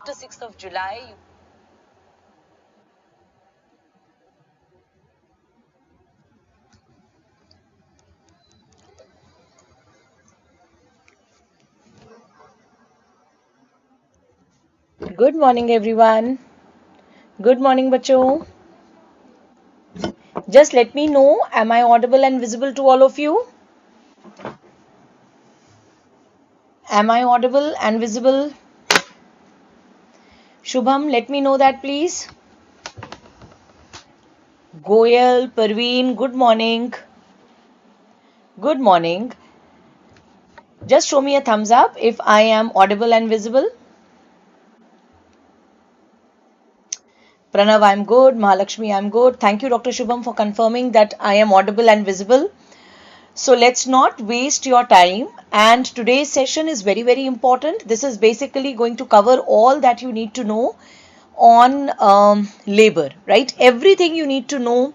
after 6th of July. Good morning, everyone. Good morning, bachcho. Just let me know, am I audible and visible to all of you? Am I audible and visible? Shubham, let me know that, please. Goyal, Parveen, good morning. Good morning. Just show me a thumbs up if I am audible and visible. Pranav, I'm good. Mahalakshmi, I'm good. Thank you, Dr. Shubham, for confirming that I am audible and visible. So let's not waste your time. And today's session is very, very important. This is basically going to cover all that you need to know on labor, right? Everything you need to know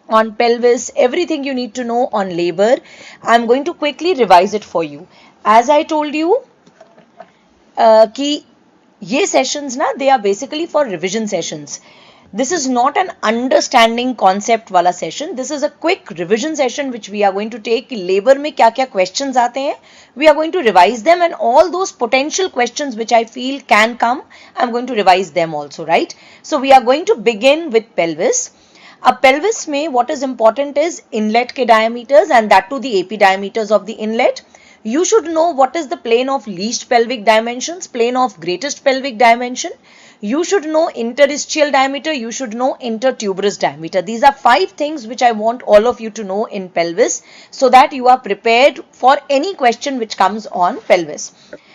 on pelvis, everything you need to know on labor. I'm going to quickly revise it for you. As I told you, कि ये sessions ना, they are basically for revision sessions. This is not an understanding concept wala session. This is a quick revision session which we are going to take. Labor में क्या क्या questions आते हैं, we are going to revise them, and all those potential questions which I feel can come, I'm going to revise them also, right? So we are going to begin with pelvis. अब pelvis में what is important is inlet के diameters, and that to the AP diameters of the inlet. You should know what is the plane of least pelvic dimensions, plane of greatest pelvic dimension. You should know interischial diameter. You should know intertuberous diameter. These are 5 things which I want all of you to know in pelvis, so that you are prepared for any question which comes on pelvis.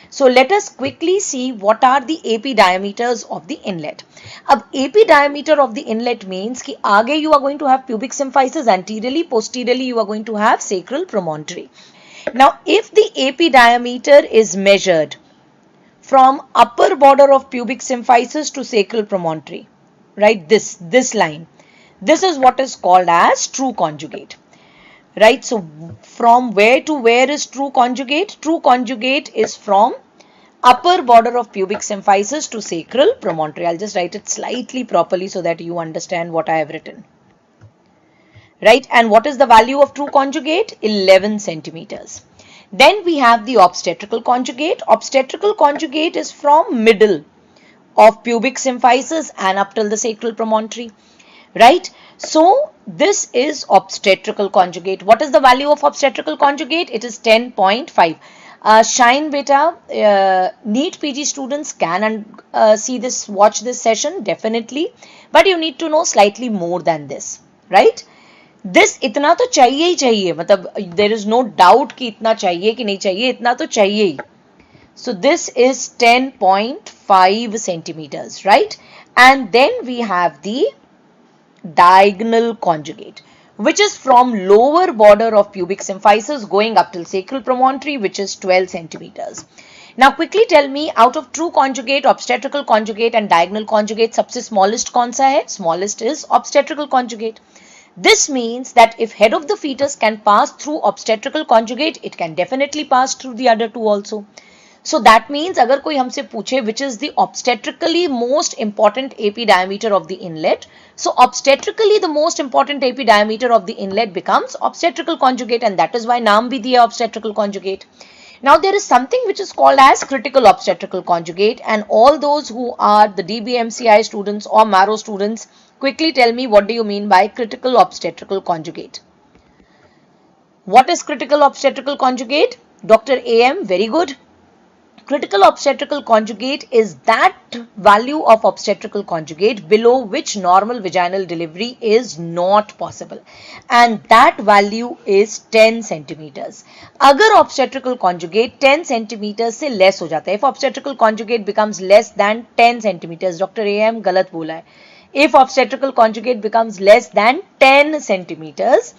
So let us quickly see what are the AP diameters of the inlet. Ab AP diameter of the inlet means कि आगे you are going to have pubic symphysis, anteriorly, posteriorly you are going to have sacral promontory. Now, if the AP diameter is measured from upper border of pubic symphysis to sacral promontory, right, this line, this is what is called as true conjugate, right? So, from where to where is true conjugate? True conjugate is from upper border of pubic symphysis to sacral promontory. I'll just write it slightly properly so that you understand what I have written. Right, and what is the value of true conjugate? 11 centimeters. Then we have the obstetrical conjugate. Obstetrical conjugate is from middle of pubic symphysis and up till the sacral promontory, right? So this is obstetrical conjugate. What is the value of obstetrical conjugate? It is 10.5. Shine beta, NEET PG students can see this, watch this session definitely, but you need to know slightly more than this, right? This इतना तो चाहिए ही चाहिए, मतलब there is no doubt कि इतना चाहिए कि नहीं चाहिए, इतना तो चाहिए ही. So this is 10.5 centimeters, right? And then we have the diagonal conjugate, which is from lower border of pubic symphysis going up till sacral promontory, which is 12 centimeters. Now quickly tell me, out of true conjugate, obstetrical conjugate and diagonal conjugate, सबसे smallest कौन सा है? Smallest is obstetrical conjugate. This means that if head of the fetus can pass through obstetrical conjugate, it can definitely pass through the other two also. So that means अगर कोई हमसे पूछे which is the obstetrically most important AP diameter of the inlet, so obstetrically the most important AP diameter of the inlet becomes obstetrical conjugate, and that is why नाम भी दिया obstetrical conjugate. Now there is something which is called as critical obstetrical conjugate, and all those who are the DBMCI students or Marrow students, quickly tell me, what do you mean by critical obstetrical conjugate? What is critical obstetrical conjugate? Dr. AM, very good. Critical obstetrical conjugate is that value of obstetrical conjugate below which normal vaginal delivery is not possible, and that value is 10 centimeters. अगर obstetrical conjugate 10 centimeters से less हो जाता है, if obstetrical conjugate becomes less than 10 centimeters, Dr. AM गलत बोला है. If obstetrical conjugate becomes less than 10 centimeters,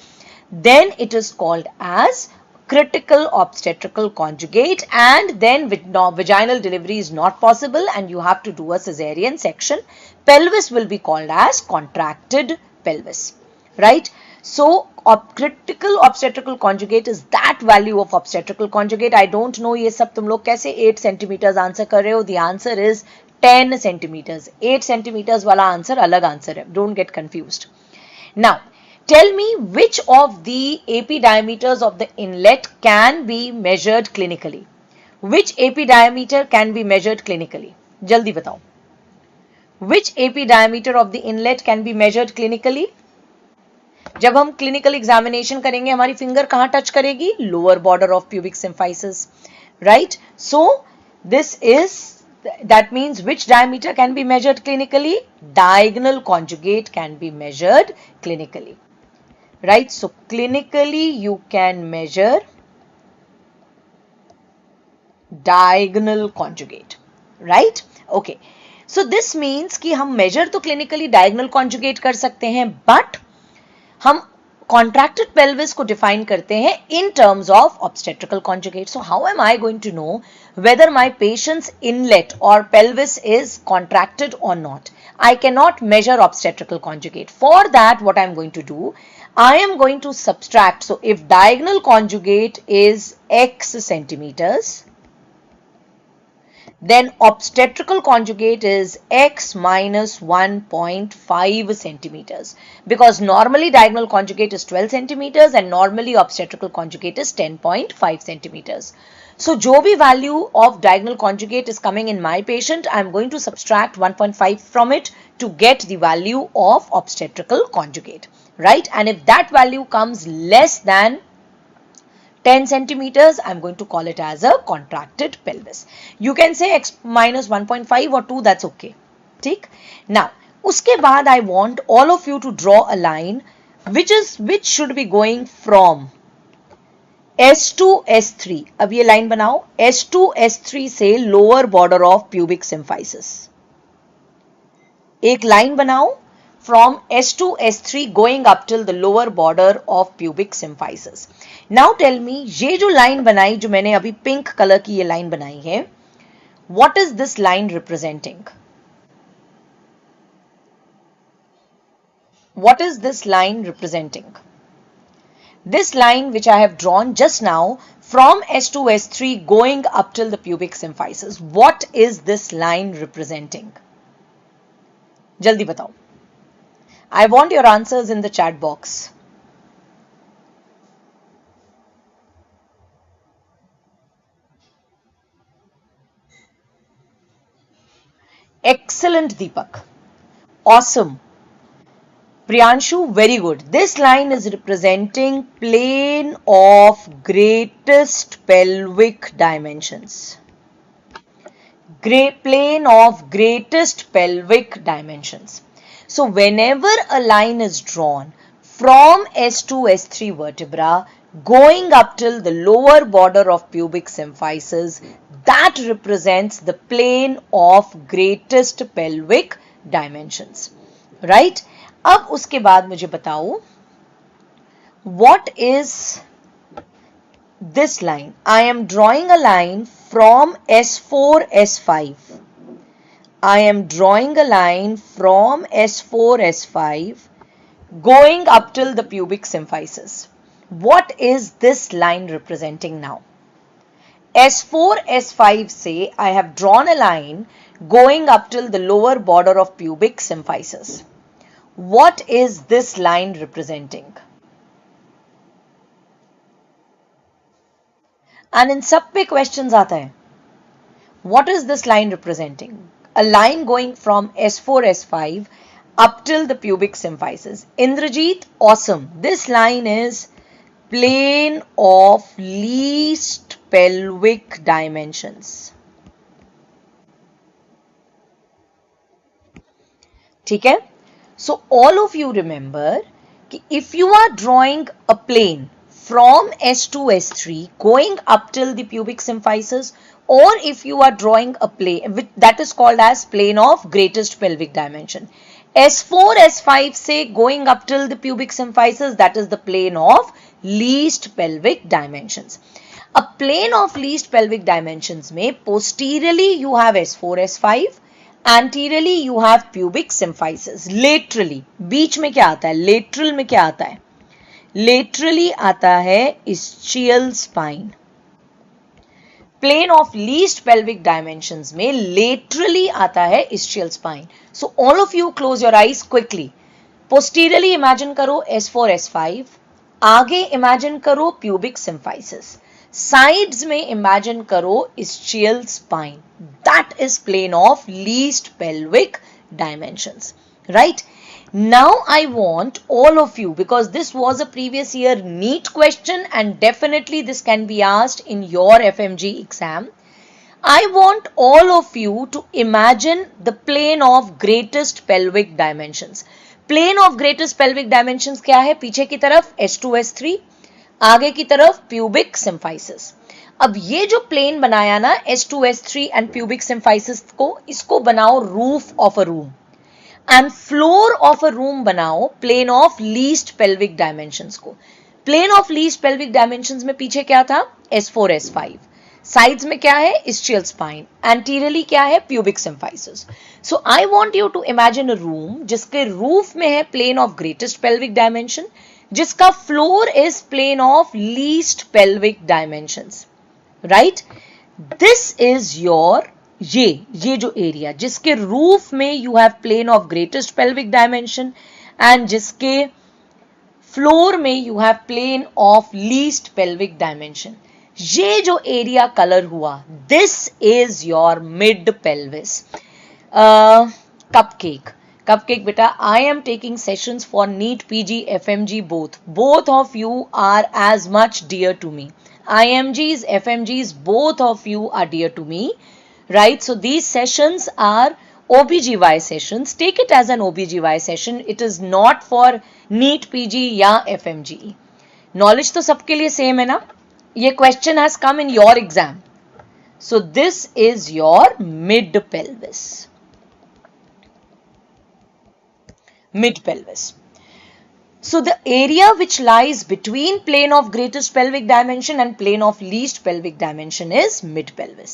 then it is called as critical obstetrical conjugate, and then vaginal delivery is not possible and you have to do a cesarean section. Pelvis will be called as contracted pelvis, right? So critical obstetrical conjugate is that value of obstetrical conjugate. I don't know ये सब तुम लोग कैसे 8 centimeters answer कर रहे हो. The answer is 10 centimeters. 8 centimeters वाला answer अलग आंसर है. Don't get confused. Now, tell me which of the AP diameters of the inlet can be measured clinically. Which AP diameter can be measured clinically? जल्दी बताओ. Which AP diameter of the inlet can be measured clinically? जब हम clinical examination करेंगे हमारी finger कहां touch करेगी? Lower border of pubic symphysis, right? So this is that means which diameter can be measured clinically? Diagonal conjugate can be measured clinically, right? So clinically you can measure diagonal conjugate, right? Okay, so this means कि हम measure तो clinically diagonal conjugate कर सकते हैं, but हम contracted pelvis को define करते हैं in terms of obstetrical conjugate. So how am I going to know whether my patient's inlet or pelvis is contracted or not? I cannot measure obstetrical conjugate. For that, what I am going to do, I am going to subtract. So if diagonal conjugate is x centimeters, then obstetrical conjugate is x minus 1.5 centimeters, because normally diagonal conjugate is 12 centimeters and normally obstetrical conjugate is 10.5 centimeters. So जो भी value of diagonal conjugate is coming in my patient, I am going to subtract 1.5 from it to get the value of obstetrical conjugate, right? And if that value comes less than 10 centimeters, I'm going to call it as a contracted pelvis. You can say x minus 1.5 or 2, that's okay. ठीक? Now, उसके बाद I want all of you to draw a line which should be going from S to S3. अब ये line बनाओ. S to S3 से lower border of pubic symphysis. एक line बनाओ from S to S3 going up till the lower border of pubic symphysis. Now tell me, ये जो line बनाई, जो मैंने अभी pink color की ये line बनाई है, what is this line representing? What is this line representing? This line which I have drawn just now from S to S3 going up till the pubic symphysis, what is this line representing? जल्दी बताओ. I want your answers in the chat box. Excellent, Deepak. Awesome. Priyanshu, very good. This line is representing plane of greatest pelvic dimensions. Plane of greatest pelvic dimensions. So whenever a line is drawn from S to S3 vertebra going up till the lower border of pubic symphysis, that represents the plane of greatest pelvic dimensions, right? अब उसके बाद मुझे बताओ, what is this line? I am drawing a line from S4, S5. I am drawing a line from S4, S5 going up till the pubic symphysis. What is this line representing now? S4, S5 say I have drawn a line going up till the lower border of pubic symphysis. What is this line representing? And in सब पे questions आता है. What is this line representing? A line going from S4, S5 up till the pubic symphysis. Indrajit, awesome. This line is plane of least pelvic dimensions. ठीक है? So all of you remember कि if you are drawing a plane from S to S3 going up till the pubic symphysis, or if you are drawing a plane that is called as plane of greatest pelvic dimension. S4, S5 say going up till the pubic symphysis, that is the plane of least pelvic dimensions. A plane of least pelvic dimensions में posteriorly you have S4, S5, anteriorly you have pubic symphysis. Laterally, बीच में क्या आता है? Lateral में क्या आता है? Laterally आता है ischial spine. Plane of least pelvic dimensions में लेटरली आता है ischial spine. So all of you close your eyes quickly. Posteriorly imagine करो S4 S5, आगे इमेजिन करो प्यूबिक सिम्फाइसिस, साइड्स में इमेजिन करो ischial spine. That is plane of least pelvic dimensions. Right? Now I want all of you, because this was a previous year NEET question and definitely this can be asked in your FMGE exam. I want all of you to imagine the plane of greatest pelvic dimensions. Plane of greatest pelvic dimensions क्या है? पीछे की तरफ S2 S3, आगे की तरफ pubic symphysis. अब ये जो प्लेन बनाया ना S2 S3 and pubic symphysis को, इसको बनाओ roof of a room and floor of a room बनाओ plane of least pelvic dimensions को. Plane of least pelvic dimensions में पीछे क्या था? S4 S5. साइड्स में क्या है? ischial spine. एंटीरियरली क्या है? Pubic symphysis. So I want you to imagine a room जिसके रूफ में है plane of greatest pelvic dimension, जिसका floor is plane of least pelvic dimensions. Right? This is your ये जो एरिया जिसके roof में you have plane of greatest pelvic dimension and जिसके floor में you have plane of least pelvic dimension. ये जो area colour हुआ, this is your mid pelvis. Cupcake बेटा, I am taking sessions for NEET PG FMG both of you are as much dear to me. IMGs FMGs, both of you are dear to me, right? So these sessions are OBGY sessions. Take it as an OBGY session. It is not for NEET PG या FMGE. Knowledge तो सबके लिए same है ना? ये question has come in your exam. So this is your mid pelvis. Mid pelvis. So the area which lies between plane of greatest pelvic dimension and plane of least pelvic dimension is mid pelvis.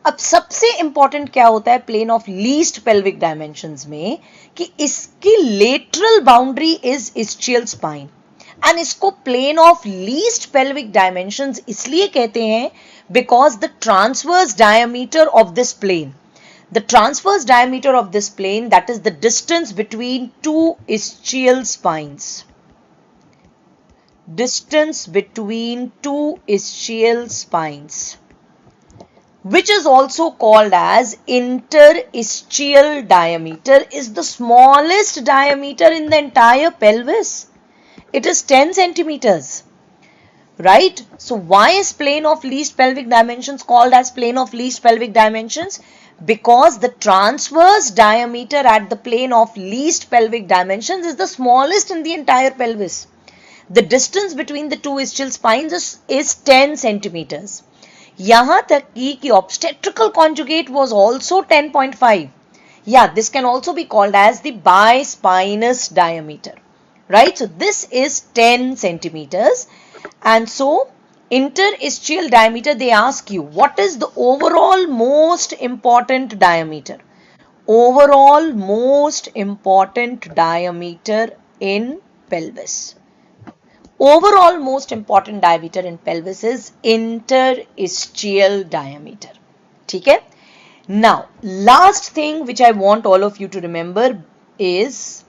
अब सबसे important क्या होता है plane of least pelvic dimensions में कि इसकी lateral boundary is ischial spine. And इसको plane of least pelvic dimensions इसलिए कहते हैं because the transverse diameter of this plane, the transverse diameter of this plane, that is the distance between two ischial spines. Distance between two ischial spines, which is also called as interischial diameter, is the smallest diameter in the entire pelvis. It is 10 centimeters. Right? So why is plane of least pelvic dimensions called as plane of least pelvic dimensions? Because the transverse diameter at the plane of least pelvic dimensions is the smallest in the entire pelvis. The distance between the two ischial spines is 10 centimeters. यहाँ तक कि obstetrical conjugate was also 10.5. Yeah, this can also be called as the bispinous diameter. Right? So this is 10 centimeters. And so interischial diameter, they ask you what is the overall most important diameter? Overall most important diameter in pelvis. Overall most important diameter in pelvis is interischial diameter. ठीक है? Now, last thing which I want all of you to remember is,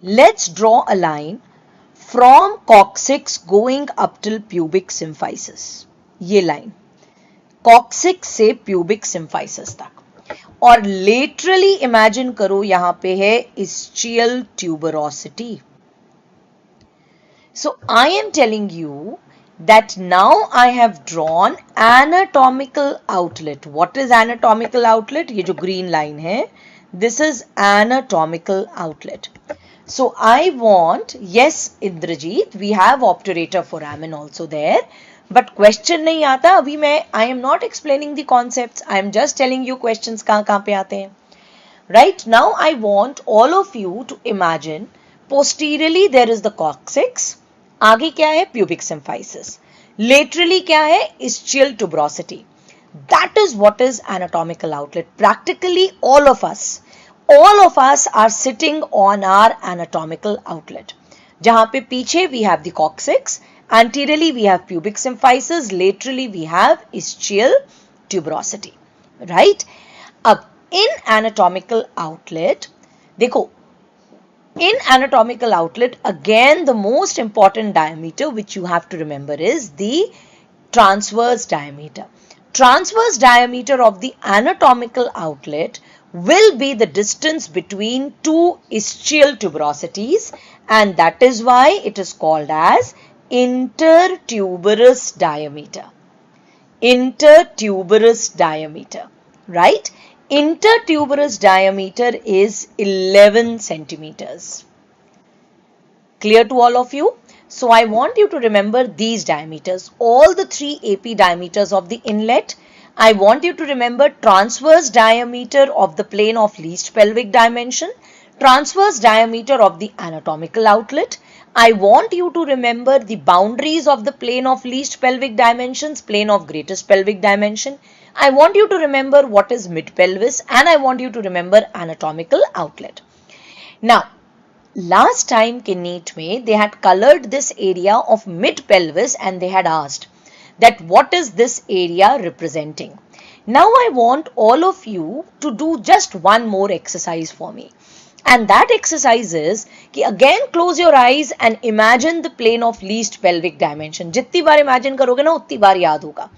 let's draw a line from coccyx going up till pubic symphysis. ये line coccyx से pubic symphysis तक, और laterally imagine करो यहाँ पे है ischial tuberosity. So I am telling you that now I have drawn anatomical outlet. What is anatomical outlet? ये जो green line है, this is anatomical outlet. So I want, yes Indrajit, we have obturator foramen also there, but question नहीं आता अभी मैं, I am not explaining the concepts, I am just telling you questions कहाँ पे आते हैं. Right? Now I want all of you to imagine posteriorly there is the coccyx, आगे क्या है? Pubic symphysis. Laterally क्या है? Ischial tuberosity. That is what is anatomical outlet. Practically all of us are sitting on our anatomical outlet. जहां पे पीछे we have the coccyx Anteriorly we have pubic symphysis, laterally we have ischial tuberosity, right? अब in anatomical outlet, देखो, in anatomical outlet, again the most important diameter which you have to remember is the transverse diameter. Transverse diameter of the anatomical outlet will be the distance between two ischial tuberosities, and that is why it is called as intertuberous diameter. Intertuberous diameter, right? Intertuberous diameter is 11 centimeters. Clear to all of you? So I want you to remember these diameters, all the three AP diameters of the inlet. I want you to remember transverse diameter of the plane of least pelvic dimension, transverse diameter of the anatomical outlet. I want you to remember the boundaries of the plane of least pelvic dimensions, plane of greatest pelvic dimension. I want you to remember what is mid pelvis, and I want you to remember anatomical outlet. Now, last time के NEET में they had colored this area of mid pelvis and they had asked that what is this area representing. Now I want all of you to do just one more exercise for me, and that exercise is कि again close your eyes and imagine the plane of least pelvic dimension. जितनी बार imagine करोगे ना उतनी बार याद होगा.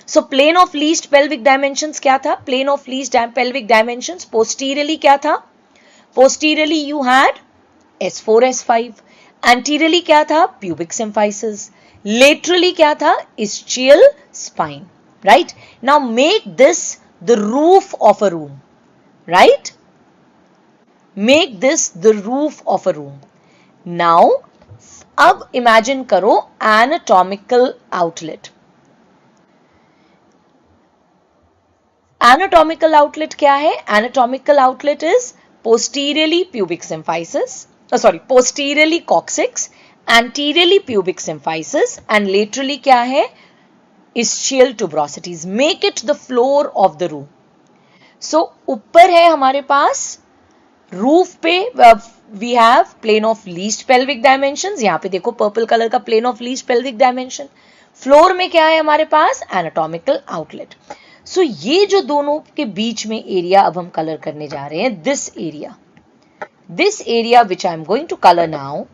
So plane of least pelvic dimensions क्या था? Plane of least pelvic dimensions posteriorly क्या था? Posteriorly you had S4, S5. Anteriorly क्या था? Pubic symphysis. Laterally क्या था? Ischial spine. Right? Now make this the roof of a room. Right? Make this the roof of a room. Now, अब imagine करो anatomical outlet. Anatomical outlet क्या है? Anatomical outlet is posteriorly pubic symphysis. Posteriorly coccyx, anteriorly pubic symphysis, and laterally क्या है? Ischial tuberosities. Make it the floor of the room. So ऊपर है हमारे पास roof पे we have plane of least pelvic dimensions. यहाँ पे देखो purple colour का plane of least pelvic dimension. Floor में क्या है हमारे पास? Anatomical outlet. So ये जो दोनों के बीच में एरिया अब हम कलर करने जा रहे हैं, this area which I am going to color now,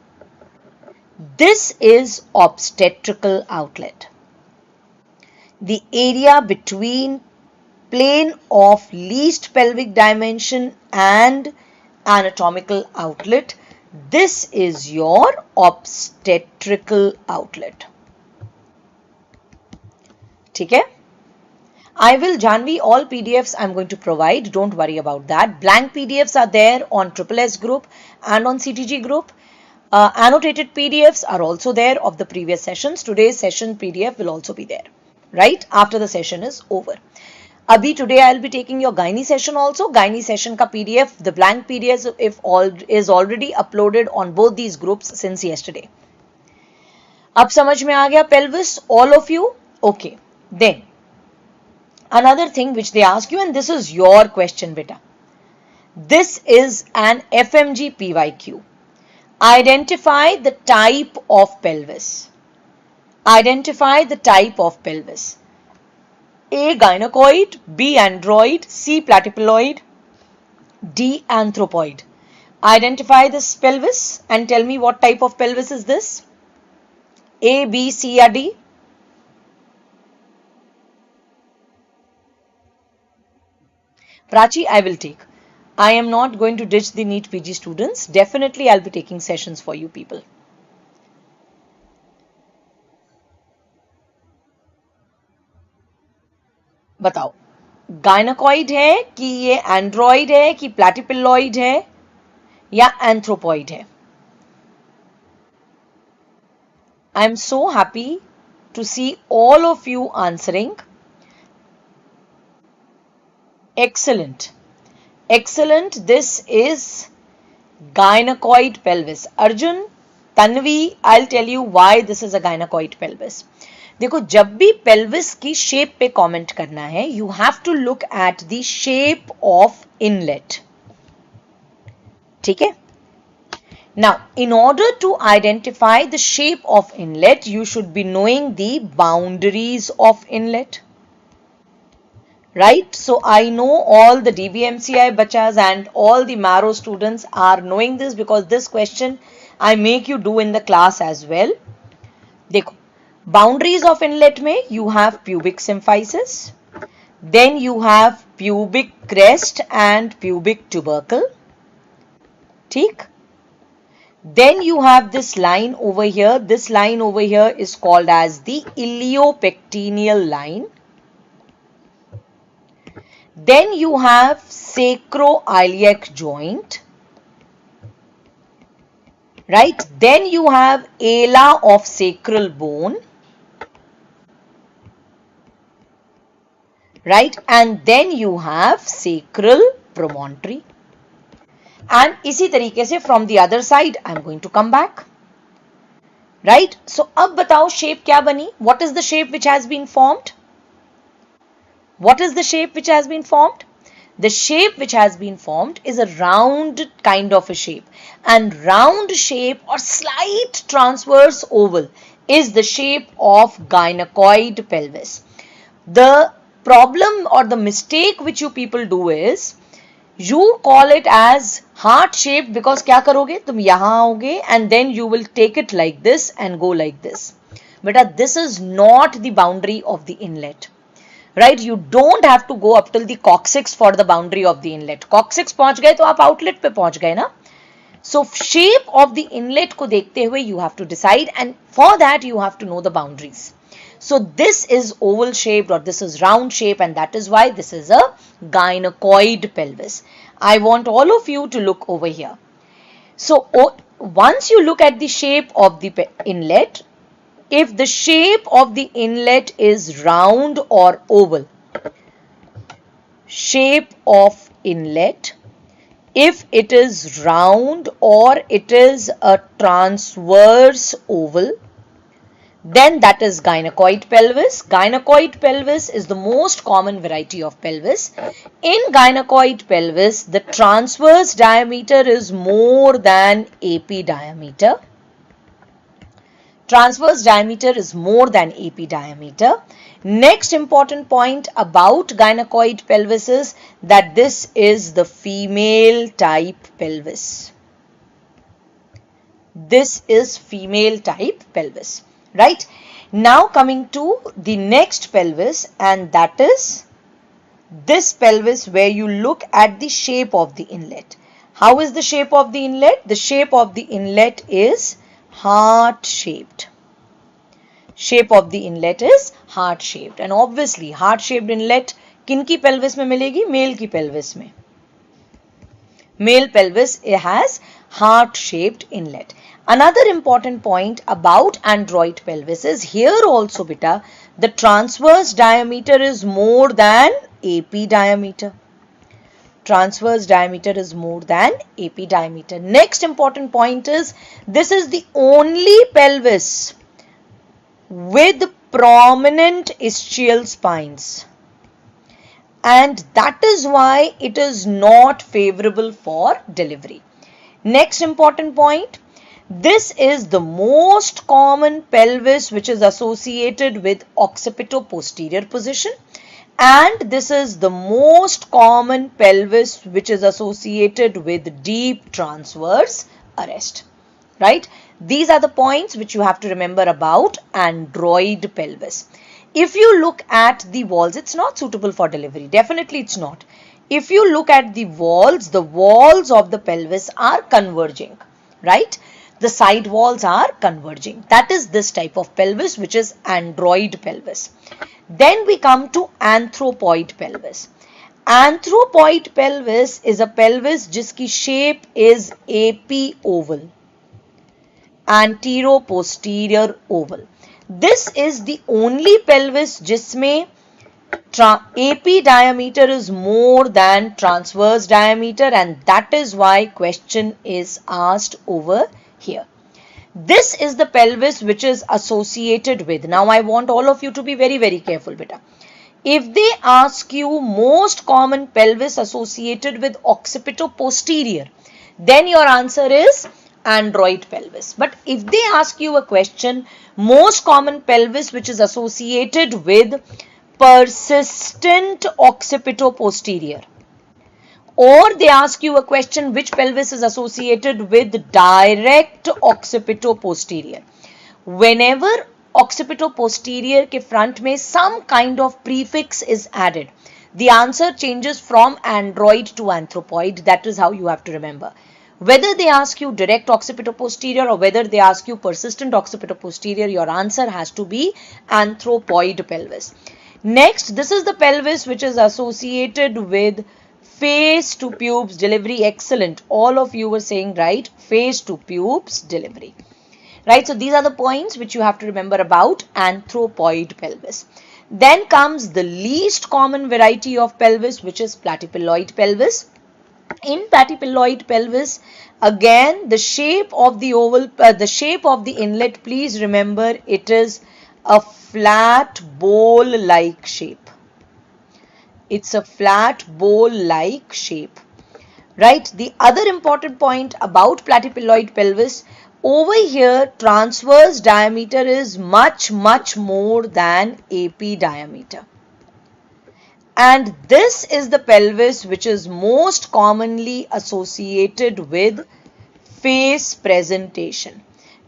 this is obstetrical outlet. The area between plane of least pelvic dimension and anatomical outlet, this is your obstetrical outlet. ठीक है? I will, Janvi, all PDFs I'm going to provide. Don't worry about that. Blank PDFs are there on SSS group and on CTG group. Annotated PDFs are also there of the previous sessions. Today's session PDF will also be there, right? After the session is over. Abhi, today I'll be taking your Gyne session also. Gyne session ka PDF, the blank PDF is already uploaded on both these groups since yesterday. Ab samajh mein aa gaya pelvis, all of you? Okay. Then, another thing which they ask you, and this is your question, beta. This is an FMG PYQ. Identify the type of pelvis. Identify the type of pelvis. A. Gynecoid, B. Android, C. Platyploid, D. Anthropoid. Identify this pelvis and tell me what type of pelvis is this? A, B, C or D? Prachi, I will take. I am not going to ditch the NEET PG students. Definitely I'll be taking sessions for you people. बताओ, gynaecoid है कि ये Android है कि प्लैटिपिलॉइड है या anthropoid है? I am so happy to see all of you answering. Excellent. Excellent. This is gynecoid pelvis. Arjun, Tanvi, I'll tell you why this is a gynecoid pelvis. देखो, जब भी pelvis की shape पे comment करना है, you have to look at the shape of inlet. ठीक है? Now, in order to identify the shape of inlet, you should be knowing the boundaries of inlet. Right? So, I know all the DBMCI bachas and all the Marrow students are knowing this because this question I make you do in the class as well. देखो, boundaries of inlet में you have pubic symphysis, then you have pubic crest and pubic tubercle. ठीक? Then you have this line over here. This line over here is called as the iliopectineal line. Then you have sacroiliac joint. Right? Then you have ala of sacral bone. Right? And then you have sacral promontory. And इसी तरीके से from the other side, I'm going to come back. Right? So, अब बताओ shape क्या बनी? What is the shape which has been formed? What is the shape which has been formed? The shape which has been formed is a round kind of a shape. And round shape or slight transverse oval is the shape of gynecoid pelvis. The problem or the mistake which you people do is, you call it as heart shaped because क्या करोगे तुम यहाँ आओगे and then you will take it like this and go like this. But this is not the boundary of the inlet. Right? You don't have to go up till the coccyx for the boundary of the inlet. Coccyx पहुंच गए तो आप outlet पे पहुंच गए ना. So shape of the inlet को देखते हुए you have to decide, and for that you have to know the boundaries. So this is oval shaped or this is round shape, and that is why this is a gynecoid pelvis. I want all of you to look over here. So once you look at the shape of the inlet, if the shape of the inlet is round or oval, shape of inlet, if it is round or it is a transverse oval, then that is gynecoid pelvis. Gynecoid pelvis is the most common variety of pelvis. In gynecoid pelvis, the transverse diameter is more than AP diameter. Transverse diameter is more than AP diameter. Next important point about gynecoid pelvis is that this is the female type pelvis. This is female type pelvis. Right? Now coming to the next pelvis, and that is this pelvis where you look at the shape of the inlet. How is the shape of the inlet? The shape of the inlet is heart shaped. Shape of the inlet is heart shaped, and obviously heart shaped inlet किनकी pelvis में मिलेगी? Male की pelvis में. Male pelvis has heart shaped inlet. Another important point about android pelvis is here also beta, the transverse diameter is more than AP diameter. Transverse diameter is more than AP diameter. Next important point is this is the only pelvis with prominent ischial spines, and that is why it is not favorable for delivery. Next important point, this is the most common pelvis which is associated with occipito-posterior position, and this is the most common pelvis which is associated with deep transverse arrest. Right? These are the points which you have to remember about android pelvis. If you look at the walls, it's not suitable for delivery. Definitely it's not. If you look at the walls of the pelvis are converging. Right? The side walls are converging. That is this type of pelvis which is android pelvis. Then we come to anthropoid pelvis. Anthropoid pelvis is a pelvis जिसकी shape is AP oval. Antero-posterior oval. This is the only pelvis जिसमें AP diameter is more than transverse diameter, and that is why question is asked over here. This is the pelvis which is associated with. Now I want all of you to be very, very careful, beta. If they ask you most common pelvis associated with occipito-posterior, then your answer is android pelvis. But if they ask you a question, most common pelvis which is associated with persistent occipito-posterior, or they ask you a question which pelvis is associated with direct occipito-posterior, whenever occipito-posterior के front में some kind of prefix is added, the answer changes from android to anthropoid. That is how you have to remember. Whether they ask you direct occipito-posterior or whether they ask you persistent occipito-posterior, your answer has to be anthropoid pelvis. Next, this is the pelvis which is associated with face to pubes delivery. Excellent. All of you were saying right, face to pubes delivery. Right, so these are the points which you have to remember about anthropoid pelvis. Then comes the least common variety of pelvis, which is platypilloid pelvis. In platypilloid pelvis, again the shape of the oval, the shape of the inlet, please remember it is a flat bowl-like shape. It's a flat bowl-like shape. Right, the other important point about platypilloid pelvis, over here transverse diameter is much more than AP diameter. And this is the pelvis which is most commonly associated with face presentation.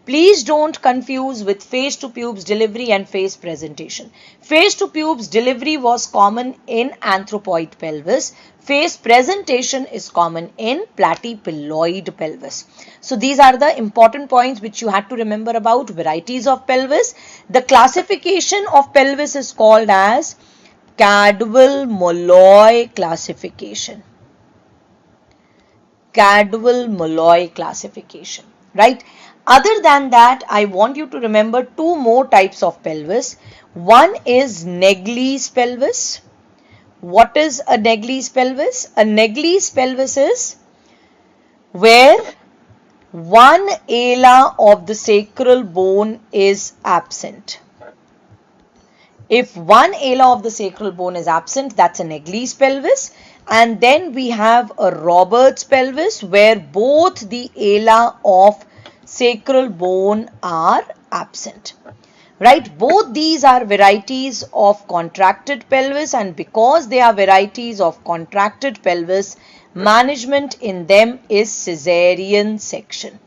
Please don't confuse with face to pubes delivery and face presentation. Face to pubes delivery was common in anthropoid pelvis. Face presentation is common in platypilloid pelvis. So these are the important points which you had to remember about varieties of pelvis. The classification of pelvis is called as Cadwell-Molloy classification. Cadwell-Molloy classification, right? Other than that, I want you to remember two more types of pelvis. One is Negley's pelvis. What is a Negley's pelvis? A Negley's pelvis is where one ala of the sacral bone is absent. If one ala of the sacral bone is absent, that's a Negley's pelvis. And then we have a Robert's pelvis where both the ala of sacral bone are absent. Right, both these are varieties of contracted pelvis, and because they are varieties of contracted pelvis, management in them is cesarean section.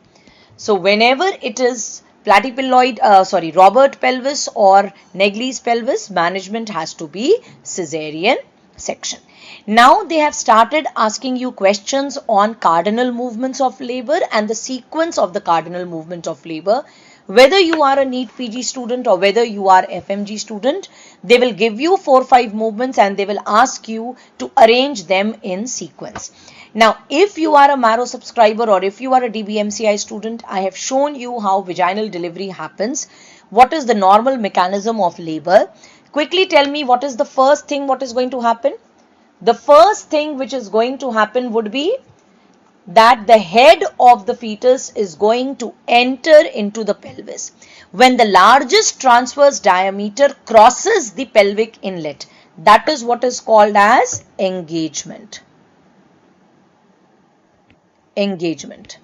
So whenever it is Robert pelvis or Negley's pelvis, management has to be cesarean section. Now they have started asking you questions on cardinal movements of labor and the sequence of the cardinal movement of labor. Whether you are a NEET PG student or whether you are FMG student, they will give you 4 or 5 movements and they will ask you to arrange them in sequence. Now, if you are a Marrow subscriber or if you are a DBMCI student, I have shown you how vaginal delivery happens. What is the normal mechanism of labor? Quickly tell me what is the first thing what is going to happen? The first thing which is going to happen would be that the head of the fetus is going to enter into the pelvis. When the largest transverse diameter crosses the pelvic inlet, that is what is called as engagement. Engagement.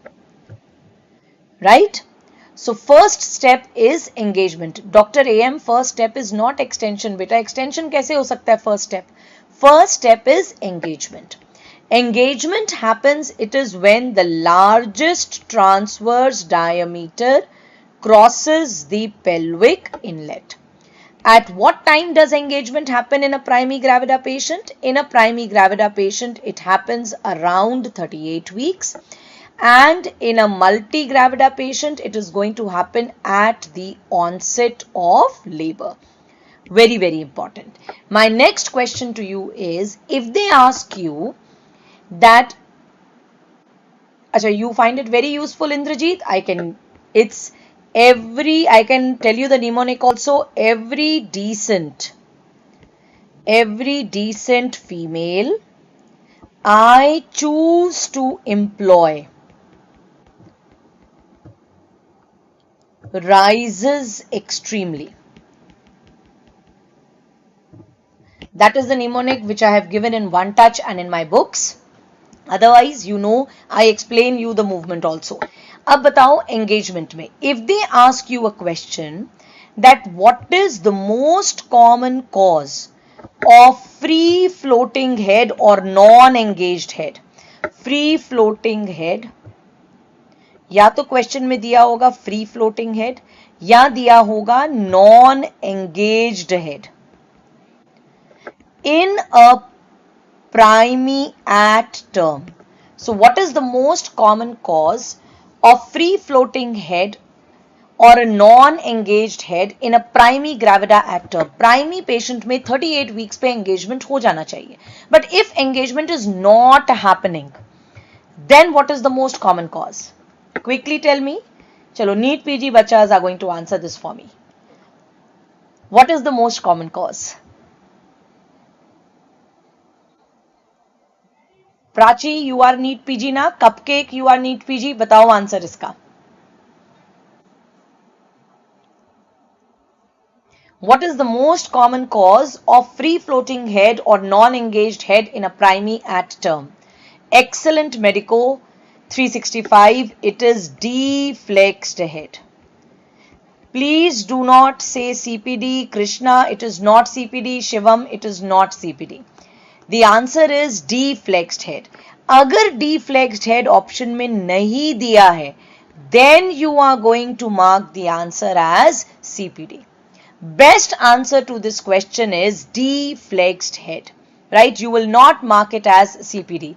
Right? So first step is engagement. Dr. AM, first step is not extension. Beta, extension kaise ho sakta hai first step? First step is engagement. Engagement happens, it is when the largest transverse diameter crosses the pelvic inlet. At what time does engagement happen in a primary gravida patient? In a primary gravida patient, it happens around 38 weeks. And in a multi-gravida patient, it is going to happen at the onset of labor. Very, very important. My next question to you is, if they ask you that, you find it very useful, Indrajit, I can tell you the mnemonic also. Every decent female I choose to employ rises extremely. That is the mnemonic which I have given in One Touch and in my books. Otherwise, you know, I explain you the movement also. अब बताओ engagement में, if they ask you a question that what is the most common cause of free floating head or non-engaged head? Free floating head, या तो question में दिया होगा free floating head या दिया होगा non engaged head in a primary at term. So what is the most common cause of free floating head or a non-engaged head in a primary gravida at term? Primary patient में 38 weeks पे engagement हो जाना चाहिए. But if engagement is not happening, then what is the most common cause? Quickly tell me. चलो NEET PG बच्चास are going to answer this for me. What is the most common cause? Prachi, you are NEET PG ना? Cupcake, you are NEET PG. बताओ answer इसका. What is the most common cause of free floating head or non-engaged head in a primary at term? Excellent Medico 365. It is deflexed head. Please do not say CPD. Krishna, it is not CPD. Shivam, it is not CPD. The answer is deflexed head. अगर deflexed head option में नहीं दिया है, then you are going to mark the answer as CPD. Best answer to this question is deflexed head, right? You will not mark it as CPD.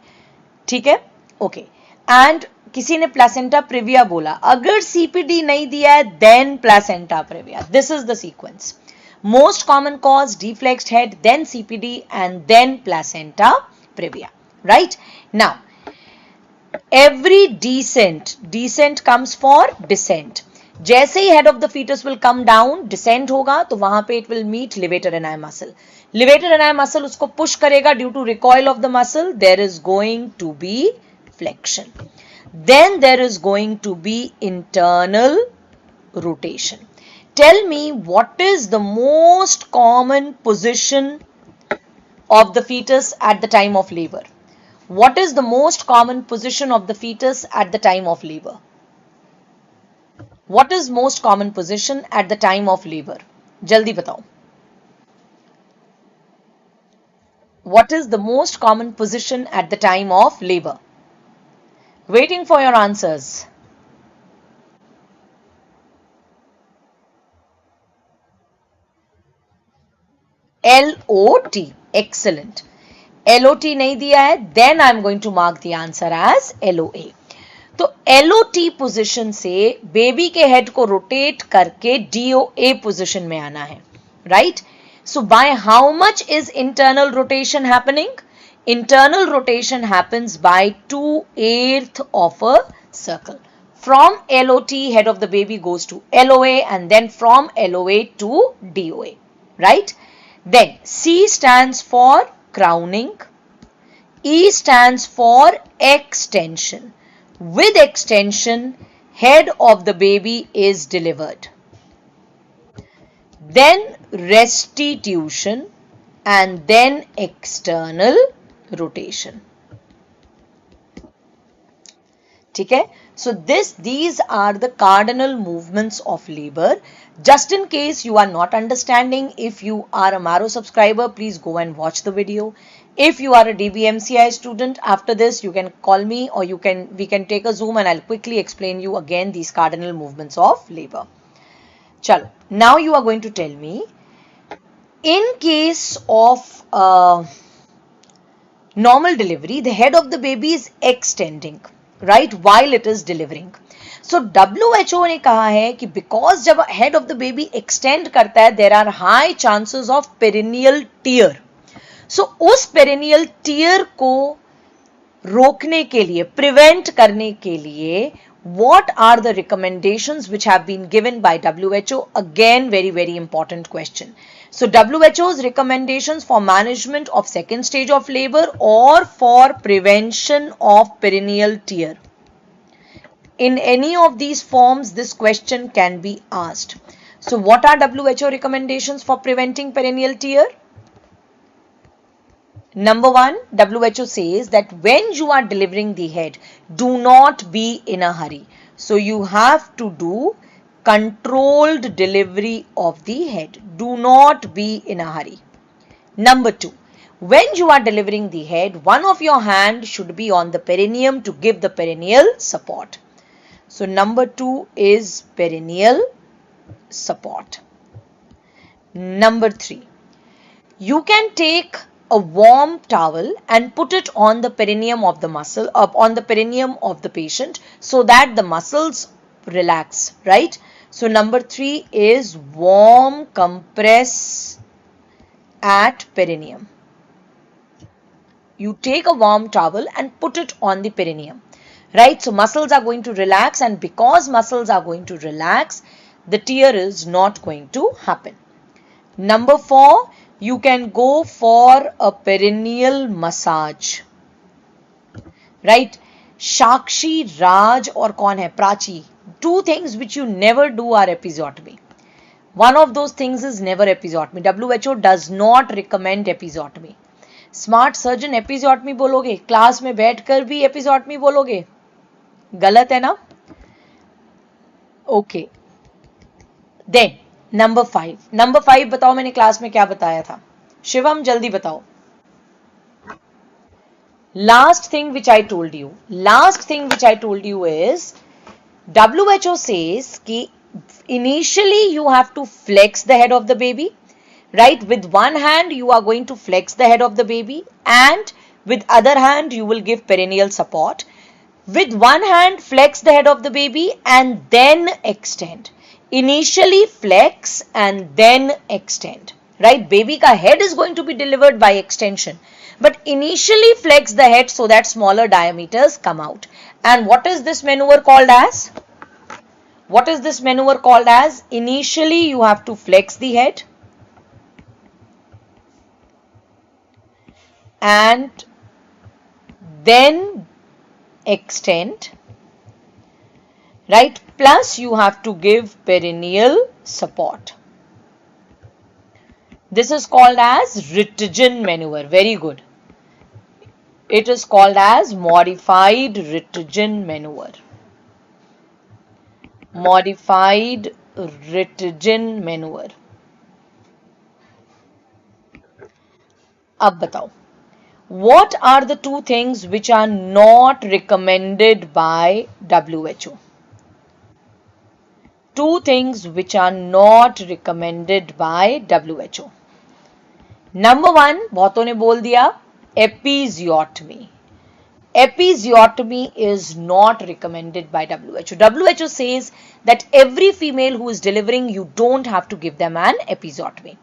ठीक है? Okay. And किसी ने placenta previa बोला, अगर CPD नहीं दिया है, then placenta previa. This is the sequence. Most common cause deflexed head, then CPD, and then placenta previa. Right? Now, every descent comes for descent. जैसे ही head of the fetus will come down, descent होगा, तो वहां पे it will meet levator ani muscle. Levator ani muscle उसको push करेगा due to recoil of the muscle. There is going to be flexion. Then there is going to be internal rotation. Tell me what is the most common position of the fetus at the time of labor? What is the most common position of the fetus at the time of labor? What is most common position at the time of labor? Jaldi batao. What is the most common position at the time of labor? Waiting for your answers. LOT. Excellent. LOT नहीं दिया है, then I am going to mark the answer as LOA. तो LOT position से baby के head को rotate करके DOA position में आना है, right? So by how much is internal rotation happening? Internal rotation happens by 2/8 of a circle. From LOT, head of the baby goes to LOA, and then from LOA to DOA, right? Then C stands for crowning, E stands for extension. With extension, head of the baby is delivered. Then restitution, and then external rotation. ठीक है? So these are the cardinal movements of labor. Just in case you are not understanding, if you are a Marrow subscriber, please go and watch the video. If you are a DBMCI student, after this you can call me, or we can take a Zoom and I'll quickly explain you again these cardinal movements of labor. Chalo, now you are going to tell me, in case of normal delivery, the head of the baby is extending, right, while it is delivering. So WHO ने कहा है कि because जब head of the baby extend करता है, there are high chances of perineal tear. So उस perineal tear को रोकने के लिए, prevent करने के लिए, what are the recommendations which have been given by WHO? Again, very important question. So WHO's recommendations for management of second stage of labor or for prevention of perineal tear. In any of these forms, this question can be asked. So what are WHO recommendations for preventing perineal tear? Number one, WHO says that when you are delivering the head, do not be in a hurry. So you have to do controlled delivery of the head. Do not be in a hurry. Number two, when you are delivering the head, one of your hand should be on the perineum to give the perineal support. So number two is perineal support. Number three, you can take a warm towel and put it on the perineum of the muscle, on the perineum of the patient, so that the muscles relax, right? So number three is warm compress at perineum. You take a warm towel and put it on the perineum, right? So muscles are going to relax, and because muscles are going to relax, the tear is not going to happen. Number four, you can go for a perineal massage, right? Sakshi, Raj or कौन है Prachi, two things which you never do are episiotomy. One of those things is never episiotomy. WHO does not recommend episiotomy. Smart surgeon episiotomy बोलोगे, class में बैठकर भी एपिजोटमी बोलोगे, गलत है ना? ओके, देन नंबर फाइव बताओ, मैंने क्लास में क्या बताया था? शिवम जल्दी बताओ. Last thing which I told you is WHO says कि initially you have to flex the head of the baby. Right, with one hand you are going to flex the head of the baby, and with other hand you will give perineal support. With one hand flex the head of the baby and then extend. Initially flex and then extend. Right, baby ka head is going to be delivered by extension, but initially flex the head so that smaller diameters come out. And what is this maneuver called as? Initially you have to flex the head and then extend, right? Plus you have to give perineal support. This is called as Rittgen maneuver. Very good. It is called as modified Rittgen maneuver. Modified Rittgen maneuver. अब बताओ, what are the two things which are not recommended by WHO? Two things which are not recommended by WHO. Number one, बहुतों ने बोल दिया, episiotomy. Episiotomy is not recommended by WHO. WHO says that every female who is delivering, you don't have to give them an episiotomy.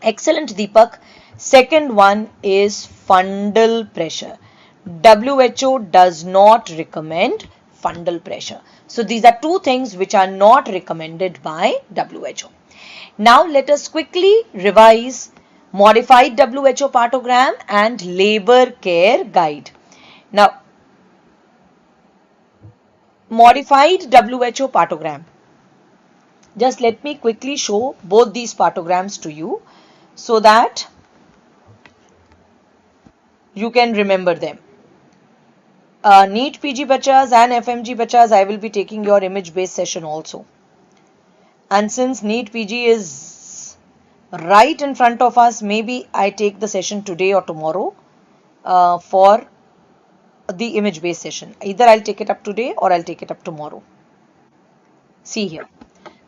Excellent, Deepak. Second one is fundal pressure. WHO does not recommend fundal pressure. So these are two things which are not recommended by WHO. Now let us quickly revise modified WHO partogram and labor care guide. Now, modified WHO partogram. Just let me quickly show both these partograms to you so that you can remember them. NEET PG bachas and FMG bachas, I will be taking your image based session also. And since NEET PG is right in front of us, maybe I take the session today or tomorrow for the image based session. Either I'll take it up today or I'll take it up tomorrow. See here.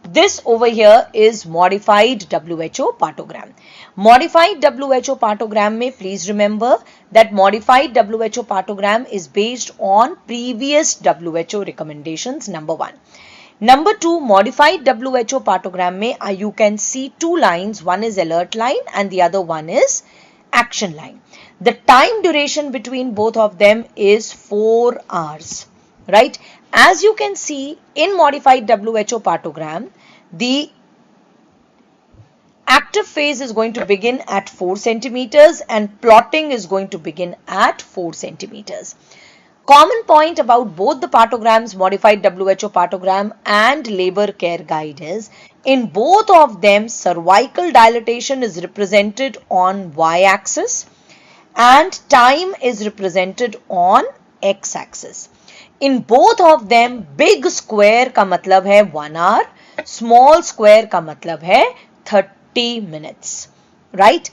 This over here is modified WHO partogram. Modified WHO partogram mein, please remember that modified WHO partogram is based on previous WHO recommendations, number one. Number two, modified WHO partogram mein, you can see two lines. One is alert line and the other one is action line. The time duration between both of them is 4 hours, right? As you can see in modified WHO partogram, the active phase is going to begin at 4 centimeters and plotting is going to begin at 4 centimeters. Common point about both the partograms, modified WHO partogram and labor care guide, is in both of them cervical dilatation is represented on y-axis and time is represented on x-axis. In both of them, big square का मतलब है 1 hour, small square का मतलब है 30 minutes, right?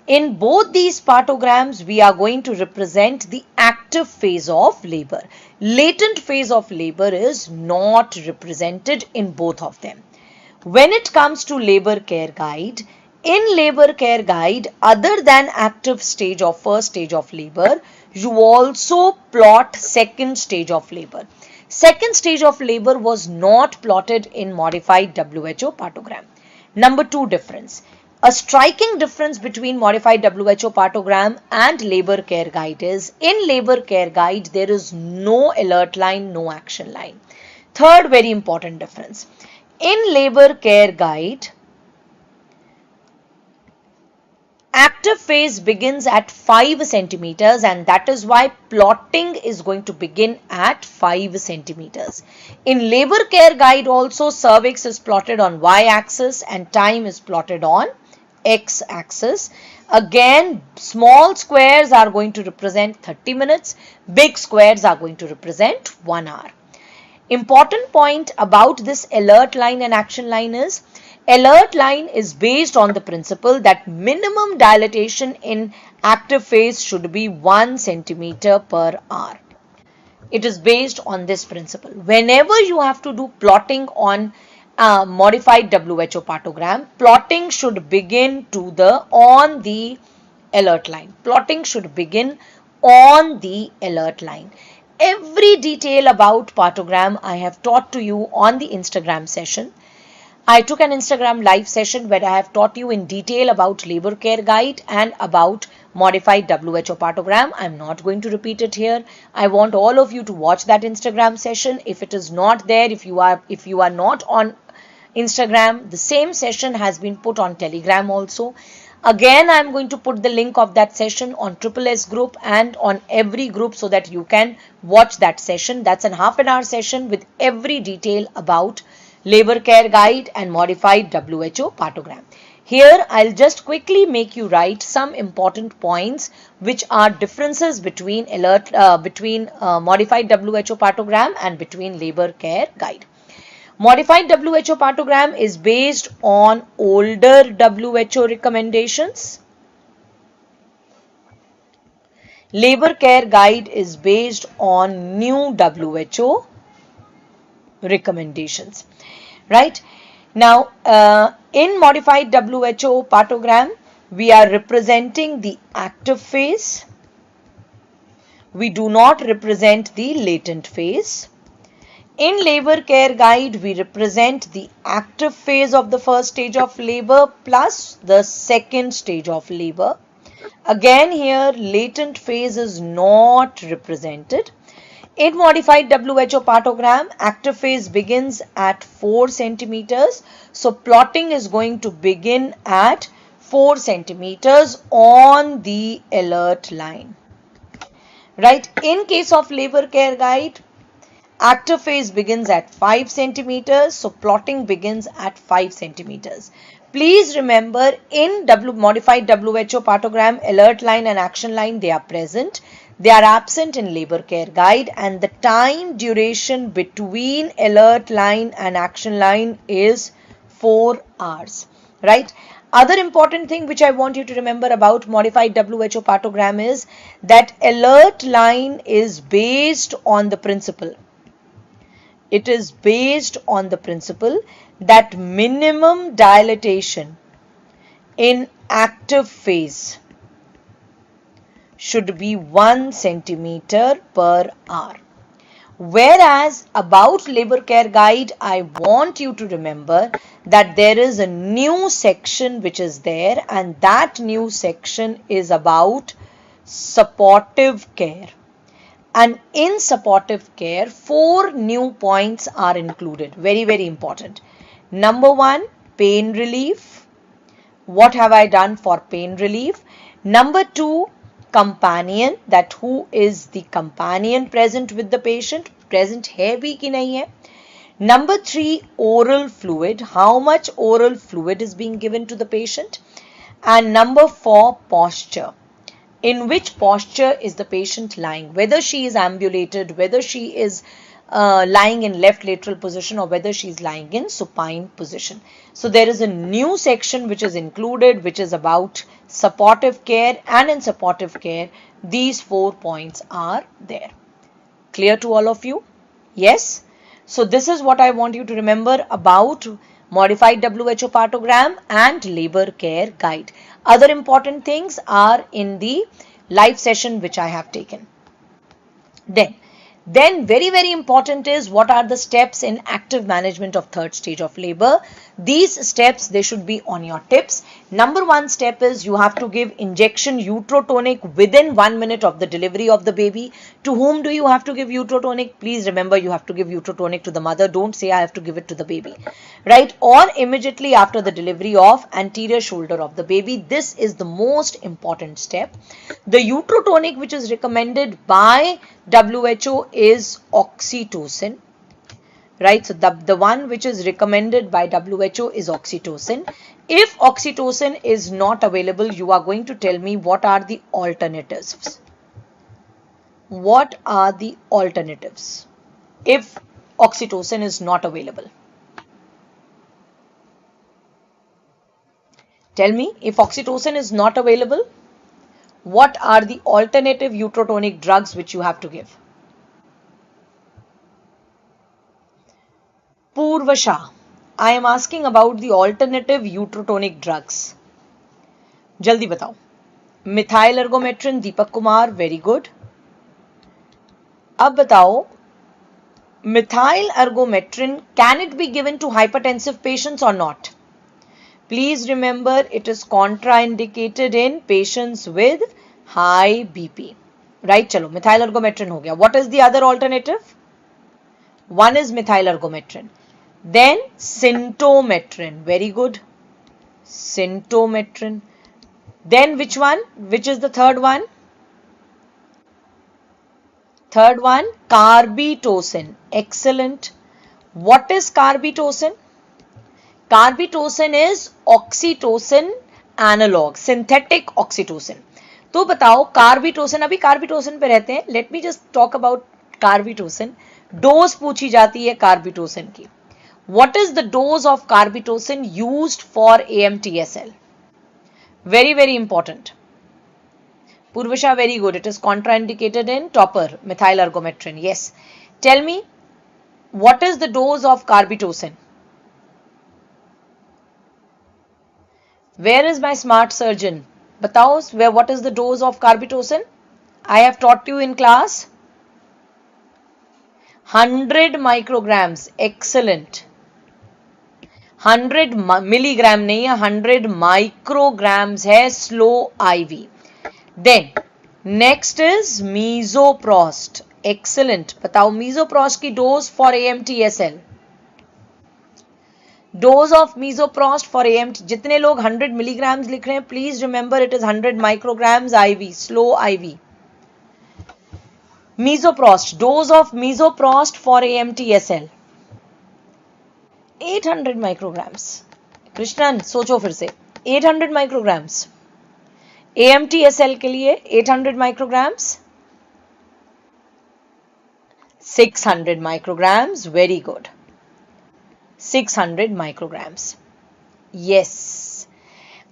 In both these partograms, we are going to represent the active phase of labor. Latent phase of labor is not represented in both of them. When it comes to labor care guide, in labor care guide, other than active stage or first stage of labor, you also plot second stage of labor. Second stage of labor was not plotted in modified WHO partogram. Number 2 difference. A striking difference between modified WHO partogram and labor care guide is, in labor care guide, there is no alert line, no action line. Third very important difference. In labor care guide, active phase begins at 5 centimeters, and that is why plotting is going to begin at 5 centimeters. In labor care guide also, cervix is plotted on y-axis and time is plotted on x-axis. Again, small squares are going to represent 30 minutes, big squares are going to represent 1 hour. Important point about this alert line and action line is, alert line is based on the principle that minimum dilatation in active phase should be 1 centimeter per hour. It is based on this principle. Whenever you have to do plotting on modified WHO partogram, plotting should begin on the alert line. Plotting should begin on the alert line. Every detail about partogram I have taught to you on the Instagram session. I took an Instagram live session where I have taught you in detail about labor care guide and about modified WHO partogram. I'm not going to repeat it here. I want all of you to watch that Instagram session. If it is not there, if you are not on Instagram, the same session has been put on Telegram also. Again, I'm going to put the link of that session on SSS group and on every group so that you can watch that session. That's a half an hour session with every detail about labor care guide and modified WHO partogram. Here, I'll just quickly make you write some important points which are differences between modified WHO partogram and between labor care guide. Modified WHO partogram is based on older WHO recommendations. Labor care guide is based on new WHO recommendations. Right? Now, in modified WHO partogram, we are representing the active phase. We do not represent the latent phase. In labor care guide, we represent the active phase of the first stage of labor plus the second stage of labor. Again, here latent phase is not represented. In modified WHO partogram, active phase begins at 4 centimeters. So, plotting is going to begin at 4 centimeters on the alert line. Right? In case of labor care guide, active phase begins at 5 centimeters. So, plotting begins at 5 centimeters. Please remember, in modified WHO partogram, alert line and action line, they are present. They are absent in labor care guide, and the time duration between alert line and action line is 4 hours. Right? Other important thing which I want you to remember about modified WHO partogram is that alert line is based on the principle. It is based on the principle that minimum dilatation in active phase should be 1 centimeter per hour. Whereas about labor care guide, I want you to remember that there is a new section which is there, and that new section is about supportive care. And in supportive care, 4 new points are included. Very, very important. Number 1, pain relief. What have I done for pain relief? Number 2, companion, that who is the companion present with the patient, present hai bhi ki nahi hai. Number 3, oral fluid, how much oral fluid is being given to the patient. And number 4, posture. in which posture is the patient lying, whether she is ambulated, whether she is lying in left lateral position, or whether she is lying in supine position. So there is a new section which is included, which is about supportive care, and in supportive care these 4 points are there. Clear to all of you? Yes. So this is what I want you to remember about modified WHO partogram and labor care guide. Other important things are in the live session which I have taken. Then very important is what are the steps in active management of third stage of labor. These steps, they should be on your tips. Number 1 step is you have to give injection uterotonic within 1 minute of the delivery of the baby. To whom do you have to give uterotonic? Please remember, you have to give uterotonic to the mother. Don't say I have to give it to the baby, right? Or immediately after the delivery of anterior shoulder of the baby. This is the most important step. The uterotonic which is recommended by WHO is oxytocin, right? So the one which is recommended by WHO is oxytocin. If oxytocin is not available, you are going to tell me what are the alternatives. What are the alternatives if oxytocin is not available? Tell me, if oxytocin is not available, what are the alternative uterotonic drugs which you have to give? Purvasha, I am asking about the alternative uterotonic drugs. Jaldi batao. Methyl ergometrin, Deepak Kumar, very good. Ab batao, methyl ergometrin, can it be given to hypertensive patients or not? Please remember, it is contraindicated in patients with high BP. Right, chalo, methyl ergometrin ho gaya. What is the other alternative? One is methyl ergometrin. Then syntometrin. Very good. Syntometrin. Then which one? Which is the third one? Third one, carbetocin. Excellent. What is carbetocin? Carbetocin is oxytocin analog, synthetic oxytocin. तो बताओ कार्बिटोसिन, अभी कार्बिटोसिन पे रहते हैं. Let me just talk about carbetocin. Dose पूछी जाती है कार्बिटोसिन की. What is the dose of carbetocin used for AMTSL? Very important. Purvasha, very good. It is contraindicated in topper, methyl ergometrin. Yes. Tell me, what is the dose of carbetocin? Where is my smart surgeon? Batao, what is the dose of carbetocin? I have taught you in class. 100 micrograms. Excellent. 100 milligram नहीं है, 100 micrograms है slow IV. Then next is mesoprost. Excellent. बताओ mesoprost की dose for AMTSL. Dose of mesoprost for AMT. जितने लोग 100 milligrams लिख रहे हैं, please remember it is 100 micrograms IV, slow IV. Mesoprost. Dose of mesoprost for AMTSL. 800 micrograms. Krishnan सोचो फिर से. 800 micrograms. AMTSL के लिए 800 micrograms. 600 micrograms. Very good. 600 micrograms. Yes.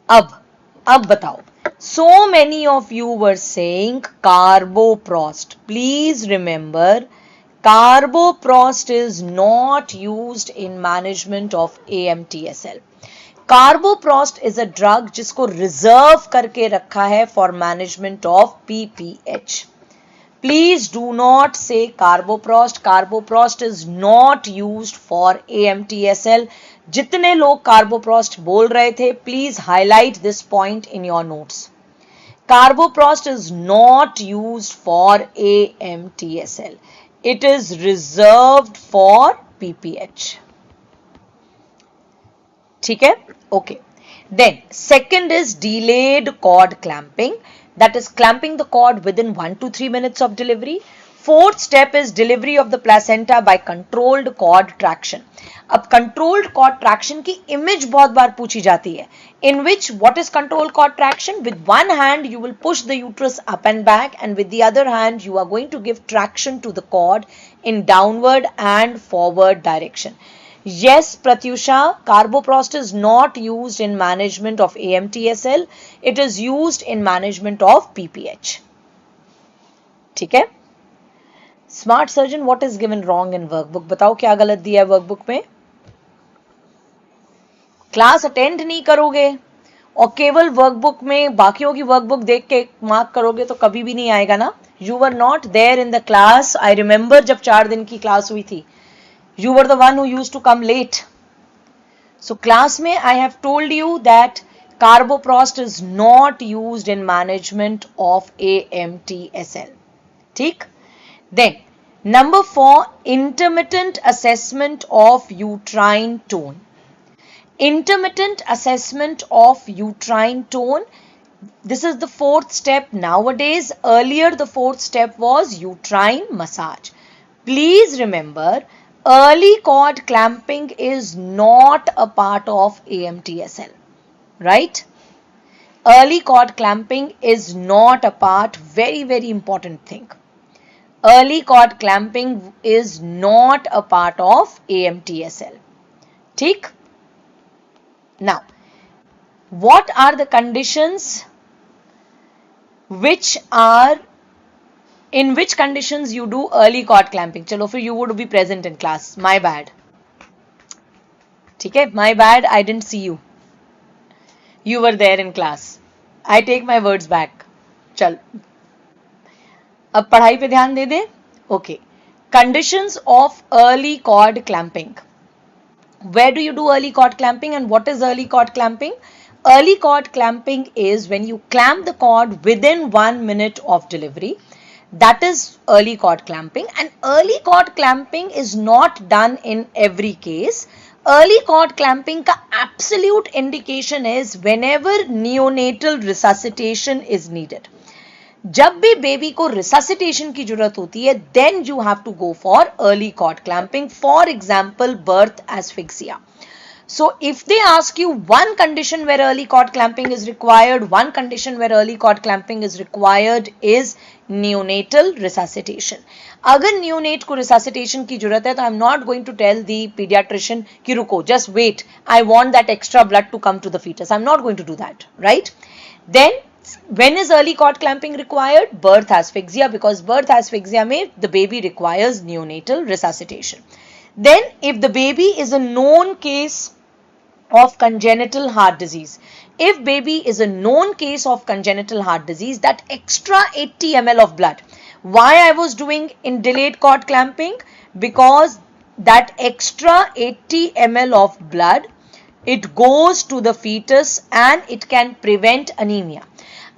अब बताओ. So many of you were saying carboprost. Please remember, carboprost is not used in management of AMTSL. Carboprost is a drug जिसको reserve करके रखा है for management of PPH. Please do not say carboprost. Carboprost is not used for AMTSL. जितने लोग carboprost बोल रहे थे, please highlight this point in your notes. Carboprost is not used for AMTSL. It is reserved for PPH. ठीक है? Okay. Then second is delayed cord clamping. That is clamping the cord within 1 to 3 minutes of delivery. Fourth step is delivery of the placenta by controlled cord traction. अब controlled cord traction की image बहुत बार पूछी जाती है. In which, what is controlled cord traction? With one hand you will push the uterus up and back, and with the other hand you are going to give traction to the cord in downward and forward direction. Yes, Pratyusha, carboprost is not used in management of AMTSL. It is used in management of PPH. ठीक है? Smart surgeon, what is given wrong in workbook? बताओ क्या गलत दिया है workbook में. Class attend नहीं करोगे और केवल वर्कबुक में बाकियों की वर्कबुक देख के मार्क करोगे तो कभी भी नहीं आएगा ना. You were not there in the class. I remember जब 4 दिन की क्लास हुई थी, you were the one who used to come late. So class में I have told you that carboprost is not used in management of AMTSL. ठीक. Then, number 4, intermittent assessment of uterine tone. Intermittent assessment of uterine tone. This is the 4th step nowadays. Earlier, the 4th step was uterine massage. Please remember, early cord clamping is not a part of AMTSL. Right? Early cord clamping is not a part. Very, very important thing. Early cord clamping is not a part of AMTSL. ठीक? Now, what are the conditions in which conditions you do early cord clamping? चलो फिर you would be present in class. My bad. ठीक है? My bad, I didn't see you. You were there in class. I take my words back. चल. अब पढ़ाई पे ध्यान दे दे. Okay. Conditions of early cord clamping. Where do you do early cord clamping and what is early cord clamping? Early cord clamping is when you clamp the cord within 1 minute of delivery. That is early cord clamping, and early cord clamping is not done in every case. Early cord clamping का absolute indication is whenever neonatal resuscitation is needed. जब भी baby को resuscitation की जरूरत होती है, then you have to go for early cord clamping. For example, birth asphyxia. So if they ask you one condition where early cord clamping is required, one condition where early cord clamping is required is neonatal resuscitation. अगर neonate को resuscitation की जरूरत है तो I'm not going to tell the pediatrician कि रुको, just wait, I want that extra blood to come to the fetus. I'm not going to do that, right? Then when is early cord clamping required? Birth asphyxia, because birth asphyxia में the baby requires neonatal resuscitation. Then if the baby is a known case of congenital heart disease, if baby is a known case of congenital heart disease, that extra 80 ml of blood, why I was doing in delayed cord clamping? Because that extra 80 ml of blood, it goes to the fetus and it can prevent anemia.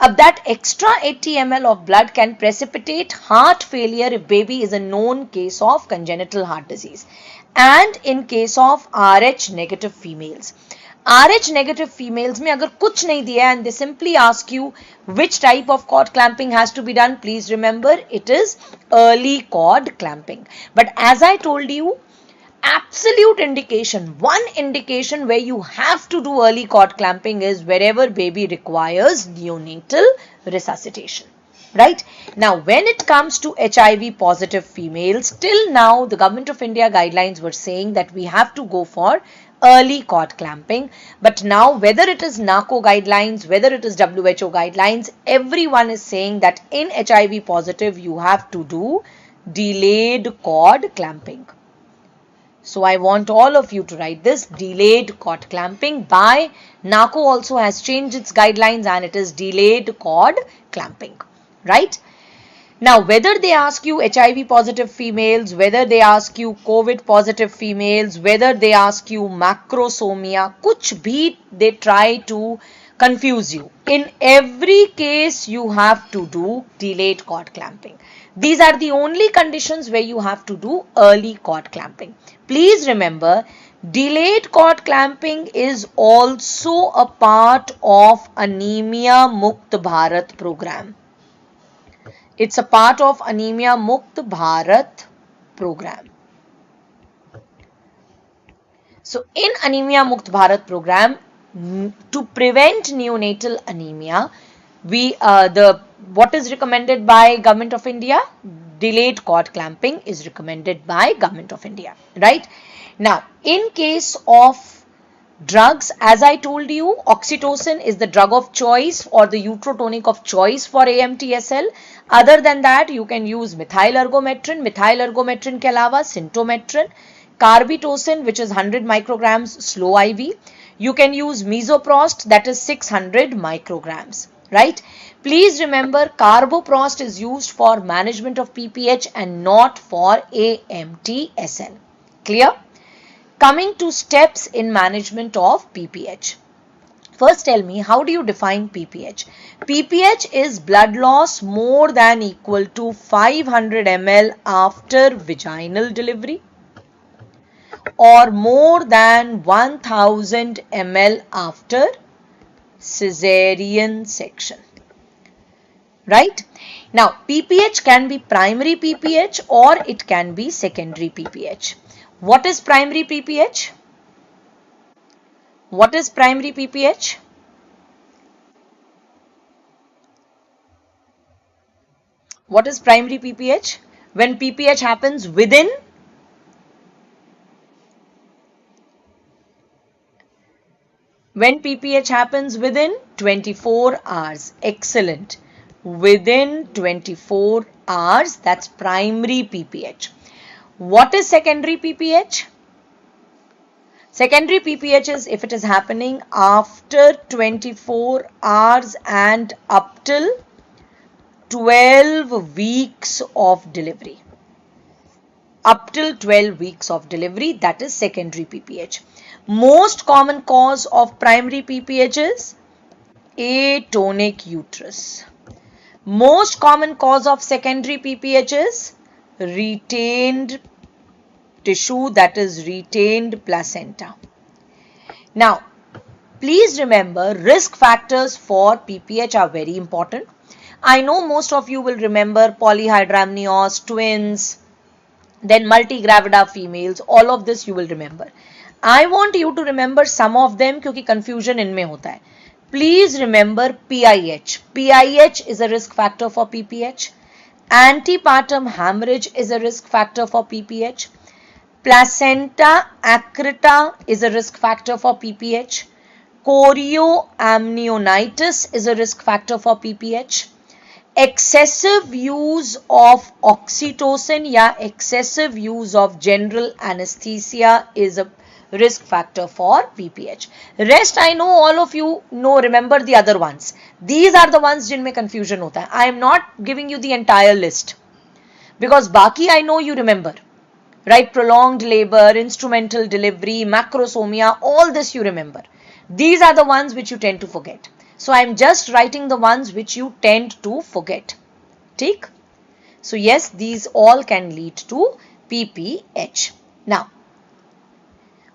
अब that extra 80 ml of blood can precipitate heart failure if baby is a known case of congenital heart disease, and in case of RH negative females. RH negative females में अगर कुछ नहीं दिया and they simply ask you which type of cord clamping has to be done, please remember it is early cord clamping. But as I told you, absolute indication, one indication where you have to do early cord clamping is wherever baby requires neonatal resuscitation. Right? Now, when it comes to HIV positive females, till now the Government of India guidelines were saying that we have to go for early cord clamping. But now, whether it is NACO guidelines, whether it is WHO guidelines, everyone is saying that in HIV positive you have to do delayed cord clamping. So I want all of you to write this: delayed cord clamping. By NACO also has changed its guidelines and it is delayed cord clamping. Right? Now, whether they ask you HIV positive females, whether they ask you COVID positive females, whether they ask you macrosomia, kuch bhi they try to confuse you. In every case, you have to do delayed cord clamping. These are the only conditions where you have to do early cord clamping. Please remember, delayed cord clamping is also a part of Anemia Mukt Bharat program. It's a part of Anemia Mukt Bharat program. So in Anemia Mukt Bharat program, to prevent neonatal anemia, what is recommended by Government of India? Delayed cord clamping is recommended by Government of India, right? Now, in case of drugs, as I told you, oxytocin is the drug of choice or the uterotonic of choice for AMTSL. Other than that, you can use methyl ergometrin ke alawa synthometrin, carbetocin, which is 100 micrograms slow IV. You can use mesoprost, that is 600 micrograms, right? Please remember, carboprost is used for management of PPH and not for AMTSL. Clear? Coming to steps in management of PPH. First tell me, how do you define PPH? PPH is blood loss more than equal to 500 ml after vaginal delivery or more than 1000 ml after cesarean section. Right? Now, PPH can be primary PPH or it can be secondary PPH. What is primary PPH? What is primary PPH? What is primary PPH? When PPH happens within When PPH happens within 24 hours. Excellent. Within 24 hours, that's primary PPH. What is secondary PPH? Secondary PPH is if it is happening after 24 hours and up till 12 weeks of delivery. Up till 12 weeks of delivery, that is secondary PPH. Most common cause of primary PPH is atonic uterus. Most common cause of secondary PPH is retained tissue, that is retained placenta. Now, please remember, risk factors for PPH are very important. I know most of you will remember polyhydramnios, twins, then multigravida females, all of this you will remember. I want you to remember some of them क्योंकि confusion इनमें होता है. Please remember PIH. PIH is a risk factor for PPH. Antepartum hemorrhage is a risk factor for PPH. Placenta accreta is a risk factor for PPH. Chorioamnionitis is a risk factor for PPH. Excessive use of oxytocin या excessive use of general anesthesia is a risk factor for PPH. Rest I know all of you know, remember the other ones. These are the ones जिनमें confusion होता है. I am not giving you the entire list because बाकी I know you remember. Right? Prolonged labor, instrumental delivery, macrosomia, all this you remember. These are the ones which you tend to forget. So I am just writing the ones which you tend to forget. Take? So yes, these all can lead to PPH. Now,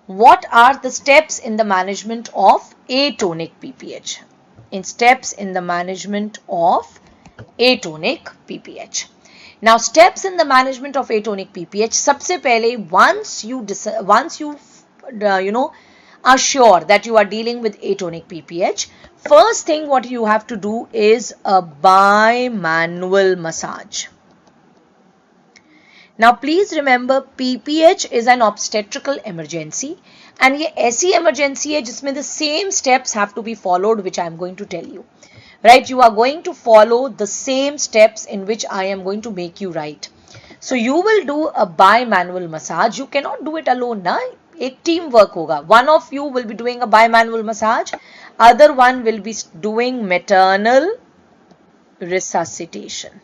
what are the steps in the management of atonic PPH? In steps in the management of atonic PPH. Now, steps in the management of atonic PPH. सबसे पहले, once you are sure that you are dealing with atonic PPH, first thing what you have to do is a bimanual massage. Now please remember, PPH is an obstetrical emergency and ये ऐसी emergency है जिसमें the same steps have to be followed which I am going to tell you. Right? You are going to follow the same steps in which I am going to make you write. So you will do a bimanual massage. You cannot do it alone, na? एक team work होगा. One of you will be doing a bimanual massage. Other one will be doing maternal resuscitation.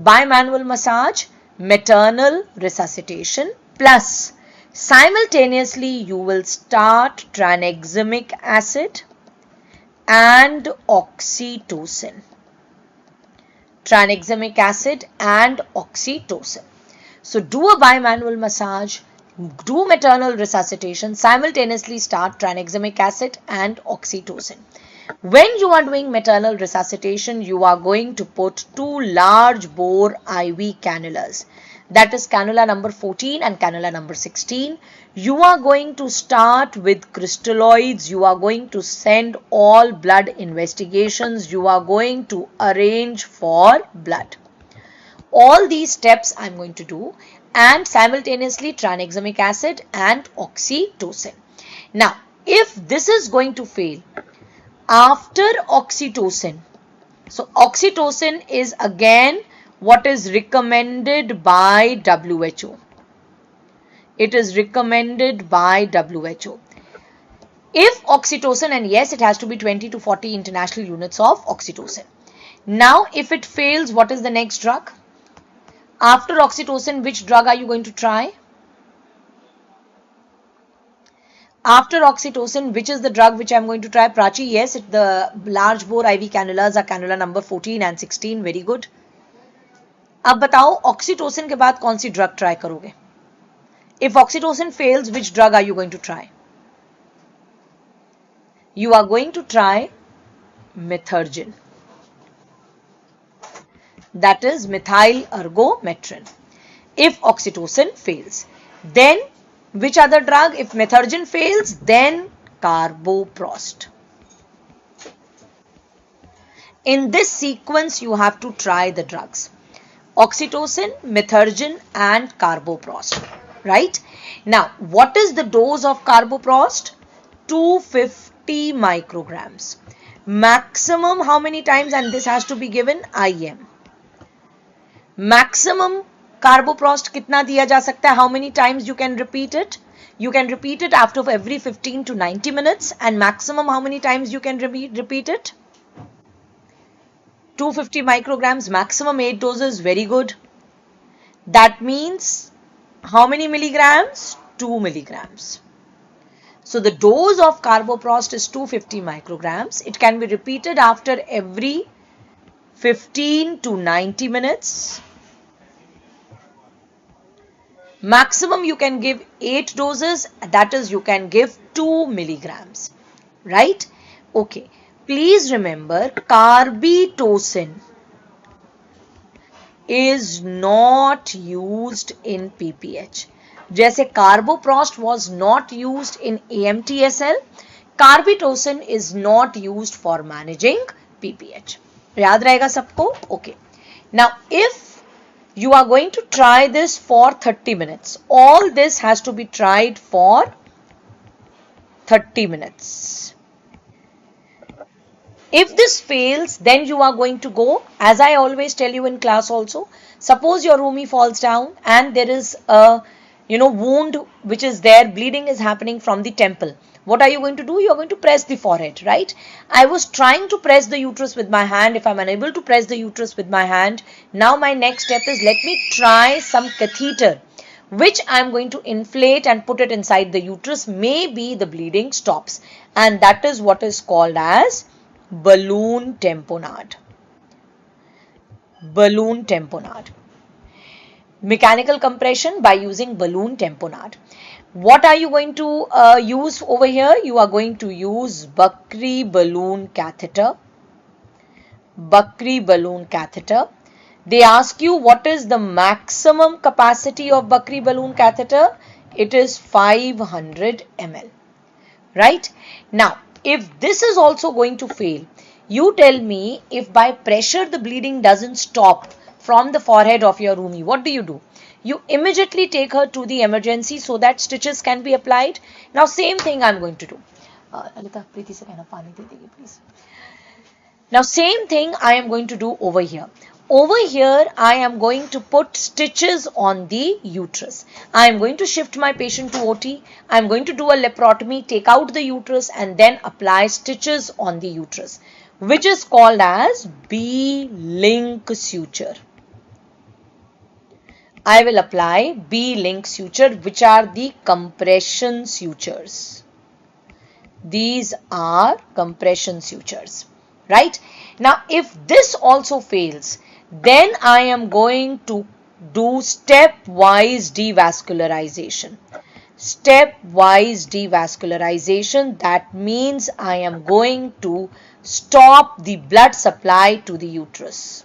Bimanual massage, maternal resuscitation, plus simultaneously you will start tranexamic acid and oxytocin. Tranexamic acid and oxytocin. So do a bimanual massage, do maternal resuscitation, simultaneously start tranexamic acid and oxytocin. When you are doing maternal resuscitation, you are going to put 2 large bore IV cannulas. That is cannula number 14 and cannula number 16. You are going to start with crystalloids. You are going to send all blood investigations. You are going to arrange for blood. All these steps I am going to do, and simultaneously tranexamic acid and oxytocin. Now, if this is going to fail, after oxytocin, so oxytocin is again what is recommended by WHO. It is recommended by WHO. If oxytocin, and yes, it has to be 20 to 40 international units of oxytocin. Now, if it fails, what is the next drug? After oxytocin, which drug are you going to try? After oxytocin, which is the drug which I am going to try? Prachi, yes, the large bore IV cannulas are cannula number 14 and 16. Very good. अब बताओ oxytocin के बाद कौन सी drug try करोगे? If oxytocin fails, which drug are you going to try? You are going to try methergin. That is methyl ergometrin. If oxytocin fails, then which other drug? If methergin fails, then carboprost. In this sequence, you have to try the drugs: oxytocin, methergin, and carboprost. Right? Now, what is the dose of carboprost? 250 micrograms. Maximum how many times? And this has to be given IM. Maximum carboprost कितना दिया जा सकता है? How many times you can repeat it? You can repeat it after every 15 to 90 minutes. And maximum how many times you can repeat it? 250 micrograms, maximum 8 doses. Very good. That means how many milligrams? 2 milligrams. So the dose of carboprost is 250 micrograms. It can be repeated after every 15 to 90 minutes. Maximum you can give 8 doses, that is you can give 2 milligrams, right? Okay, please remember carbetocin is not used in PPH. जैसे carboprost was not used in AMTSL, carbetocin is not used for managing PPH. याद रहेगा सबको? Okay. Now, if you are going to try this for 30 minutes. All this has to be tried for 30 minutes. If this fails, then you are going to go, as I always tell you in class also, suppose your roomie falls down and there is a wound which is there, bleeding is happening from the temple. What are you going to do? You are going to press the forehead, right? I was trying to press the uterus with my hand. If I am unable to press the uterus with my hand, now my next step is let me try some catheter which I am going to inflate and put it inside the uterus. Maybe the bleeding stops, and that is what is called as balloon tamponade. Balloon tamponade. Mechanical compression by using balloon tamponade. What are you going to use over here? You are going to use Buckley balloon catheter. Buckley balloon catheter. They ask you what is the maximum capacity of Buckley balloon catheter. It is 500 ml. Right? Now, if this is also going to fail, you tell me if by pressure the bleeding doesn't stop from the forehead of your roomie, what do? You immediately take her to the emergency so that stitches can be applied. Now, same thing I'm going to do. Alita, Preeti se kehna pani de degi, please. Now, same thing I am going to do over here. Over here, I am going to put stitches on the uterus. I am going to shift my patient to OT. I am going to do a laparotomy, take out the uterus and then apply stitches on the uterus, which is called as B-link suture. I will apply B-link suture, which are the compression sutures. These are compression sutures, right? Now, if this also fails, then I am going to do stepwise devascularization. Stepwise devascularization, that means I am going to stop the blood supply to the uterus.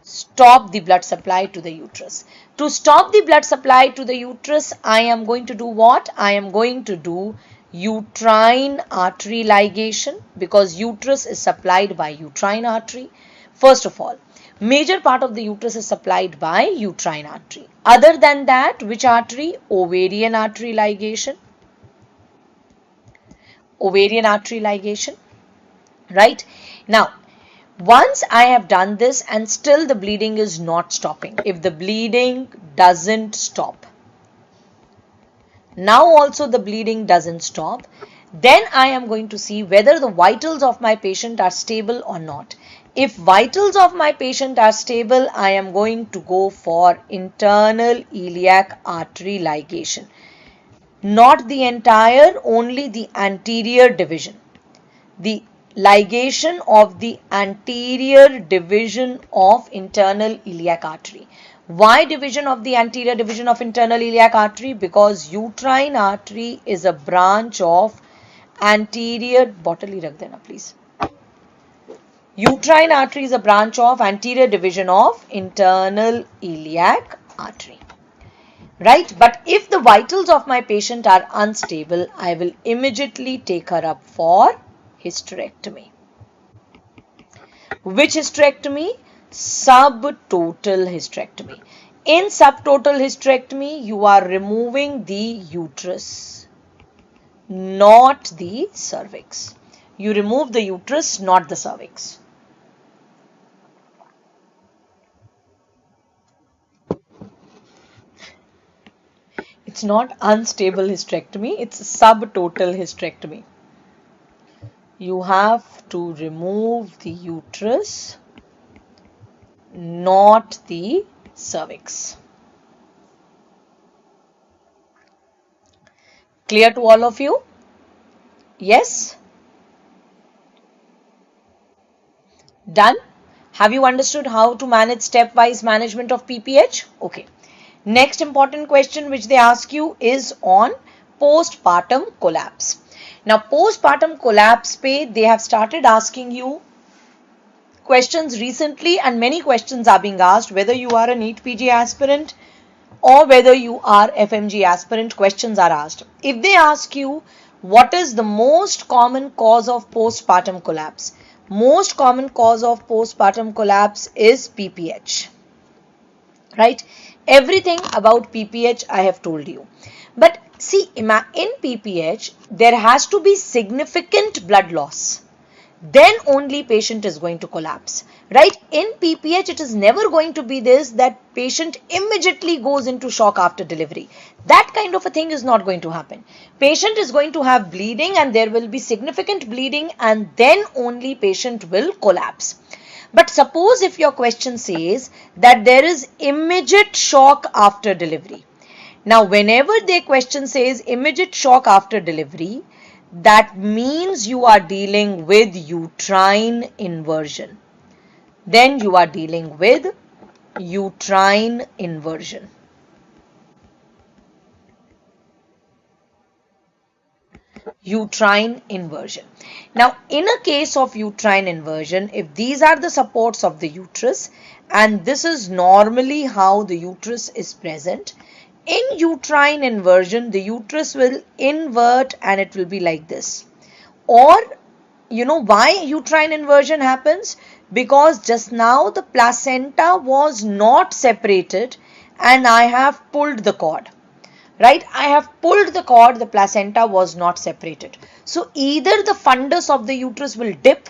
Stop the blood supply to the uterus. To stop the blood supply to the uterus, I am going to do what? I am going to do uterine artery ligation, because uterus is supplied by uterine artery. First of all, major part of the uterus is supplied by uterine artery. Other than that, which artery? Ovarian artery ligation. Ovarian artery ligation. Right? Now, once I have done this and still the bleeding is not stopping, if the bleeding doesn't stop, now also the bleeding doesn't stop, then I am going to see whether the vitals of my patient are stable or not. If vitals of my patient are stable, I am going to go for internal iliac artery ligation. Not the entire, only the anterior division. The ligation of the anterior division of internal iliac artery. Why division of the anterior division of internal iliac artery? Because uterine artery is a branch of anterior, bottle hi rakh dena please. Uterine artery is a branch of anterior division of internal iliac artery. Right? But if the vitals of my patient are unstable, I will immediately take her up for hysterectomy. Which hysterectomy? Subtotal hysterectomy. In subtotal hysterectomy, you are removing the uterus, not the cervix. You remove the uterus, not the cervix. It's not unstable hysterectomy, it's subtotal hysterectomy. You have to remove the uterus, not the cervix. Clear to all of you? Yes? Done? Have you understood how to manage stepwise management of PPH? Okay. Next important question which they ask you is on postpartum collapse. Now, postpartum collapse pe they have started asking you questions recently, and many questions are being asked, whether you are a NEET PG aspirant or whether you are FMGE aspirant, questions are asked. If they ask you what is the most common cause of postpartum collapse, most common cause of postpartum collapse is PPH. Right? Everything about PPH I have told you. But see, in PPH, there has to be significant blood loss. Then only patient is going to collapse. Right? In PPH, it is never going to be this that patient immediately goes into shock after delivery. That kind of a thing is not going to happen. Patient is going to have bleeding, and there will be significant bleeding, and then only patient will collapse. But suppose if your question says that there is immediate shock after delivery. Now, whenever their question says immediate shock after delivery, that means you are dealing with uterine inversion. Then you are dealing with uterine inversion. Uterine inversion. Now, in a case of uterine inversion, if these are the supports of the uterus, and this is normally how the uterus is present, in uterine inversion, the uterus will invert and it will be like this. Or, you know why uterine inversion happens? Because just now the placenta was not separated and I have pulled the cord. Right? I have pulled the cord, the placenta was not separated. So either the fundus of the uterus will dip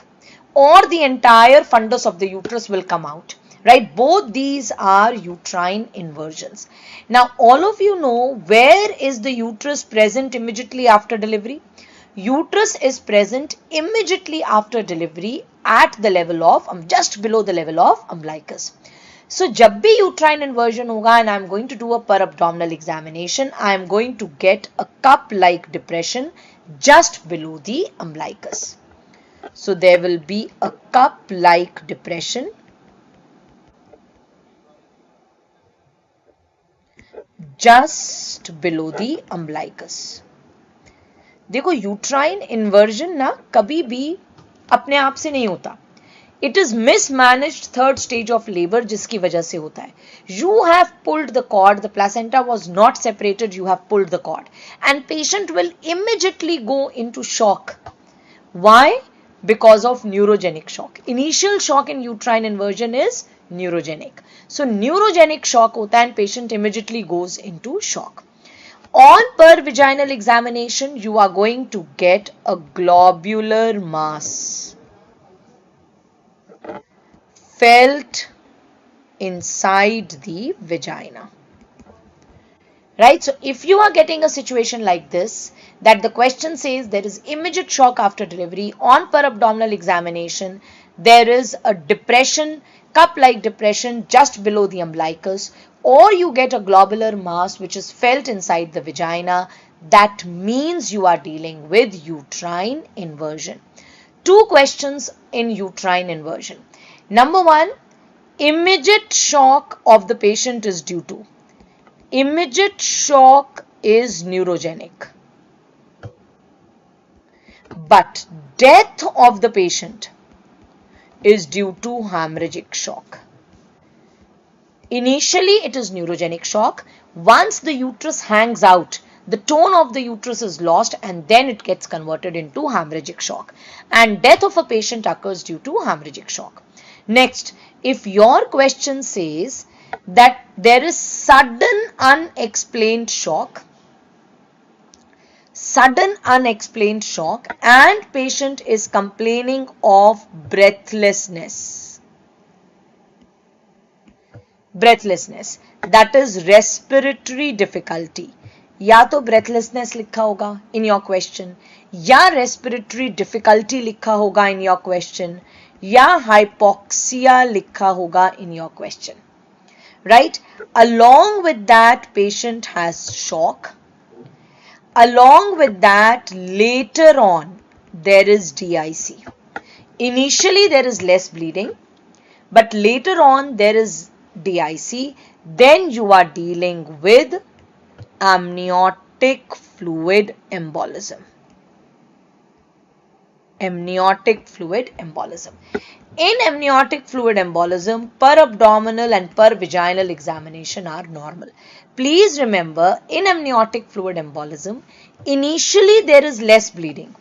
or the entire fundus of the uterus will come out. Right? Both these are uterine inversions. Now, all of you know where is the uterus present immediately after delivery? Uterus is present immediately after delivery at the level of, just below the level of umbilicus. So, जब भी uterine inversion होगा and I am going to do a per abdominal examination, I am going to get a cup-like depression just below the umbilicus. So, there will be a cup-like depression just below the umbilicus. देखो uterine inversion ना कभी भी अपने आप से नहीं होता. It is mismanaged third stage of labor जिसकी वजह से होता है. You have pulled the cord, the placenta was not separated, you have pulled the cord, and patient will immediately go into shock. Why? Because of neurogenic shock. Initial shock in uterine inversion is neurogenic. So neurogenic shock होता है and patient immediately goes into shock. On per vaginal examination, you are going to get a globular mass felt inside the vagina. Right? So if you are getting a situation like this, that the question says there is immediate shock after delivery, on per abdominal examination, there is a depression, cup-like depression just below the umbilicus, or you get a globular mass which is felt inside the vagina, that means you are dealing with uterine inversion. Two questions in uterine inversion. Number one, immediate shock of the patient is due to. Immediate shock is neurogenic, but death of the patient is due to hemorrhagic shock. Initially, it is neurogenic shock. Once the uterus hangs out, the tone of the uterus is lost and then it gets converted into hemorrhagic shock. And death of a patient occurs due to hemorrhagic shock. Next, if your question says that there is sudden unexplained shock and patient is complaining of breathlessness, that is respiratory difficulty. या तो breathlessness लिखा होगा in your question, या respiratory difficulty लिखा होगा in your question, या hypoxia लिखा होगा in your question. Right? Along with that, patient has shock. Along with that, later on, there is DIC. Initially, there is less bleeding, but later on, there is DIC. Then you are dealing with amniotic fluid embolism. Amniotic fluid embolism. In amniotic fluid embolism, per abdominal and per vaginal examination are normal. Please remember, in amniotic fluid embolism, initially there is less bleeding,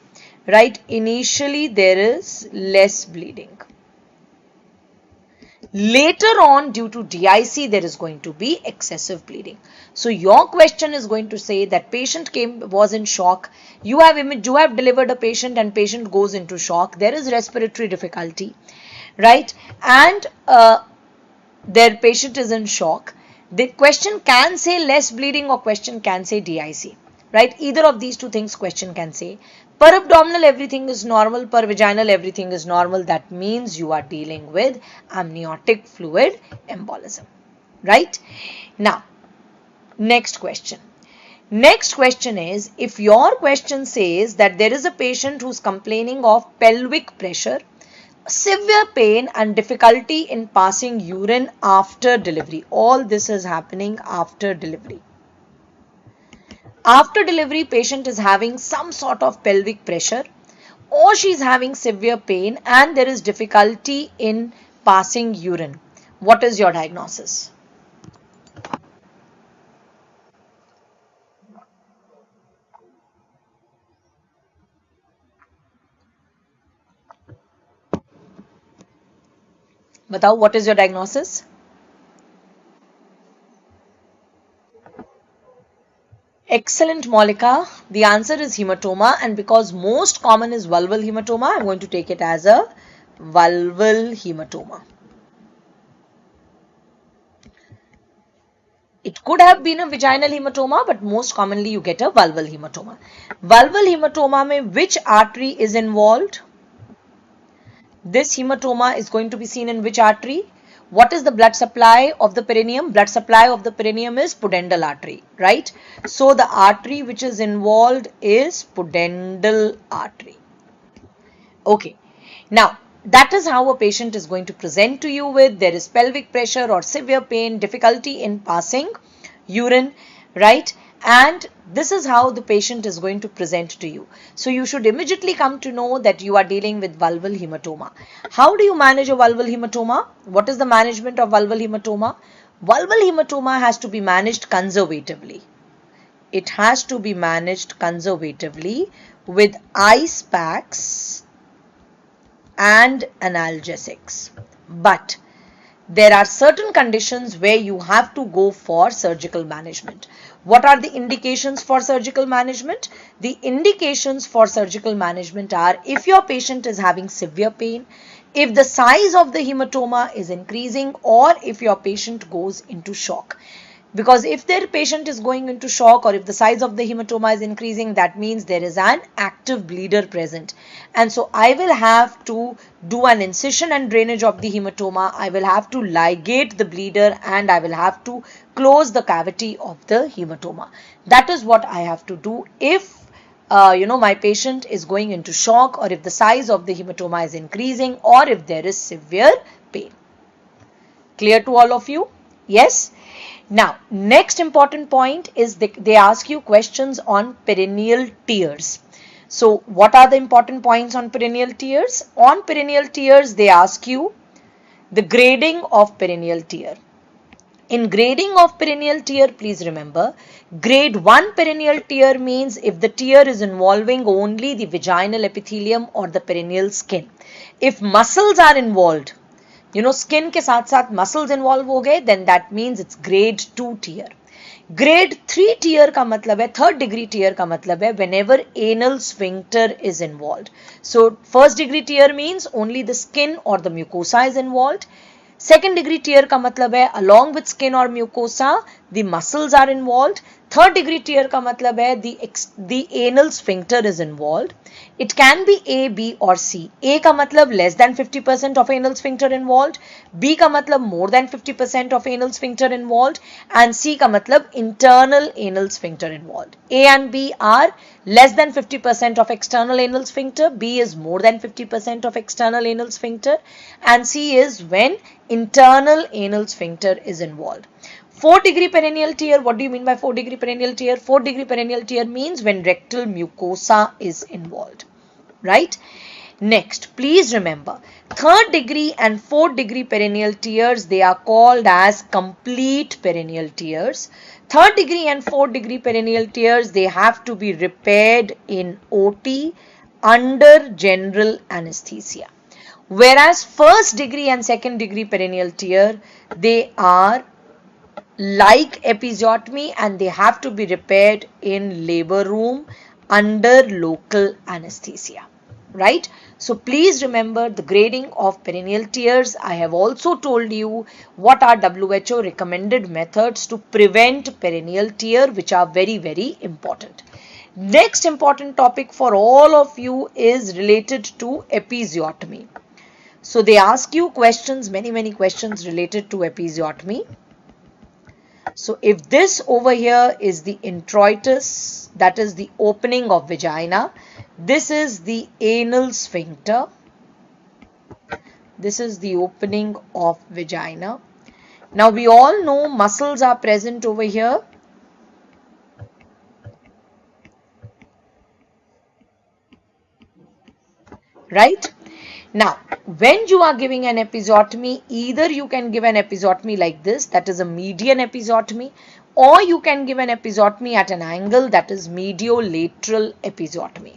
right? Initially there is less bleeding. Later on, due to DIC, there is going to be excessive bleeding. So your question is going to say that patient was in shock. You have delivered a patient and patient goes into shock. There is respiratory difficulty, right? And their patient is in shock. The question can say less bleeding or question can say DIC, right? Either of these two things question can say. Per abdominal everything is normal, per vaginal everything is normal. That means you are dealing with amniotic fluid embolism, right? Now, next question. Next question is, if your question says that there is a patient who's complaining of pelvic pressure, severe pain and difficulty in passing urine after delivery. All this is happening after delivery. After delivery, patient is having some sort of pelvic pressure or she is having severe pain and there is difficulty in passing urine. What is your diagnosis? Batao, what is your diagnosis? Excellent, Monica. The answer is hematoma, and because most common is vulval hematoma, I'm going to take it as a vulval hematoma. It could have been a vaginal hematoma, but most commonly you get a vulval hematoma. Vulval hematoma mein which artery is involved? This hematoma is going to be seen in which artery? What is the blood supply of the perineum? Blood supply of the perineum is pudendal artery, right? So the artery which is involved is pudendal artery. Okay. Now, that is how a patient is going to present to you with there is pelvic pressure or severe pain, difficulty in passing urine, right? And This is how the patient is going to present to you. So you should immediately come to know that you are dealing with vulval hematoma. How do you manage a vulval hematoma? What is the management of vulval hematoma? Vulval hematoma has to be managed conservatively. It has to be managed conservatively with ice packs and analgesics. But there are certain conditions where you have to go for surgical management. What are the indications for surgical management? The indications for surgical management are if your patient is having severe pain, if the size of the hematoma is increasing, or if your patient goes into shock. Because if their patient is going into shock or if the size of the hematoma is increasing, that means there is an active bleeder present. And so I will have to do an incision and drainage of the hematoma. I will have to ligate the bleeder and I will have to close the cavity of the hematoma. That is what I have to do if my patient is going into shock, or if the size of the hematoma is increasing, or if there is severe pain. Clear to all of you? Yes? Now, next important point is they ask you questions on perineal tears. So, what are the important points on perineal tears? On perineal tears, they ask you the grading of perineal tear. In grading of perineal tear, please remember, grade 1 perineal tear means if the tear is involving only the vaginal epithelium or the perineal skin. If muscles are involved, skin के साथ साथ muscles involve हो गए, then that means it's grade 2 tear. Grade 3 tear का मतलब है, third degree tear का मतलब है whenever anal sphincter is involved. So first degree tear means only the skin or the mucosa is involved. Second degree tear का मतलब है along with skin or mucosa the muscles are involved. Third degree tear का मतलब है the anal sphincter is involved. It can be A, B or C. A का मतलब less than 50% of anal sphincter involved. B का मतलब more than 50% of anal sphincter involved. And C का मतलब internal anal sphincter involved. A and B are less than 50% of external anal sphincter. B is more than 50% of external anal sphincter. And C is when internal anal sphincter is involved. 4 degree perineal tear, what do you mean by 4 degree perineal tear? 4 degree perineal tear means when rectal mucosa is involved, right? Next, please remember, 3rd degree and 4th degree perineal tears, they are called as complete perineal tears. 3rd degree and 4th degree perineal tears, they have to be repaired in OT under general anesthesia. Whereas 1st degree and 2nd degree perineal tear, they are like episiotomy and they have to be repaired in labor room under local anesthesia, right? So please remember the grading of perineal tears. I have also told you what are WHO recommended methods to prevent perineal tear, which are very, very important. Next important topic for all of you is related to episiotomy. So they ask you questions, many questions related to episiotomy. So if this over here is the introitus, that is the opening of vagina, this is the anal sphincter, this is the opening of vagina. Now we all know muscles are present over here. Right? Now, when you are giving an episiotomy, either you can give an episiotomy like this, that is a median episiotomy, or you can give an episiotomy at an angle, that is mediolateral episiotomy,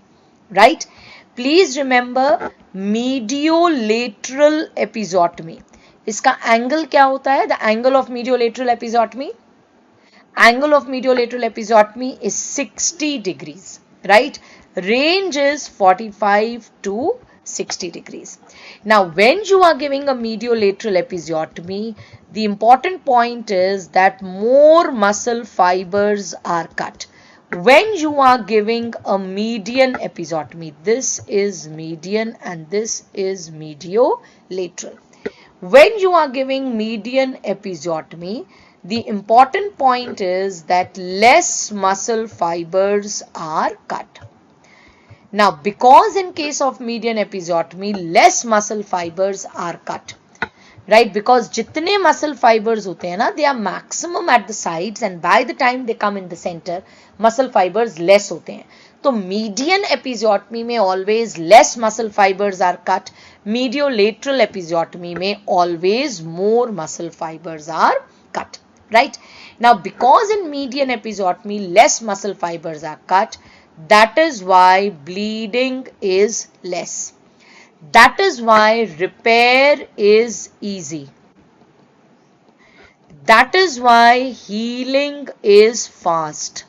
right? Please remember, mediolateral episiotomy. इसका angle क्या होता है? The angle of mediolateral episiotomy? Angle of mediolateral episiotomy is 60 degrees, right? Range is 45 to 60 degrees. Now, when you are giving a mediolateral episiotomy, the important point is that more muscle fibers are cut. When you are giving a median episiotomy, this is median and this is mediolateral. When you are giving median episiotomy, the important point is that less muscle fibers are cut. Now, because in case of median episiotomy, less muscle fibers are cut, right? Because जितने muscle fibers होते हैं ना, they are maximum at the sides and by the time they come in the center, muscle fibers less होते हैं. तो median episiotomy में always less muscle fibers are cut. Mediolateral episiotomy में always more muscle fibers are cut, right? Now, because in median episiotomy less muscle fibers are cut, that is why bleeding is less. That is why repair is easy. That is why healing is fast.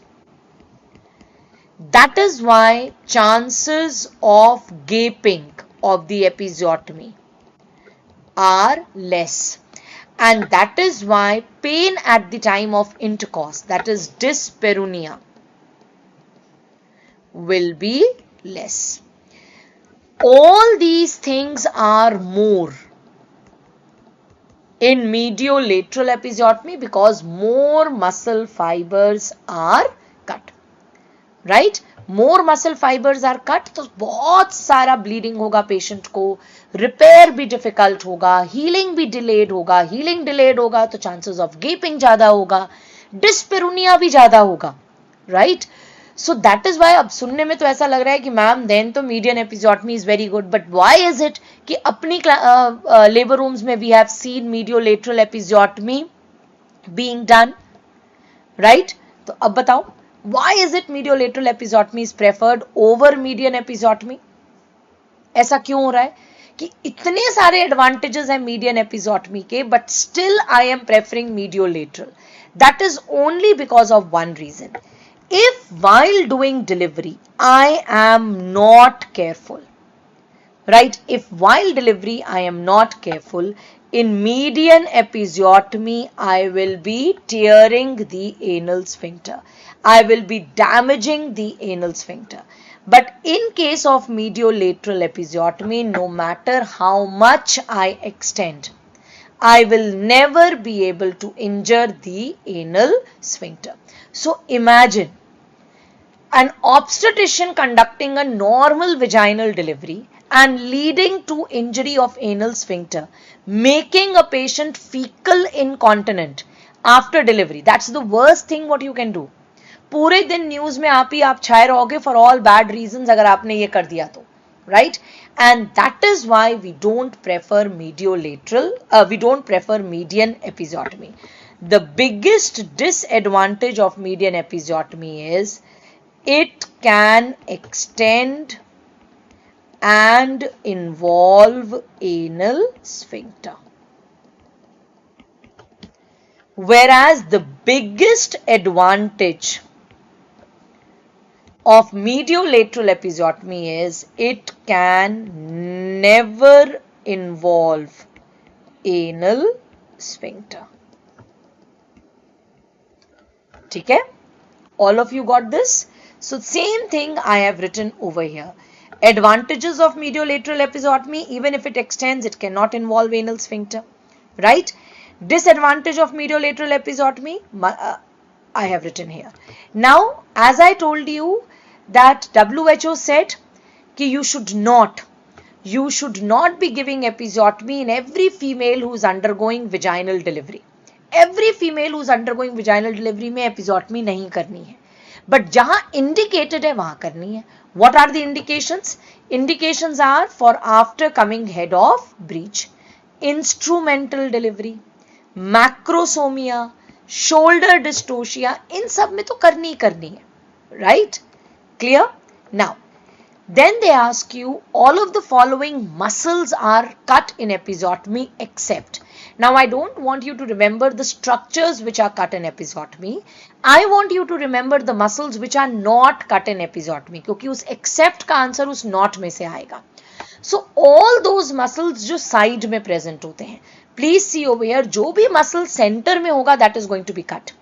That is why chances of gaping of the episiotomy are less. And that is why pain at the time of intercourse, that is dyspareunia, will be less. All these things are more in mediolateral episiotomy because more muscle fibers are cut, right? More muscle fibers are cut, तो बहुत सारा bleeding होगा patient को, repair भी difficult होगा, healing भी delayed होगा, healing delayed होगा तो chances of gaping ज़्यादा होगा, dyspareunia भी ज़्यादा होगा, right? So that is why अब सुनने में तो ऐसा लग रहा है कि मैम then तो median episiotomy is very good, but why is it कि अपनी labor rooms में we have seen mediolateral episiotomy being done, right? तो अब बताओ why is it mediolateral episiotomy is preferred over median episiotomy? ऐसा क्यों हो रहा है कि इतने सारे advantages हैं median episiotomy के, but still I am preferring mediolateral. That is only because of one reason. If while doing delivery I am not careful, right? If while delivery I am not careful, in median episiotomy I will be tearing the anal sphincter. I will be damaging the anal sphincter. But in case of mediolateral episiotomy, no matter how much I extend, I will never be able to injure the anal sphincter. So imagine an obstetrician conducting a normal vaginal delivery and leading to injury of anal sphincter, making a patient fecal incontinent after delivery. That's the worst thing what you can do. पूरे दिन news में आप छाए रहोगे for all bad reasons अगर आपने ये कर दिया तो, right? And that is why we don't prefer median episiotomy. The biggest disadvantage of median episiotomy is it can extend and involve anal sphincter. Whereas the biggest advantage of mediolateral episiotomy is it can never involve anal sphincter. ठीक है? All of you got this? So same thing I have written over here. Advantages of mediolateral episiotomy, even if it extends, it cannot involve anal sphincter, right? Disadvantage of mediolateral episiotomy, I have written here. Now, as I told you that WHO said कि you should not be giving episiotomy in every female who is undergoing vaginal delivery. Every female who is undergoing vaginal delivery में episiotomy नहीं करनी है. But जहाँ indicated है वहाँ करनी है. What are the indications? Indications are for after coming head of breech, instrumental delivery, macrosomia, shoulder dystocia, इन सब में तो करनी है, right? Clear? Now, then they ask you all of the following muscles are cut in episiotomy except. Now, I don't want you to remember the structures which are cut in episiotomy. I want you to remember the muscles which are not cut in episiotomy क्योंकि उस except का answer उस not में से आएगा. So, all those muscles जो side में present होते हैं, please see over here, जो भी muscle center में होगा that is going to be cut.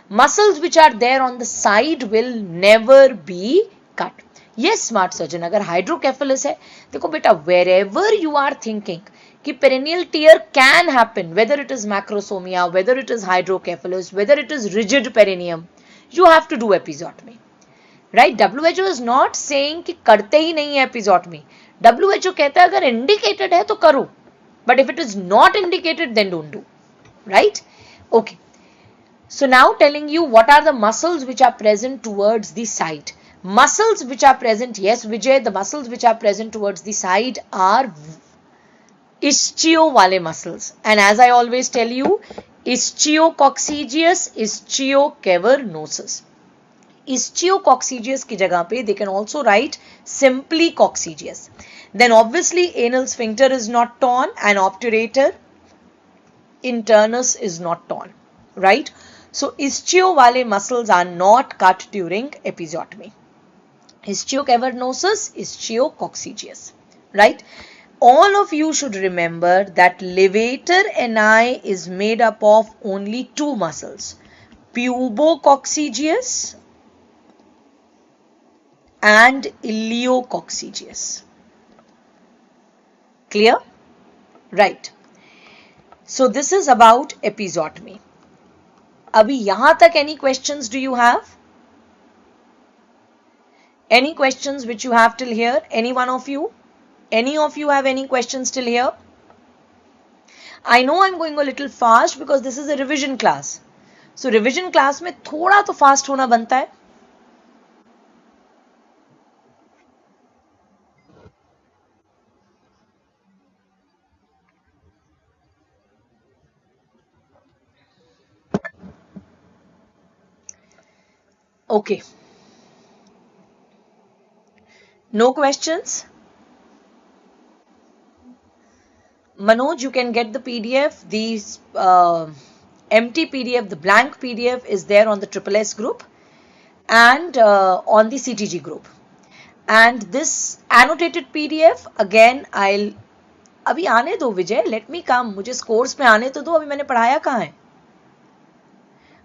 Muscles which are there on the side will never be cut. Yes, smart surgeon, अगर hydrocephalus है, देखो बेटा, wherever you are thinking कि perennial tear can happen, whether it is macrosomia, whether it is hydrocephalus, whether it is rigid perineum, you have to do episiotomy, right? WHO is not saying कि करते ही नहीं है episiotomy. WHO कहता है अगर indicated है तो करो, But if it is not indicated, then don't do, right? Okay. So now telling you what are the muscles which are present towards the side. Muscles which are present, yes Vijay, the muscles which are present towards the side are ischio wale muscles. And as I always tell you, ischio-coccygeus, ischio-cavernosus. Ischio-coccygeus की जगह पे they can also write simply coccygeus. Then obviously anal sphincter is not torn and obturator internus is not torn, right? So ischio wale muscles are not cut during episiotomy. Ischio-cavernosus, ischio-coccygeus, right? All of you should remember that levator ani is made up of only two muscles, pubococcygeus and iliococcygeus. Clear? Right. So this is about episiotomy. Abhi yahan tak any questions do you have? Any questions which you have till here? Any one of you? Any of you have any questions till here? I know I'm going a little fast because this is a revision class. So revision class में थोड़ा तो fast होना बनता है. Okay. No questions? Manoj, you can get the PDF. The empty PDF, the blank PDF is there on the SSS group and on the CTG group. And this annotated PDF, again, अभी आने दो विजय, let me come. मुझे scores पे आने तो दो, अभी मैंने पढ़ाया कहाँ है?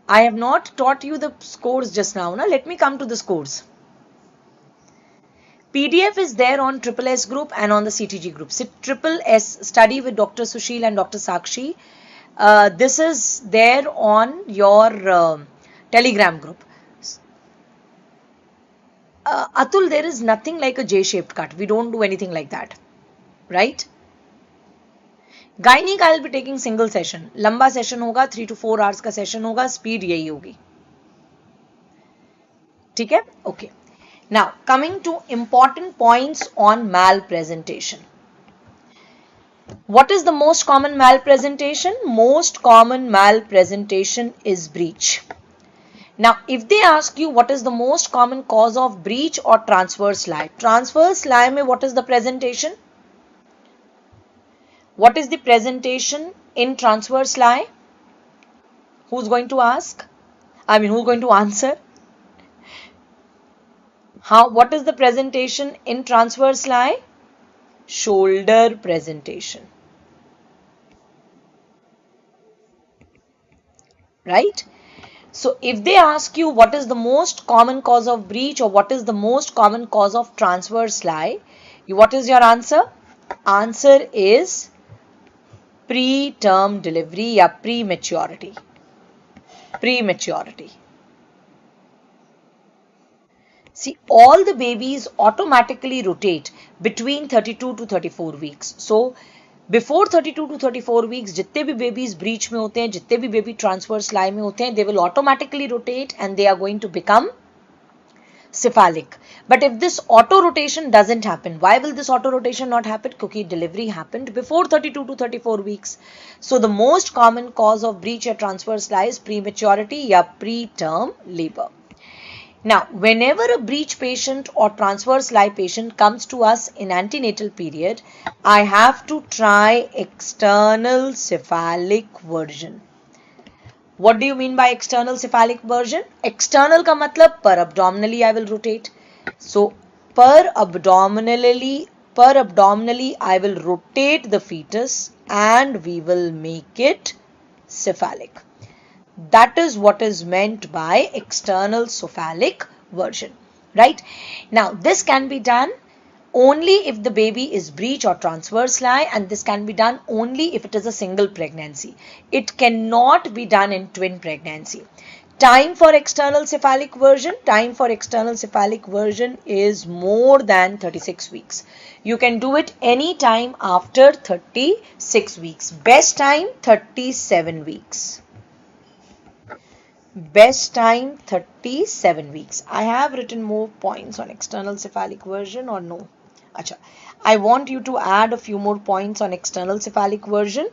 I have not taught you the scores just now, na? Let me come to the scores. PDF is there on SSS group and on the CTG group. SSS study with Dr. Sushil and Dr. Sakshi. This is there on your Telegram group. Atul, there is nothing like a J-shaped cut. We don't do anything like that. Right? Gyne I will be taking single session. लंबा session होगा, 3 to 4 hours का session होगा, speed यही होगी. ठीक है? Okay. Now, coming to important points on malpresentation. What is the most common malpresentation? Most common malpresentation is breach. Now, if they ask you what is the most common cause of breach or transverse lie, transverse lie mein what is the presentation? What is the presentation in transverse lie? Who's going to ask? Who's going to answer? What is the presentation in transverse lie? Shoulder presentation. Right? So if they ask you what is the most common cause of breach or what is the most common cause of transverse lie, what is your answer? Answer is preterm delivery or prematurity. Prematurity. See, all the babies automatically rotate between 32 to 34 weeks. So, before 32 to 34 weeks, जितने भी babies breach में होते हैं, जितने भी baby transverse lie में होते हैं, they will automatically rotate and they are going to become cephalic. But if this auto rotation doesn't happen, why will this auto rotation not happen? Because delivery happened before 32 to 34 weeks. So, the most common cause of breach or transverse lie is prematurity or preterm labor. Now, whenever a breech patient or transverse lie patient comes to us in antenatal period, I have to try external cephalic version. What do you mean by external cephalic version? External का मतलब per abdominally I will rotate. So, per abdominally I will rotate the fetus and we will make it cephalic. That is what is meant by external cephalic version, right? Now, this can be done only if the baby is breech or transverse lie, and this can be done only if it is a single pregnancy. It cannot be done in twin pregnancy. Time for external cephalic version. Time for external cephalic version is more than 36 weeks. You can do it any time after 36 weeks. Best time 37 weeks. Best time 37 weeks. I have written more points on external cephalic version or no? Acha. I want you to add a few more points on external cephalic version.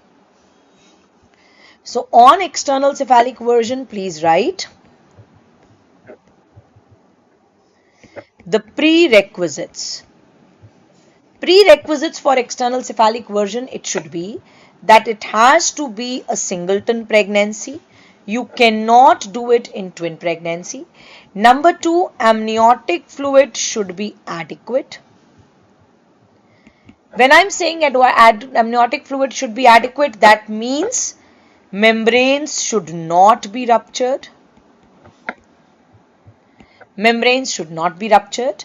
So on external cephalic version, please write the prerequisites. Prerequisites for external cephalic version, it should be that it has to be a singleton pregnancy. You cannot do it in twin pregnancy. Number 2, amniotic fluid should be adequate. When I'm saying amniotic fluid should be adequate, that means membranes should not be ruptured. Membranes should not be ruptured.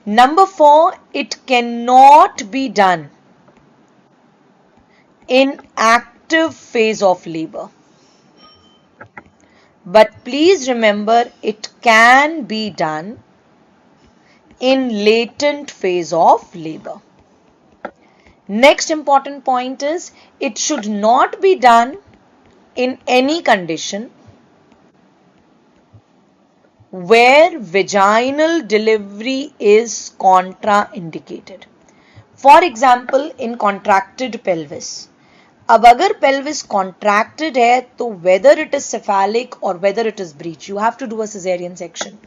Number 4, it cannot be done in active phase of labor. But please remember, it can be done in latent phase of labor. Next important point is, it should not be done in any condition where vaginal delivery is contraindicated. For example, in contracted pelvis. अब अगर pelvis contracted है तो whether it is cephalic or whether it is breech, you have to do a cesarean section.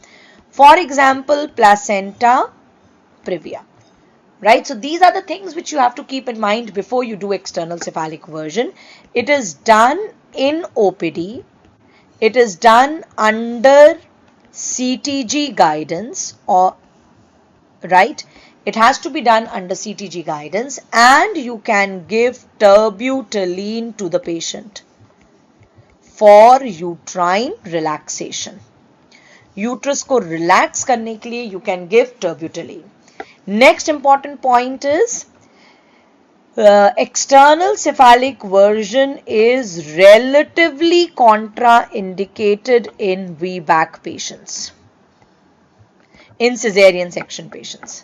For example, placenta previa. Right, so these are the things which you have to keep in mind before you do external cephalic version. It is done in OPD. It is done under CTG guidance, or right, it has to be done under CTG guidance, and you can give terbutaline to the patient for uterine relaxation. Uterus को relax करने के लिए you can give terbutaline. Next important point is external cephalic version is relatively contraindicated in VBAC patients, in cesarean section patients.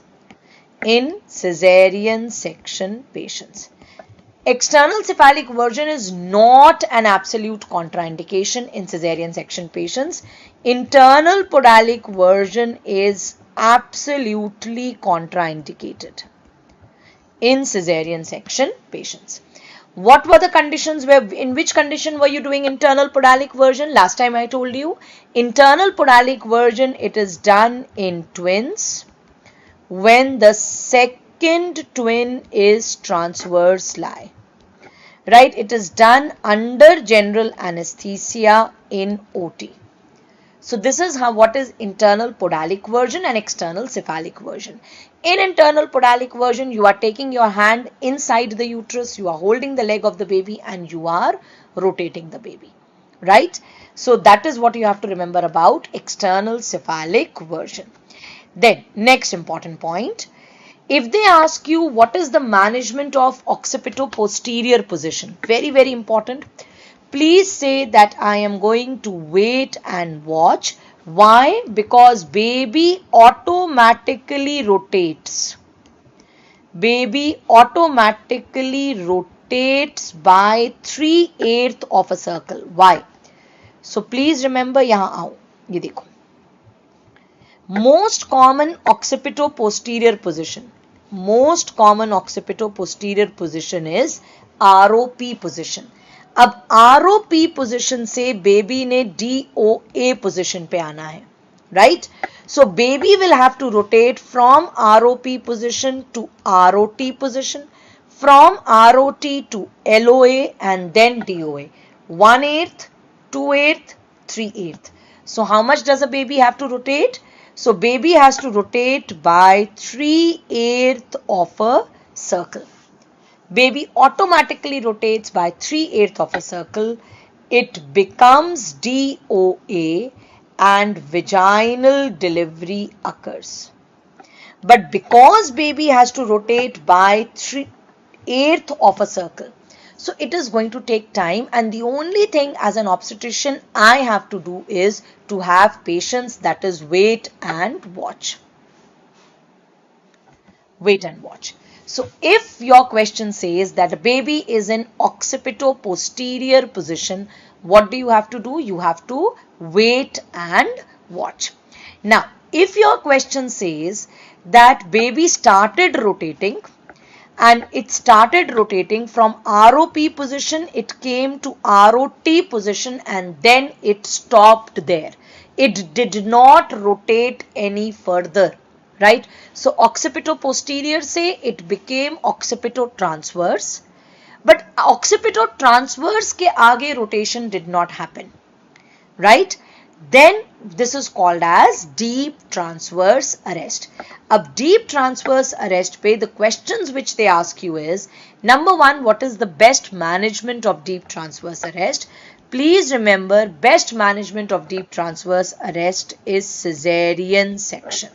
In cesarean section patients. External cephalic version is not an absolute contraindication in cesarean section patients. Internal podalic version is absolutely contraindicated in cesarean section patients. What were the conditions? In which condition were you doing internal podalic version? Last time I told you, internal podalic version, it is done in twins when the second twin is transverse lie. Right, it is done under general anesthesia in OT. So this is what is internal podalic version and external cephalic version. In internal podalic version, you are taking your hand inside the uterus, you are holding the leg of the baby and you are rotating the baby. Right? So that is what you have to remember about external cephalic version. Then next important point. If they ask you what is the management of occipito-posterior position, very, very important. Please say that I am going to wait and watch. Why? Because baby automatically rotates. Baby automatically rotates by 3/8 of a circle. Why? So please remember, यहाँ आओ, ये देखो. Most common occipito-posterior position. Most common occipito-posterior position is ROP position. अब ROP position से baby ने DOA position पे आना है. Right? So baby will have to rotate from ROP position to ROT position, from ROT to LOA and then DOA. 1/8, 2/8, 3/8. So how much does a baby have to rotate? So baby has to rotate by 3/8 of a circle. Baby automatically rotates by 3/8 of a circle. It becomes DOA and vaginal delivery occurs. But because baby has to rotate by 3/8 of a circle, So it is going to take time, and the only thing as an obstetrician I have to do is to have patience, that is wait and watch. Wait and watch. So if your question says that a baby is in occipito-posterior position, what do you have to do? You have to wait and watch. Now, if your question says that baby started rotating and it started rotating from ROP position, it came to ROT position and then it stopped there. It did not rotate any further, right? So occipito-posterior say it became occipito-transverse, but occipito-transverse ke aage rotation did not happen, right? Then this is called as deep transverse arrest. Ab deep transverse arrest pe the questions which they ask you is, number one, what is the best management of deep transverse arrest? Please remember, best management of deep transverse arrest is cesarean section.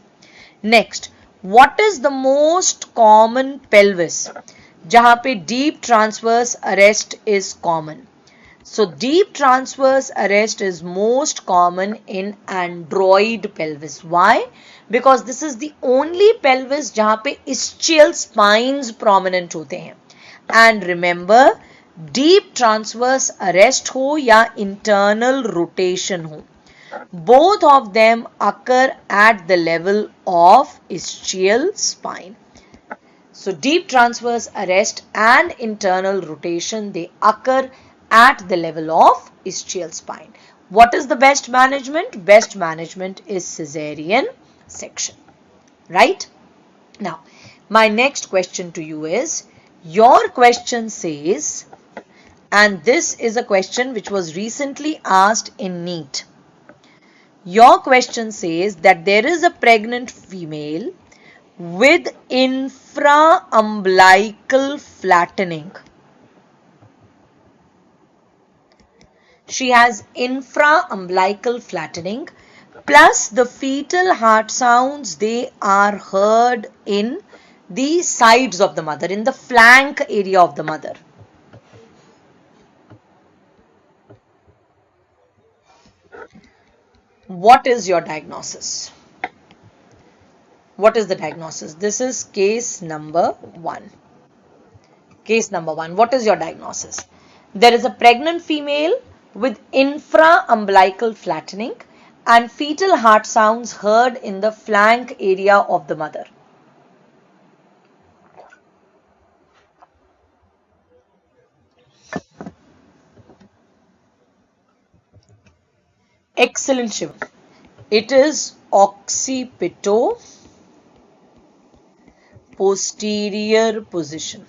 Next, what is the most common pelvis jahan pe deep transverse arrest is common? So deep transverse arrest is most common in android pelvis. Why? Because this is the only pelvis jahan pe ischial spines prominent hote hain. And remember, deep transverse arrest ho ya internal rotation ho, both of them occur at the level of ischial spine. So deep transverse arrest and internal rotation, they occur at the level of ischial spine. What is the best management? Best management is cesarean section, right? Now, my next question to you is, your question says, and this is a question which was recently asked in NEET. Your question says that there is a pregnant female with infraumbilical flattening. She has infraumbilical flattening plus the fetal heart sounds, they are heard in the sides of the mother, in the flank area of the mother. What is your diagnosis? What is the diagnosis? This is case number 1. Case number 1. What is your diagnosis? There is a pregnant female with infraumbilical flattening and fetal heart sounds heard in the flank area of the mother. Excellent, Shivam. It is occipito-posterior position.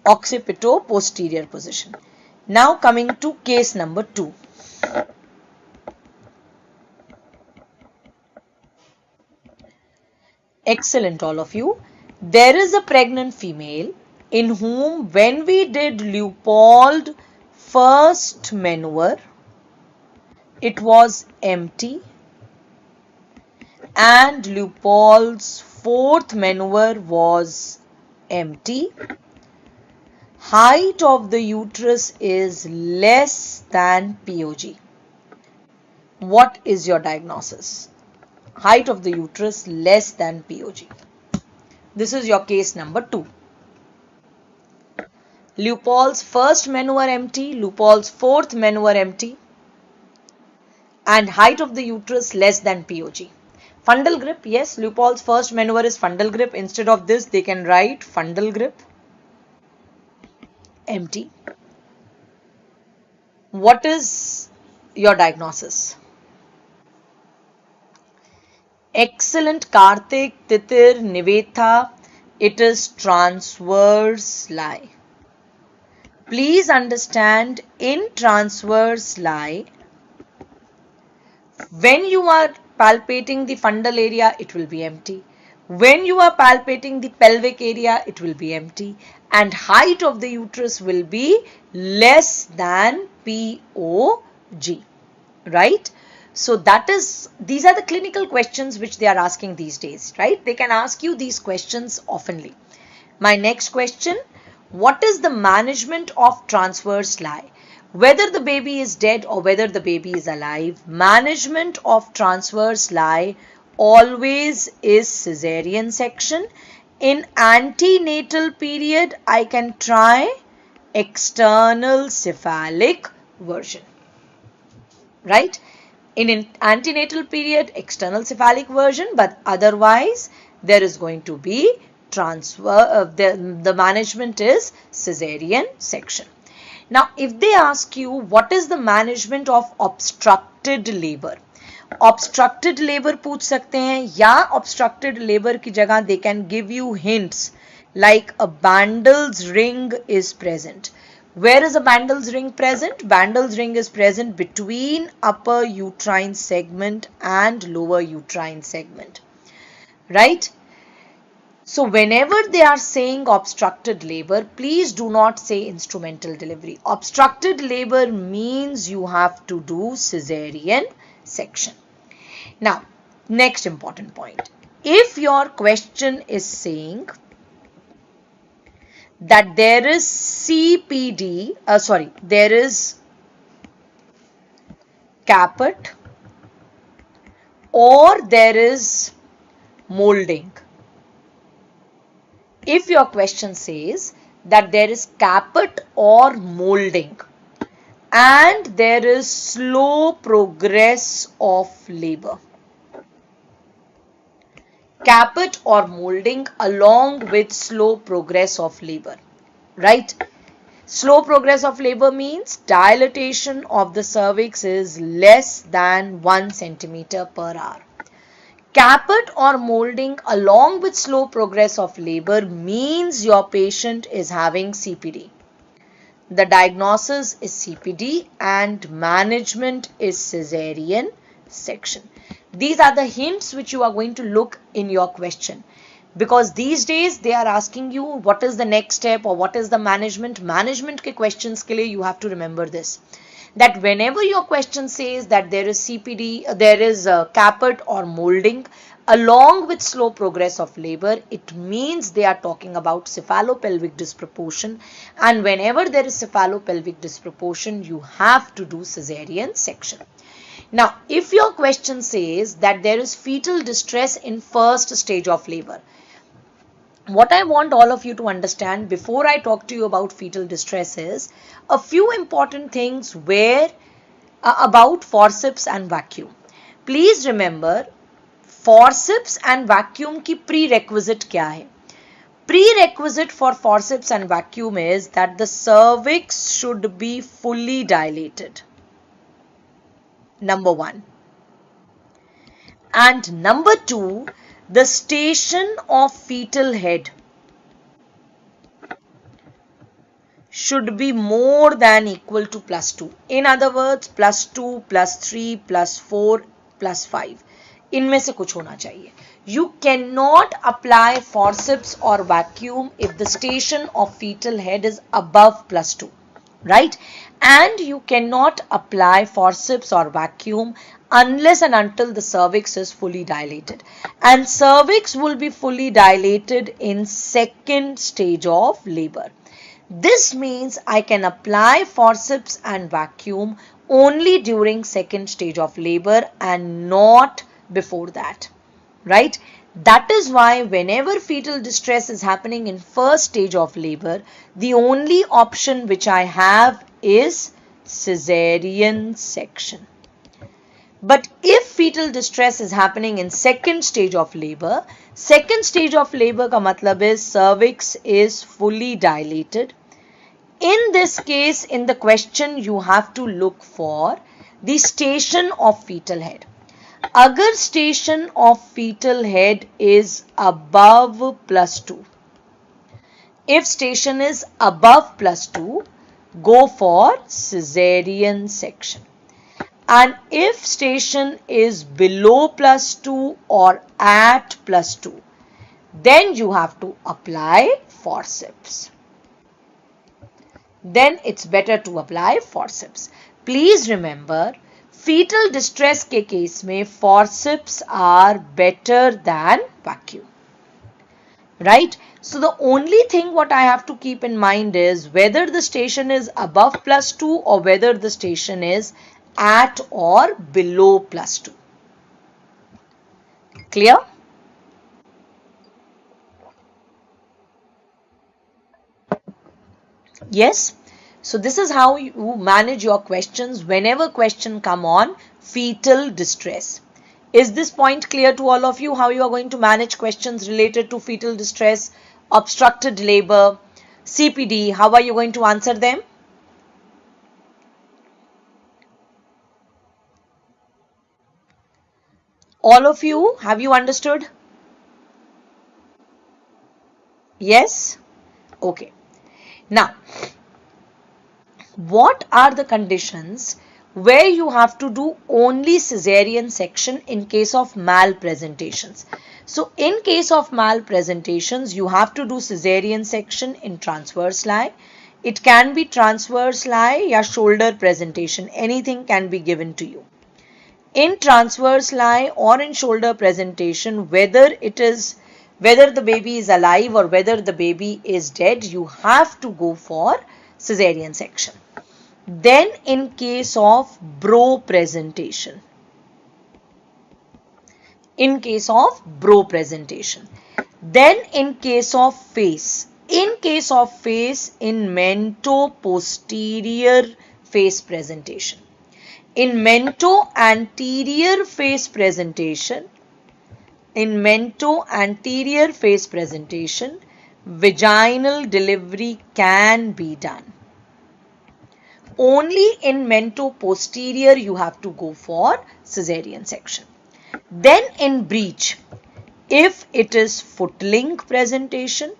Occipito-posterior position. Now coming to case number 2. Excellent, all of you. There is a pregnant female in whom, when we did Leupold first maneuver, it was empty, and Leupold's fourth maneuver was empty. Height of the uterus is less than POG. What is your diagnosis? Height of the uterus less than POG. This is your case number 2. Leupold's first maneuver empty, Leupold's fourth maneuver empty, and height of the uterus less than POG. Fundal grip, yes, Leupold's first maneuver is fundal grip. Instead of this, they can write fundal grip. Empty. What is your diagnosis? Excellent, Karthik, Titir, Nivetha. It is transverse lie. Please understand, in transverse lie, when you are palpating the fundal area, it will be empty. When you are palpating the pelvic area, it will be empty. And height of the uterus will be less than POG, right? So these are the clinical questions which they are asking these days, right? They can ask you these questions oftenly. My next question, what is the management of transverse lie? Whether the baby is dead or whether the baby is alive, management of transverse lie always is cesarean section. In antenatal period, I can try external cephalic version, right? In antenatal period, external cephalic version, but otherwise there is going to be the management is cesarean section. Now, if they ask you what is the management of obstructed labor, obstructed labor पूछ सकते हैं, या obstructed labor की जगह they can give you hints like a Bandel's ring is present. Where is a Bandel's ring present? Bandel's ring is present between upper uterine segment and lower uterine segment, right? So whenever they are saying obstructed labor, please do not say instrumental delivery. Obstructed labor means you have to do cesarean section. Now, next important point. If your question is saying that there is CPD, there is caput or there is molding. If your question says that there is caput or molding and there is slow progress of labor, caput or molding along with slow progress of labor, right? Slow progress of labor means dilatation of the cervix is less than 1 centimeter per hour. Caput or molding along with slow progress of labor means your patient is having CPD. The diagnosis is CPD and management is cesarean section. These are the hints which you are going to look in your question, because these days they are asking you what is the next step or what is the management. Management ke questions ke liye you have to remember this, that whenever your question says that there is CPD, there is caput or molding along with slow progress of labor, it means they are talking about cephalopelvic disproportion, and whenever there is cephalopelvic disproportion, you have to do cesarean section. Now, if your question says that there is fetal distress in first stage of labor, what I want all of you to understand before I talk to you about fetal distress is a few important things about forceps and vacuum. Please remember, forceps and vacuum की prerequisite क्या है? Prerequisite for forceps and vacuum is that the cervix should be fully dilated. Number one. And number two, the station of fetal head should be more than equal to +2. In other words, +2, +3, +4, +5. इनमें से कुछ होना चाहिए. You cannot apply forceps or vacuum if the station of fetal head is above +2, right? And you cannot apply forceps or vacuum unless and until the cervix is fully dilated. And cervix will be fully dilated in second stage of labor. This means I can apply forceps and vacuum only during second stage of labor and not before that, right? That is why whenever fetal distress is happening in first stage of labor, the only option which I have is cesarean section. But if fetal distress is happening in second stage of labor का मतलब is cervix is fully dilated. In this case, in the question, you have to look for the station of fetal head. Agar station of fetal head is above +2. If station is above +2, go for cesarean section. And if station is below +2 or at +2, then you have to apply forceps. Then it's better to apply forceps. Please remember, fetal distress के case में forceps are better than vacuum. right? So the only thing what I have to keep in mind is whether the station is above +2 or whether the station is at or below +2. Clear? Yes. So this is how you manage your questions whenever question come on fetal distress. Is this point clear to all of you, how you are going to manage questions related to fetal distress, obstructed labor, CPD? How are you going to answer them? All of you, have you understood? Yes? Okay. Now, what are the conditions where you have to do only cesarean section in case of malpresentations? So in case of malpresentations, you have to do cesarean section in transverse lie. It can be transverse lie or shoulder presentation. Anything can be given to you. In transverse lie or in shoulder presentation, whether the baby is alive or whether the baby is dead, you have to go for cesarean section. Then in case of bro presentation, then in case of face, in mento posterior face presentation, in mento anterior face presentation, vaginal delivery can be done. Only in mento posterior you have to go for cesarean section. Then in breech, if it is foot link presentation,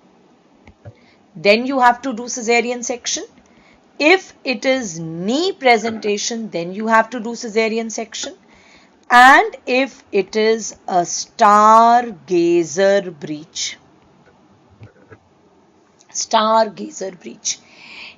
then you have to do cesarean section. If it is knee presentation, then you have to do cesarean section. And if it is a stargazer breech.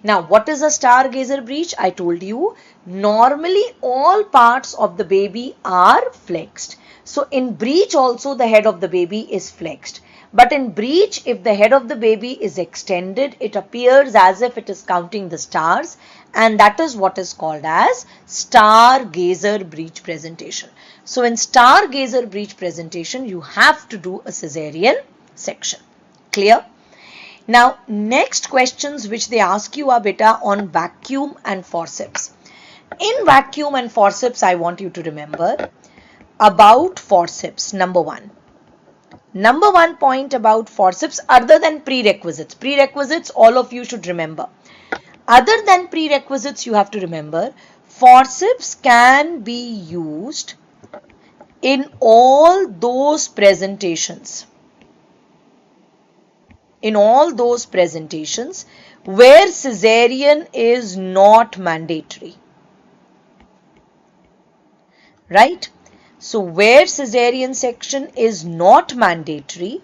Now, what is a stargazer breech? I told you, normally all parts of the baby are flexed. So in breech also the head of the baby is flexed. But in breech, if the head of the baby is extended, it appears as if it is counting the stars, and that is what is called as stargazer breech presentation. So in stargazer breech presentation, you have to do a cesarean section. Clear? Now, next questions which they ask you are beta on vacuum and forceps. In vacuum and forceps, I want you to remember about forceps. Number one point about forceps, other than prerequisites, all of you should remember. Other than prerequisites, you have to remember forceps can be used in all those presentations. Where cesarean is not mandatory. Right? So where cesarean section is not mandatory,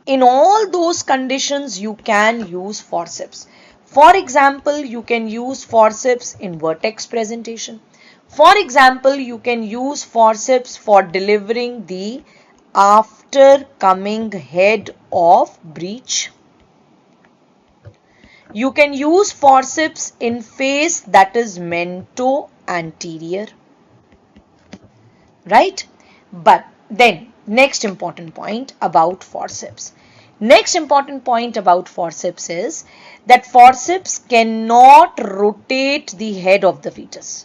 in all those conditions you can use forceps. For example, you can use forceps in vertex presentation. For example, you can use forceps for delivering the after coming head of breech. You can use forceps in face that is mento anterior. Right? But then next important point about forceps. Next important point about forceps is that forceps cannot rotate the head of the fetus.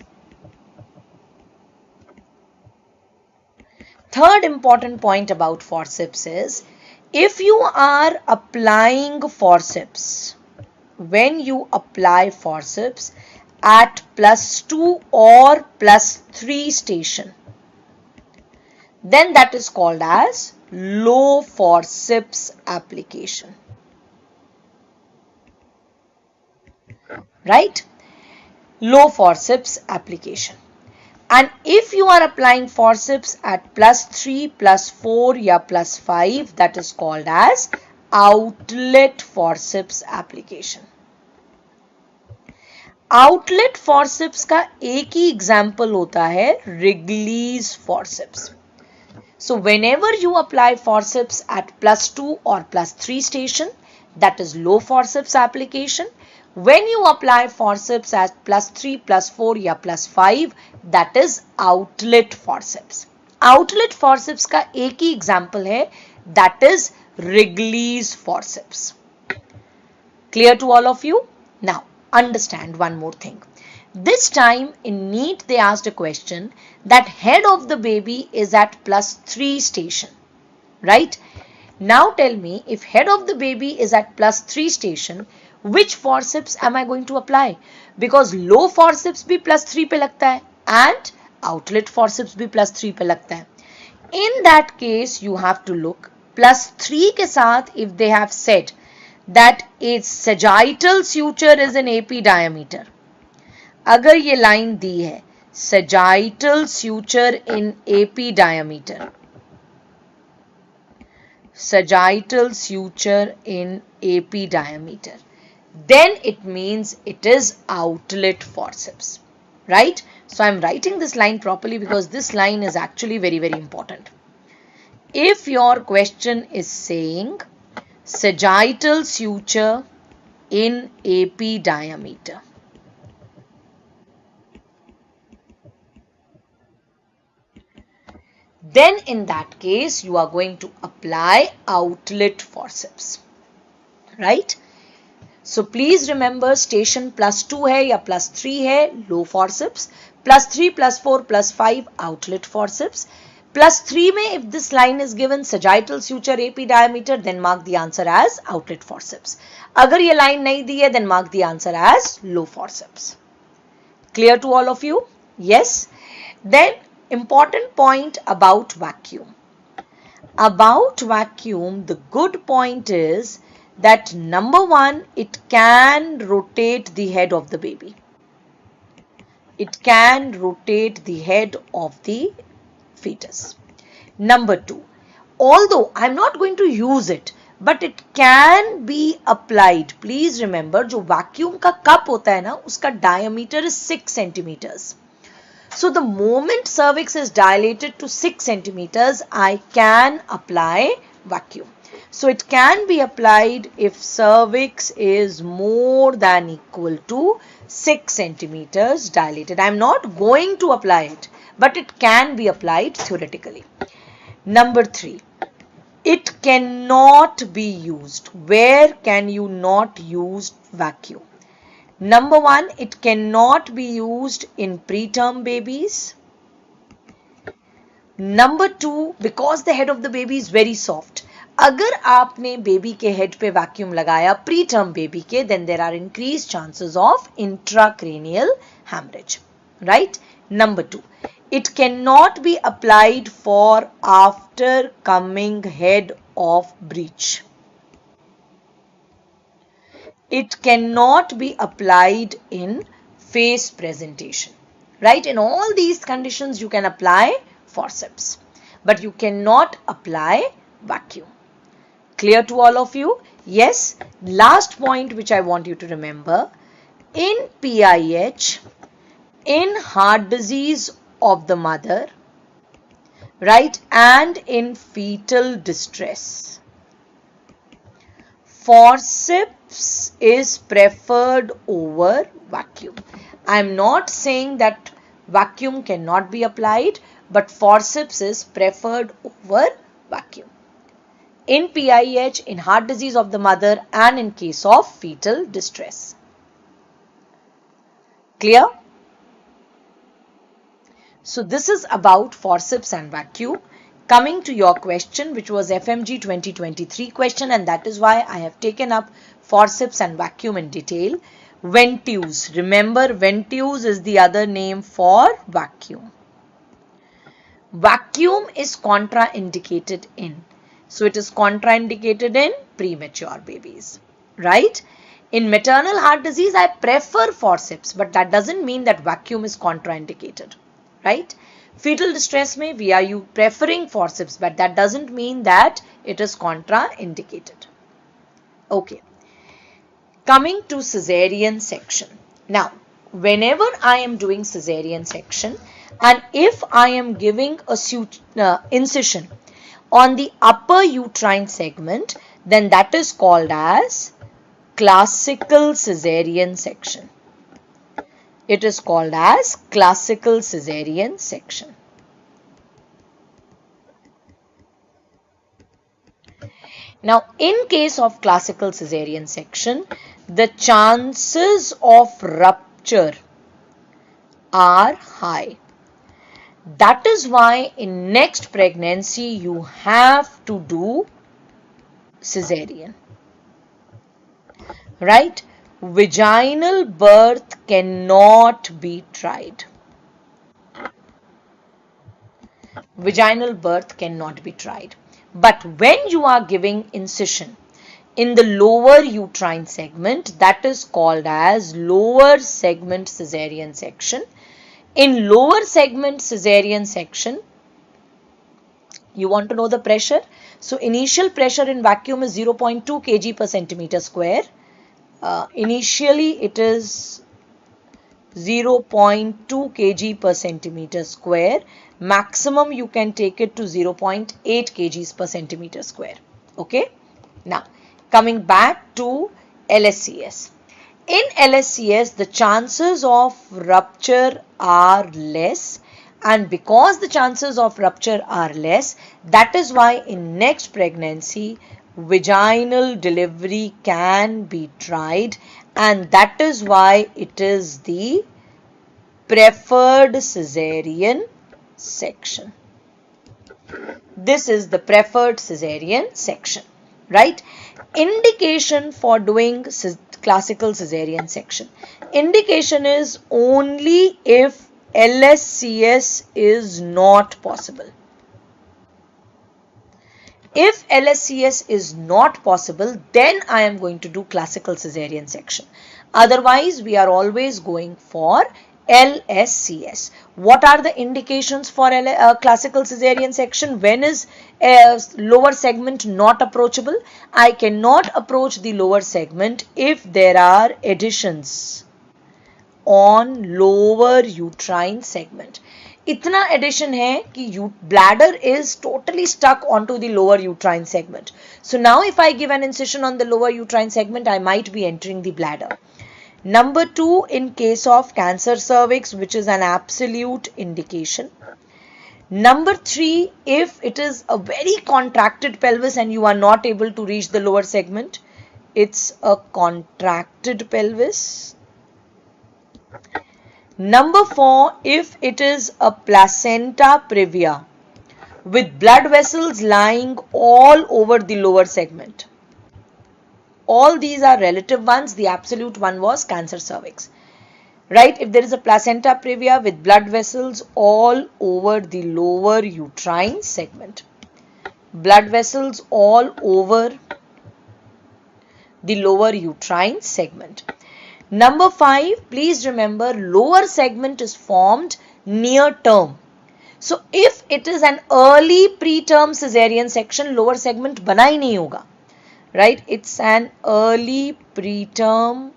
Third important point about forceps is if you are applying forceps, when you apply forceps at +2 or +3 station, then that is called as low forceps application. Right? Low forceps application. And if you are applying forceps at +3, +4 or +5, that is called as outlet forceps application. Outlet forceps का एक ही example होता है Wrigley's forceps. So whenever you apply forceps at +2 or +3 station, that is low forceps application. When you apply forceps at +3, +4 या +5, that is outlet forceps. Outlet forceps का एक ही example है, that is Wrigley's forceps. Clear to all of you? Now understand one more thing. This time in NEET they asked a question that head of the baby is at +3 station, right? Now tell me, if head of the baby is at +3 station, which forceps am I going to apply? Because low forceps भी +3 पे लगता है and outlet forceps भी +3 पे लगता है. In that case, you have to look +3 के साथ if they have said that its sagittal suture is in AP diameter. अगर ये लाइन दी है sagittal suture in AP diameter, sagittal suture in AP diameter, then it means it is outlet forceps, right? So I'm writing this line properly because this line is actually very, very important. If your question is saying sagittal suture in AP diameter, then in that case you are going to apply outlet forceps, right? So please remember station +2 है या +3 है low forceps, +3, +4, +5 outlet forceps. +3 में if this line is given sagittal suture AP diameter, then mark the answer as outlet forceps. अगर ये line नहीं दी है, then mark the answer as low forceps. Clear to all of you? Yes. Then important point about vacuum. About vacuum, the good point is that number one, it can rotate the head of the baby. It can rotate the head of the fetus. Number two, although I'm not going to use it, but it can be applied. Please remember, जो vacuum का cup होता है ना, उसका diameter is 6 centimeters. So the moment cervix is dilated to 6 centimeters, I can apply vacuum. So it can be applied if cervix is more than equal to 6 centimeters dilated. I am not going to apply it, but it can be applied theoretically. Number 3, it cannot be used. Where can you not use vacuum? Number 1, it cannot be used in preterm babies. Number 2, because the head of the baby is very soft. अगर आपने baby के head पे vacuum लगाया preterm baby के, then there are increased chances of intracranial hemorrhage, right? Number 2, it cannot be applied for after coming head of breech. It cannot be applied in face presentation, right? In all these conditions you can apply forceps, but you cannot apply vacuum. Clear to all of you? Yes. Last point which I want you to remember, in PIH, in heart disease of the mother, right, and in fetal distress, forceps is preferred over vacuum. I am not saying that vacuum cannot be applied, but forceps is preferred over vacuum. In PIH, in heart disease of the mother, and in case of fetal distress. Clear? So this is about forceps and vacuum. Coming to your question, which was FMGE 2023 question, and that is why I have taken up forceps and vacuum in detail. Ventouse. Remember, ventouse is the other name for vacuum. Vacuum is contraindicated in. So it is contraindicated in premature babies, right? In maternal heart disease, I prefer forceps, but that doesn't mean that vacuum is contraindicated, right? Fetal distress में we are preferring forceps, but that doesn't mean that it is contraindicated. Okay. Coming to cesarean section. Now, whenever I am doing cesarean section, And if I am giving a incision on the upper uterine segment, then that is called as classical cesarean section. It is called as classical cesarean section. Now, in case of classical cesarean section, the chances of rupture are high. That is why in next pregnancy you have to do cesarean. Right? Vaginal birth cannot be tried. Vaginal birth cannot be tried. But when you are giving incision in the lower uterine segment, that is called as lower segment cesarean section. In lower segment cesarean section, you want to know the pressure? So initial pressure in vacuum is 0.2 kg per centimeter square. Initially it is 0.2 kg per centimeter square. Maximum you can take it to 0.8 kgs per centimeter square. Okay. Now coming back to LSCS. In LSCS the chances of rupture are less, and because the chances of rupture are less, that is why in next pregnancy vaginal delivery can be tried, and that is why it is the preferred cesarean section. This is the preferred cesarean section, right? Indication for doing classical cesarean section. Indication is only if LSCS is not possible. If LSCS is not possible, then I am going to do classical cesarean section. Otherwise, we are always going for LSCS. What are the indications for classical cesarean section? When is lower segment not approachable? I cannot approach the lower segment if there are adhesions on lower uterine segment. इतना adhesion है कि bladder is totally stuck onto the lower uterine segment. So now if I give an incision on the lower uterine segment, I might be entering the bladder. Number 2, in case of cancer cervix, which is an absolute indication. Number 3, if it is a very contracted pelvis and you are not able to reach the lower segment, it's a contracted pelvis. Number 4, if it is a placenta previa with blood vessels lying all over the lower segment. All these are relative ones. The absolute one was cancer cervix. Right? If there is a placenta previa with blood vessels all over the lower uterine segment. Blood vessels all over the lower uterine segment. Number 5, please remember lower segment is formed near term. So if it is an early preterm cesarean section, lower segment bana hi nahi hoga. Right? It's an early preterm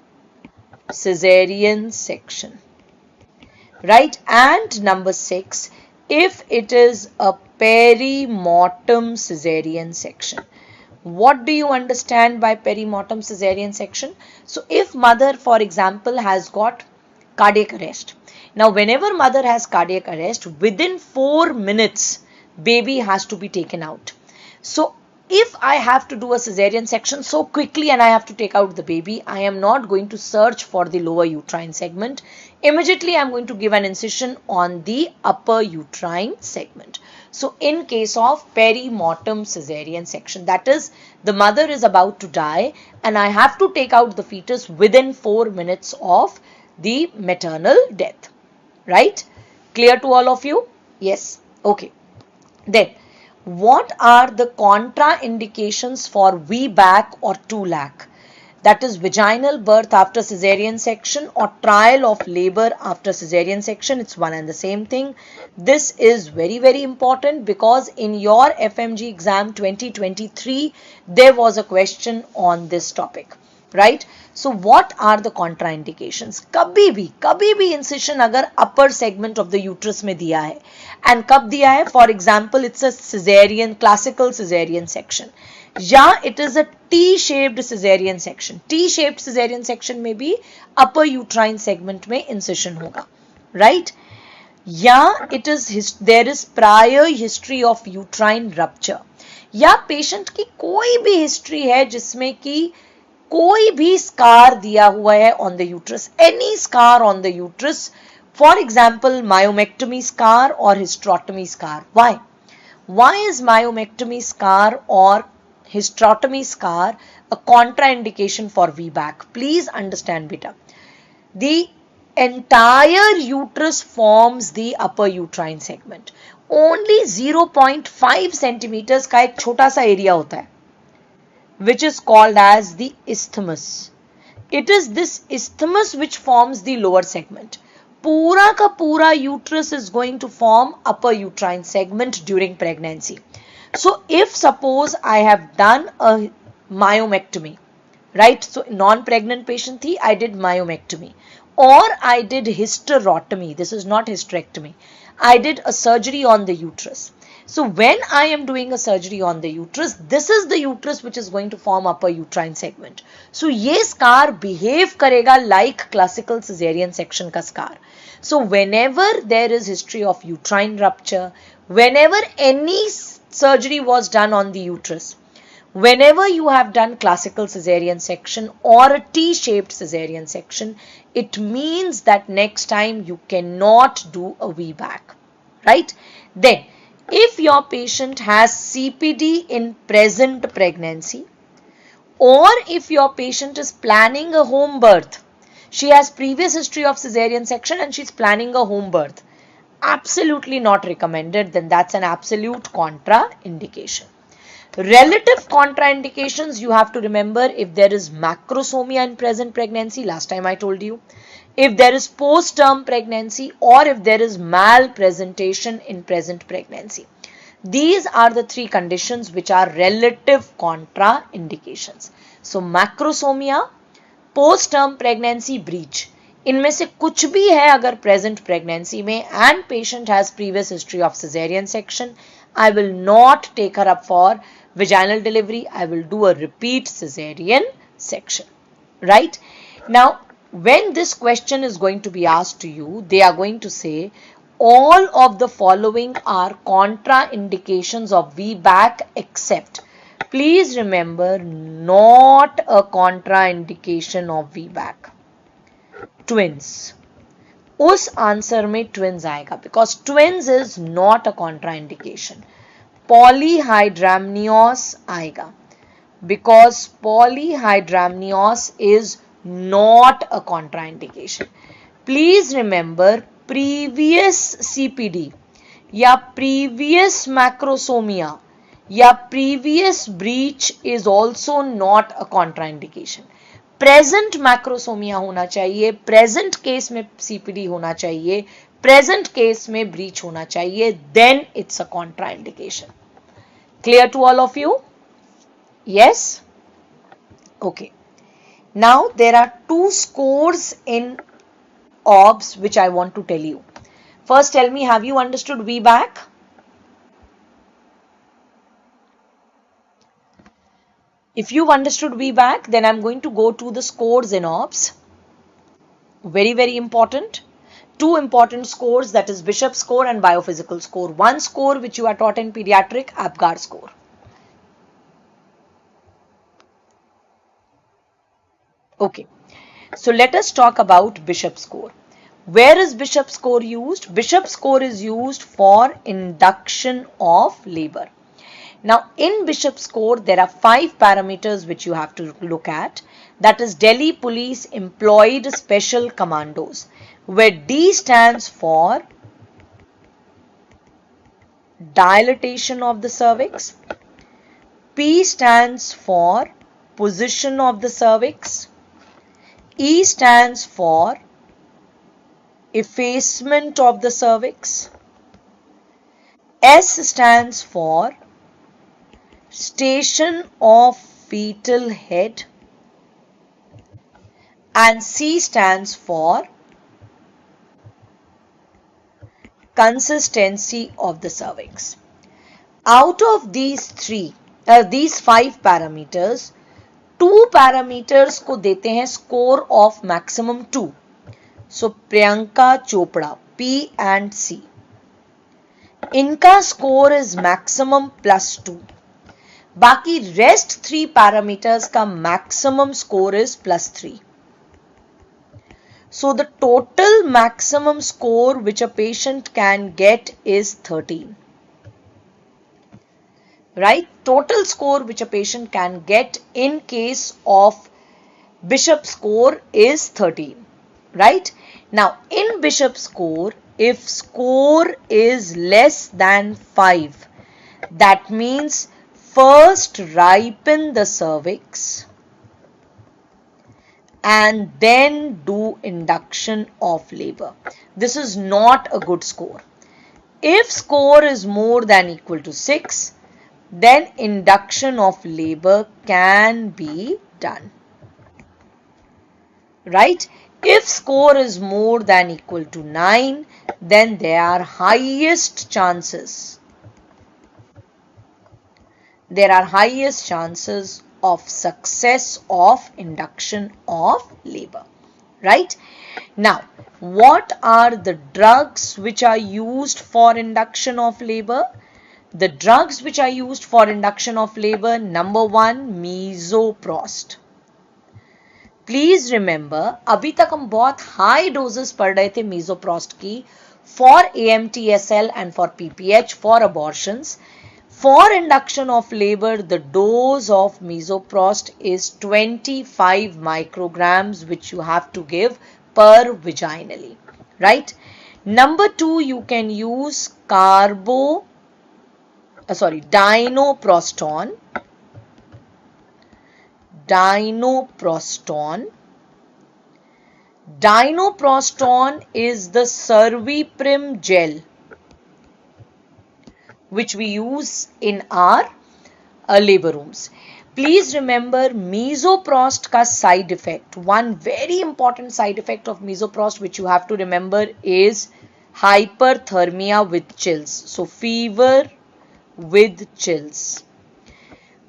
cesarean section. Right? And number 6, if it is a perimortem cesarean section. What do you understand by perimortem cesarean section? So if mother, for example, has got cardiac arrest. Now whenever mother has cardiac arrest, within 4 minutes, baby has to be taken out. So if I have to do a cesarean section so quickly and I have to take out the baby, I am not going to search for the lower uterine segment. Immediately I am going to give an incision on the upper uterine segment. So in case of perimortem cesarean section, that is the mother is about to die and I have to take out the fetus within 4 minutes of the maternal death. Right? Clear to all of you? Yes. Okay. Then what are the contraindications for VBAC or 2-lac? That is vaginal birth after cesarean section or trial of labor after cesarean section. It's one and the same thing. This is very, very important because in your FMGE exam 2023, there was a question on this topic. right? So what are the contraindications? कभी भी incision अगर upper segment of the uterus में दिया है, and कब दिया है? For example, it's a cesarean, classical cesarean section, या it is a T-shaped cesarean section. T-shaped cesarean section में भी upper uterine segment में incision होगा, right? या it is there is prior history of uterine rupture, या patient की कोई भी हिस्ट्री है जिसमें कि कोई भी स्कार दिया हुआ है on the uterus, any scar on the uterus, for example myomectomy scar और हिस्ट्रोटमी scar. Why is myomectomy scar or hysterectomy scar a contraindication for VBAC? Please understand, beta. The entire uterus forms the upper uterine segment. Only 0.5 centimeters का एक छोटा सा area होता है, which is called as the isthmus. It is this isthmus which forms the lower segment. पूरा का पूरा uterus is going to form upper uterine segment during pregnancy. So if suppose I have done a myomectomy, right? So non-pregnant patient thi, I did myomectomy, or I did hysterectomy. This is not hysterectomy. I did a surgery on the uterus. So when I am doing a surgery on the uterus, this is the uterus which is going to form upper uterine segment. So ये scar behave करेगा like classical cesarean section का scar. So whenever there is history of uterine rupture, whenever any surgery was done on the uterus, whenever you have done classical cesarean section or a T-shaped cesarean section, it means that next time you cannot do a VBAC, right? Then, if your patient has CPD in present pregnancy, or if your patient is planning a home birth, she has previous history of cesarean section and she's planning a home birth, absolutely not recommended, then that's an absolute contraindication. Relative contraindications, you have to remember if there is macrosomia in present pregnancy, last time I told you, if there is post-term pregnancy, or if there is malpresentation in present pregnancy. These are the three conditions which are relative contraindications. So macrosomia, post-term pregnancy breach, इनमें से कुछ भी है अगर present pregnancy में and patient has previous history of cesarean section, I will not take her up for vaginal delivery. I will do a repeat cesarean section, right? Now, when this question is going to be asked to you, they are going to say all of the following are contraindications of VBAC except. Please remember, not a contraindication of VBAC. Twins. उस answer में twins आएगा because twins is not a contraindication. Polyhydramnios आएगा because polyhydramnios is not a contraindication. Please remember, previous CPD या previous macrosomia या previous breach is also not a contraindication. Present macrosomia होना चाहिए, present case में CPD होना चाहिए, present case में breech होना चाहिए, then it's a contraindication. Clear to all of you? Yes? Okay. Now there are two scores in OBS which I want to tell you. First tell me, have you understood VBAC? If you've understood VBAC, then I'm going to go to the scores in OBS. Very, very important. Two important scores, that is Bishop score and biophysical score. One score which you are taught in pediatric, APGAR score. Okay. So let us talk about Bishop score. Where is Bishop score used? Bishop score is used for induction of labor. Now, in Bishop score, there are 5 parameters which you have to look at. That is Delhi Police Employed Special Commandos, where D stands for dilatation of the cervix, P stands for position of the cervix, E stands for effacement of the cervix, S stands for station of fetal head, and C stands for consistency of the cervix. Out of these five parameters, 2 parameters को देते हैं score of maximum 2. So Priyanka Chopra, P and C. इनका score is maximum +2. बाकी rest 3 parameters का maximum score is +3. So the total maximum score which a patient can get is 13. Right? Total score which a patient can get in case of Bishop score is 13. Right? Now in Bishop score, if score is less than 5, that means first ripen the cervix and then do induction of labor. This is not a good score. If score is more than equal to 6, then induction of labor can be done. Right? If score is more than equal to 9, then there are highest chances. There are highest chances of success of induction of labor. Right? Now, what are the drugs which are used for induction of labor? The drugs which are used for induction of labor, number 1, mesoprost. Please remember, अभी तक हम बहुत high doses पढ़ रहे थे mesoprost की for AMTSL and for PPH for abortions. For induction of labor, the dose of mesoprost is 25 micrograms which you have to give per vaginally. Right? Number 2, you can use dinoproston. Dinoproston is the Cerviprim gel which we use in our labor rooms. Please remember, mesoprost ka side effect, one very important side effect of mesoprost which you have to remember is hyperthermia with chills. So fever with chills.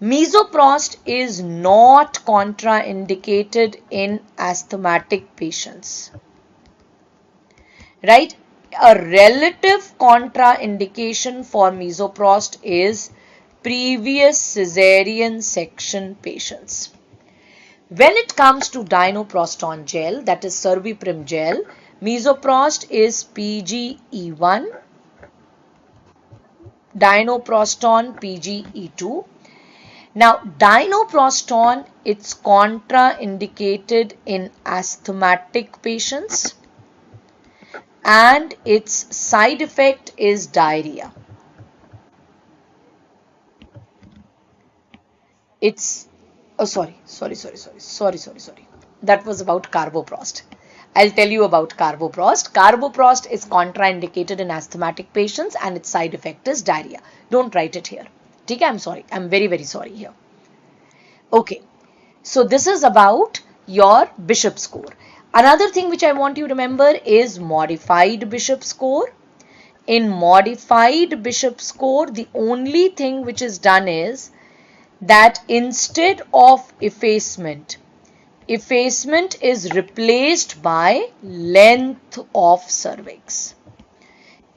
Mesoprost is not contraindicated in asthmatic patients. Right? A relative contraindication for mesoprost is previous cesarean section patients. When it comes to dinoproston gel, that is Cerviprim gel, mesoprost is PGE1, dinoproston PGE2. Now, dinoproston, it's contraindicated in asthmatic patients and its side effect is diarrhea. It's, sorry. That was about carboprost. I'll tell you about carboprost. Carboprost is contraindicated in asthmatic patients and its side effect is diarrhea. Don't write it here. Okay, I'm sorry. I'm very, very sorry here. Okay. So this is about your Bishop score. Another thing which I want you to remember is modified Bishop score. In modified Bishop score, the only thing which is done is that instead of effacement is replaced by length of cervix.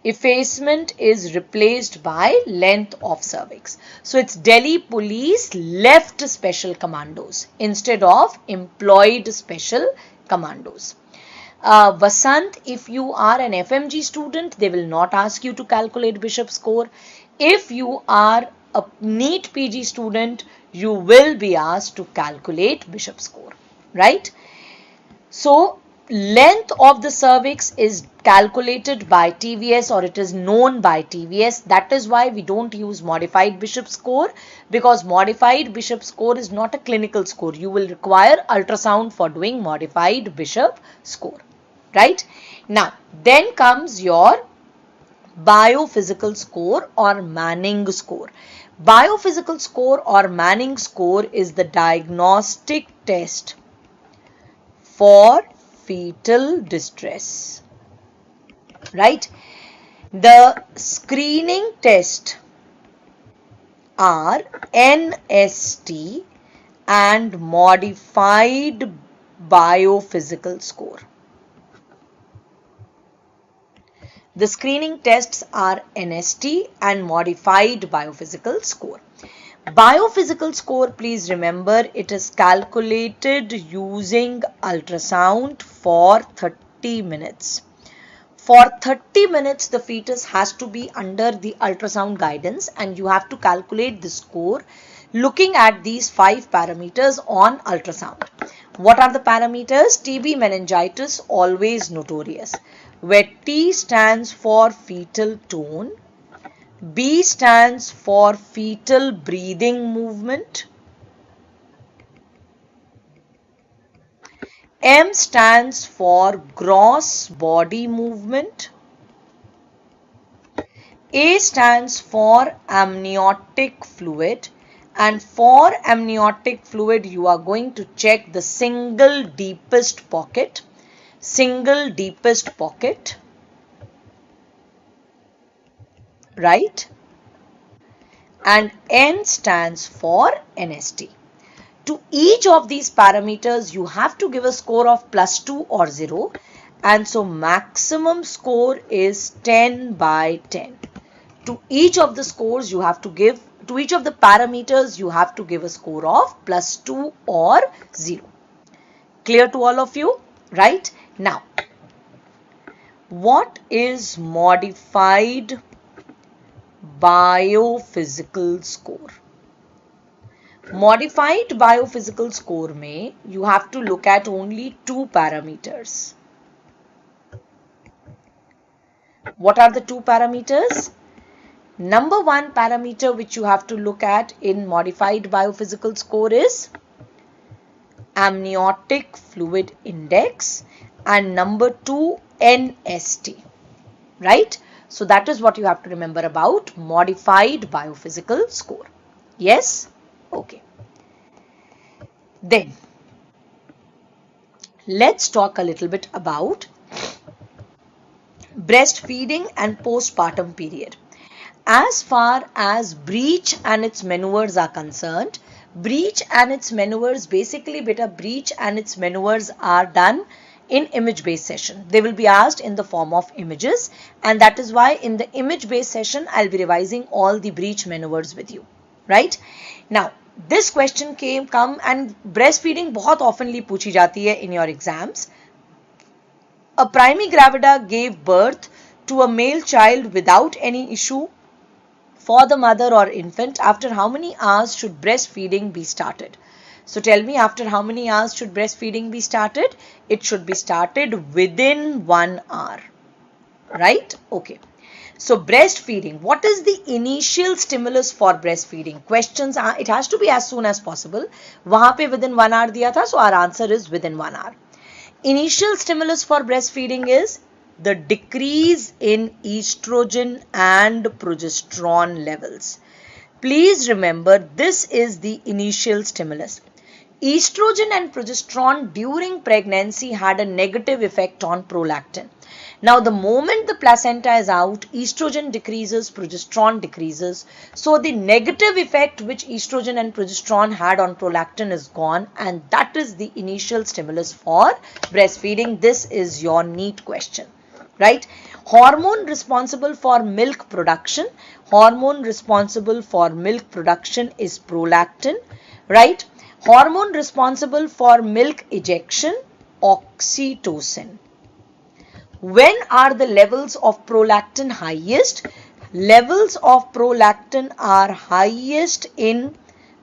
Effacement is replaced by length of cervix. So it's Delhi Police left special commandos instead of employed special commandos. Vasant, if you are an FMG student, they will not ask you to calculate Bishop score. If you are a NEET PG student, you will be asked to calculate Bishop score, right? So length of the cervix is calculated by TVS or it is known by TVS. That is why we don't use modified Bishop score, because modified Bishop score is not a clinical score. You will require ultrasound for doing modified Bishop score, right? Now, then comes your biophysical score or Manning score. Biophysical score or Manning score is the diagnostic test for fetal distress, right? The screening test are NST and modified biophysical score. The screening tests are NST and modified biophysical score. Biophysical score, please remember, it is calculated using ultrasound for 30 minutes. For 30 minutes, the fetus has to be under the ultrasound guidance and you have to calculate the score looking at these 5 parameters on ultrasound. What are the parameters? TB meningitis, always notorious, where T stands for fetal tone, B stands for fetal breathing movement, M stands for gross body movement, A stands for amniotic fluid, and for amniotic fluid you are going to check the single deepest pocket, right? And N stands for NST. To each of these parameters you have to give a score of +2 or 0, and so maximum score is 10 by 10. To each of the scores you have to give, to each of the parameters you have to give a score of +2 or 0. Clear to all of you? Right? Now, what is modified biophysical score? Modified biophysical score में you have to look at only 2 parameters. What are the 2 parameters? Number 1 parameter which you have to look at in modified biophysical score is amniotic fluid index, and number 2 NST, right? So that is what you have to remember about modified biophysical score. Yes? Okay. Then let's talk a little bit about breastfeeding and postpartum period. As far as breech and its maneuvers are concerned, breech and its maneuvers, basically breech and its maneuvers are done in image-based session. They will be asked in the form of images, and that is why in the image-based session I'll be revising all the breech maneuvers with you, right? Now, this question come and breastfeeding बहुत oftenly पूछी जाती है in your exams. A primigravida gave birth to a male child without any issue for the mother or infant. After how many hours should breastfeeding be started? So tell me, after how many hours should breastfeeding be started? It should be started within 1 hour, right? Okay. So breastfeeding, what is the initial stimulus for breastfeeding? Questions are, it has to be as soon as possible. वहाँ पे within 1 hour दिया था, so our answer is within 1 hour. Initial stimulus for breastfeeding is the decrease in estrogen and progesterone levels. Please remember, this is the initial stimulus. Estrogen and progesterone during pregnancy had a negative effect on prolactin. Now, the moment the placenta is out, estrogen decreases, progesterone decreases. So, the negative effect which estrogen and progesterone had on prolactin is gone, and that is the initial stimulus for breastfeeding. This is your NEET question, right? Hormone responsible for milk production. Hormone responsible for milk production is prolactin, right? Hormone responsible for milk ejection, oxytocin. When are the levels of prolactin highest? Levels of prolactin are highest in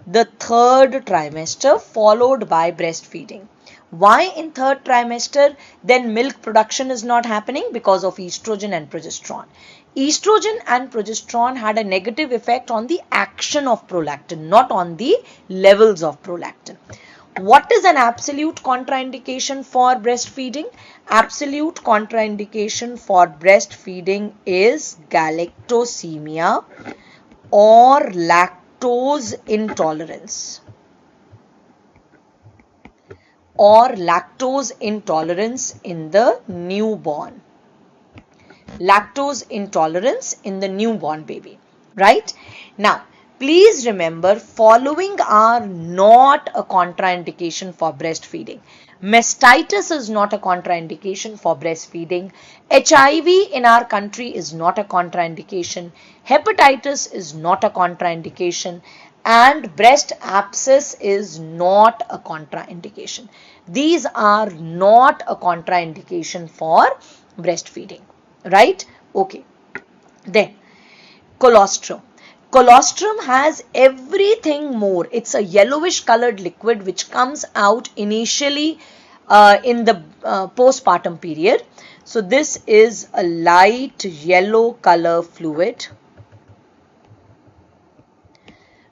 the 3rd trimester, followed by breastfeeding. Why in 3rd trimester? Then milk production is not happening because of estrogen and progesterone. Estrogen and progesterone had a negative effect on the action of prolactin, not on the levels of prolactin. What is an absolute contraindication for breastfeeding? Absolute contraindication for breastfeeding is galactosemia or lactose intolerance. or lactose intolerance in the newborn. Lactose intolerance in the newborn baby, right? Now, please remember, following are not a contraindication for breastfeeding. Mastitis is not a contraindication for breastfeeding. HIV in our country is not a contraindication. Hepatitis is not a contraindication. And breast abscess is not a contraindication. These are not a contraindication for breastfeeding, right? Okay. Then colostrum. Colostrum has everything more. It's a yellowish colored liquid which comes out initially in the postpartum period. So this is a light yellow color fluid,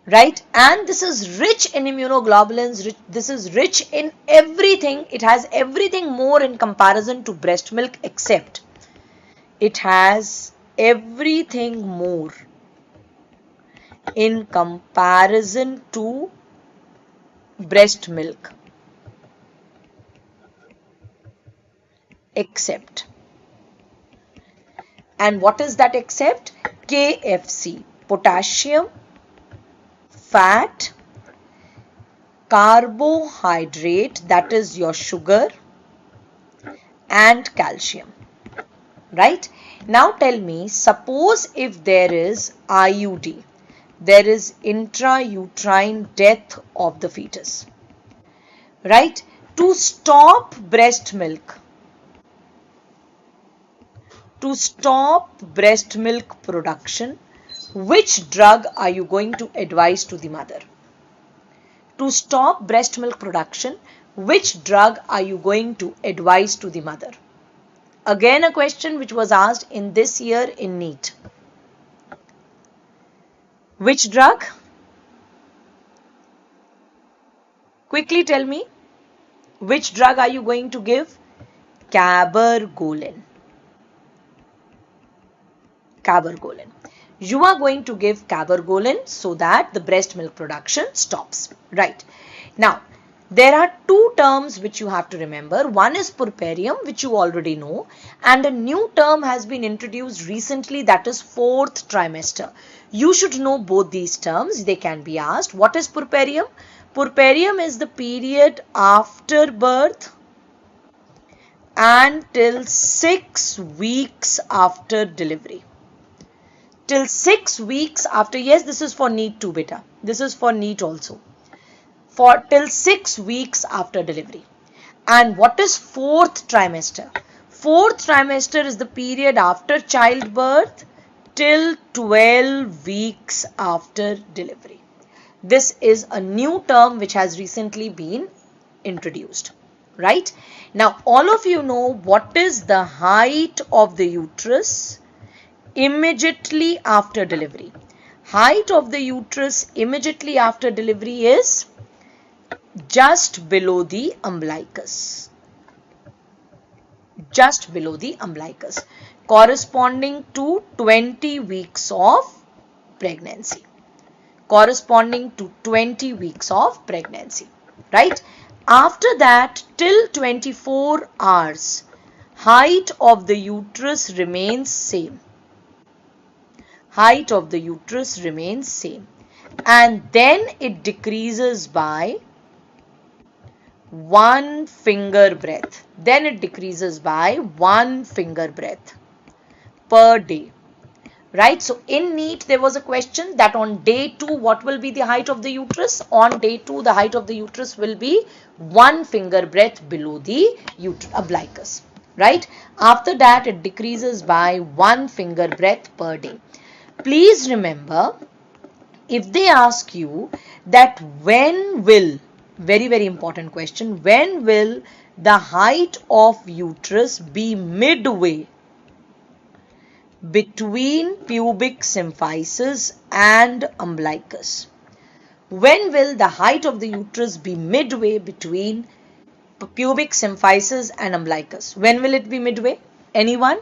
right? And this is rich in immunoglobulins. This is rich in everything. It has everything more in comparison to breast milk, except it has everything more in comparison to breast milk, except. And what is that except? KFC, potassium, fat, carbohydrate, that is your sugar, and calcium, right? Now tell me, suppose if there is IUD, there is intrauterine death of the fetus, right? To stop breast milk, production, which drug are you going to advise to the mother? To stop breast milk production, which drug are you going to advise to the mother? Again, a question which was asked in this year in NEET. Which drug? Quickly tell me. Which drug are you going to give? Cabergoline. Cabergoline. You are going to give cabergoline so that the breast milk production stops. Right. Now, there are two terms which you have to remember. One is puerperium, which you already know, and a new term has been introduced recently, that is fourth trimester. You should know both these terms. They can be asked. What is puerperium? Puerperium is the period after birth and till 6 weeks after delivery. Till 6 weeks after, yes, this is for NEET too, beta. This is for NEET also. For till 6 weeks after delivery. And what is fourth trimester? Fourth trimester is the period after childbirth till 12 weeks after delivery. This is a new term which has recently been introduced, right? Now, all of you know what is the height of the uterus immediately after delivery. Height of the uterus immediately after delivery is just below the umbilicus. Just below the umbilicus, corresponding to 20 weeks of pregnancy. Corresponding to 20 weeks of pregnancy, right? After that, till 24 hours, height of the uterus remains same. Height of the uterus remains same. And then it decreases by 1 finger breadth. Then it decreases by 1 finger breadth per day. Right? So in NEET, there was a question that on day 2, what will be the height of the uterus? On day 2, the height of the uterus will be 1 finger breadth below the umbilicus. Right? After that, it decreases by 1 finger breadth per day. Please remember, if they ask you that when will, very, very important question, when will the height of uterus be midway between pubic symphysis and umbilicus? When will the height of the uterus be midway between pubic symphysis and umbilicus? When will it be midway? Anyone?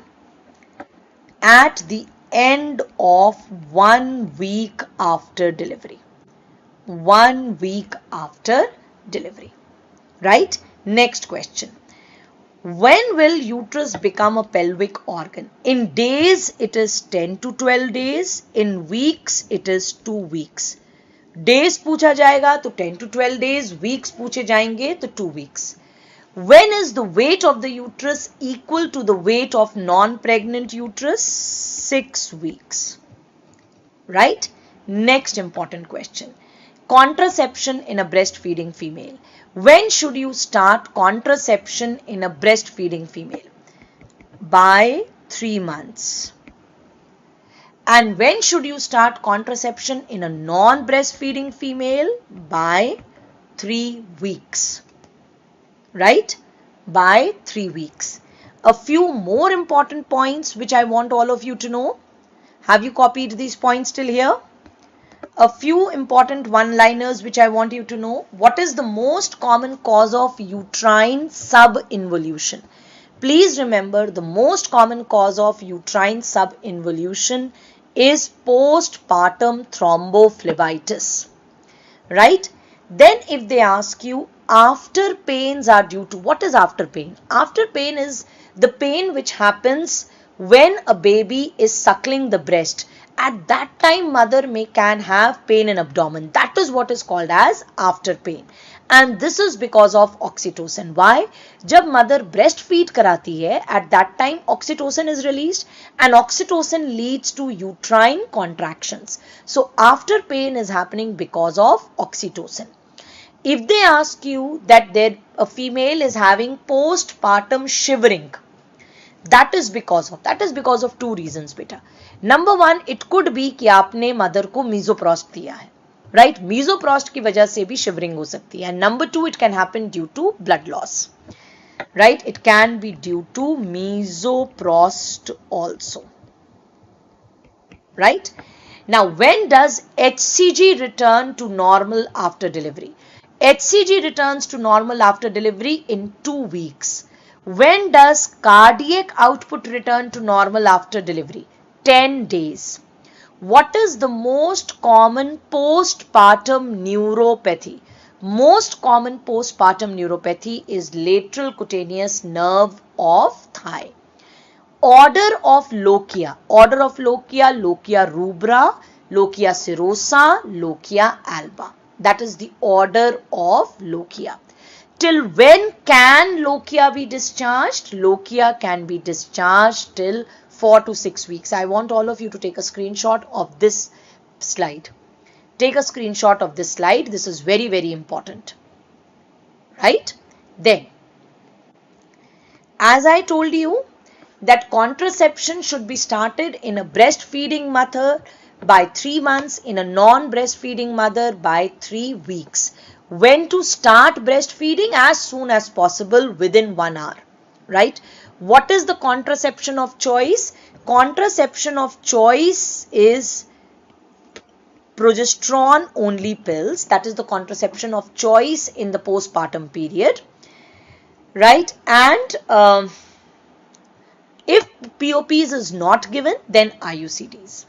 At the end of 1 week after delivery. 1 week after delivery. Right? Next question. When will uterus become a pelvic organ? In days, it is 10 to 12 days. In weeks, it is 2 weeks. Days पूछा जाएगा तो 10 to 12 days. Weeks पूछे जाएंगे तो 2 weeks. When is the weight of the uterus equal to the weight of non-pregnant uterus? 6 weeks. Right? Next important question. Contraception in a breastfeeding female. When should you start contraception in a breastfeeding female? By 3 months. And when should you start contraception in a non-breastfeeding female? By 3 weeks. Right? By 3 weeks. A few more important points which I want all of you to know. Have you copied these points till here? A few important one-liners which I want you to know. What is the most common cause of uterine subinvolution? Please remember, the most common cause of uterine subinvolution is postpartum thrombophlebitis. Right? Then if they ask you, after pains are due to, what is after pain? After pain is the pain which happens when a baby is suckling the breast. At that time, mother can have pain in abdomen. That is what is called as after pain. And this is because of oxytocin. Why? जब mother breastfeed कराती है, at that time oxytocin is released and oxytocin leads to uterine contractions. So after pain is happening because of oxytocin. If they ask you that a female is having postpartum shivering, that is because of 2 reasons, beta. Number 1, it could be कि आपने mother को mesoprost दिया है, right? Mesoprost की वजह से भी shivering हो सकती है. And number 2, it can happen due to blood loss, right? It can be due to mesoprost also, right? Now, when does HCG return to normal after delivery? HCG returns to normal after delivery in 2 weeks. When does cardiac output return to normal after delivery? 10 days. What is the most common postpartum neuropathy? Most common postpartum neuropathy is lateral cutaneous nerve of thigh. Order of lochia. Order of lochia, lochia rubra, lochia serosa, lochia alba. That is the order of lochia. Till when can lochia be discharged? Lochia can be discharged till 4 to 6 weeks. I want all of you to take a screenshot of this slide. Take a screenshot of this slide. This is very, very important. Right? Then, as I told you, that contraception should be started in a breastfeeding mother by 3 months, in a non-breastfeeding mother by 3 weeks. When to start breastfeeding? As soon as possible, within 1 hour. Right? What is the contraception of choice? Contraception of choice is progesterone only pills. That is the contraception of choice in the postpartum period. Right? And if POPs is not given, then IUCDs.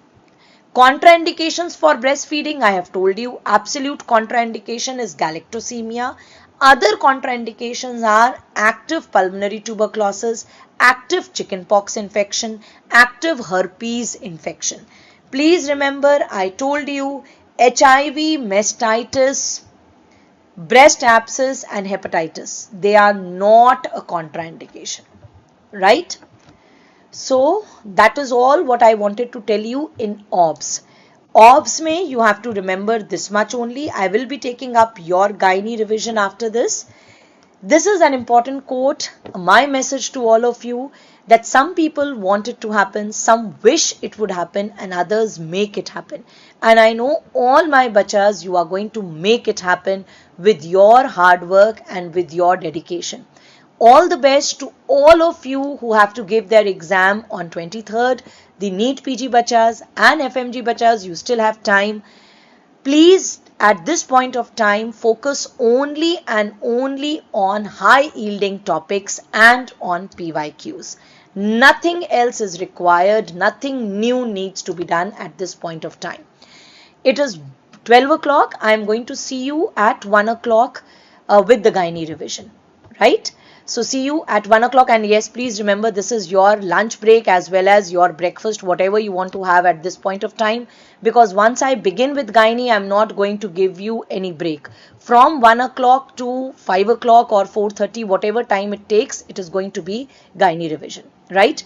Contraindications for breastfeeding, I have told you, absolute contraindication is galactosemia. Other contraindications are active pulmonary tuberculosis, active chickenpox infection, active herpes infection. Please remember, I told you, HIV, mastitis, breast abscess and hepatitis, they are not a contraindication, right? So that is all what I wanted to tell you in OBS. OBS mein you have to remember this much only. I will be taking up your Gyne revision after this. This is an important quote, my message to all of you, that some people want it to happen, some wish it would happen and others make it happen. And I know all my bachas, you are going to make it happen with your hard work and with your dedication. All the best to all of you who have to give their exam on 23rd, the NEET PG bachas and FMG bachas, you still have time. Please, at this point of time, focus only and only on high yielding topics and on PYQs. Nothing else is required, nothing new needs to be done at this point of time. It is 12 o'clock. I am going to see you at 1 o'clock with the Gyne revision. right? So see you at 1 o'clock, and yes, please remember this is your lunch break as well as your breakfast, whatever you want to have at this point of time, because once I begin with Gyne, I'm not going to give you any break. From 1 o'clock to 5 o'clock or 4:30, whatever time it takes, it is going to be Gyne revision, right?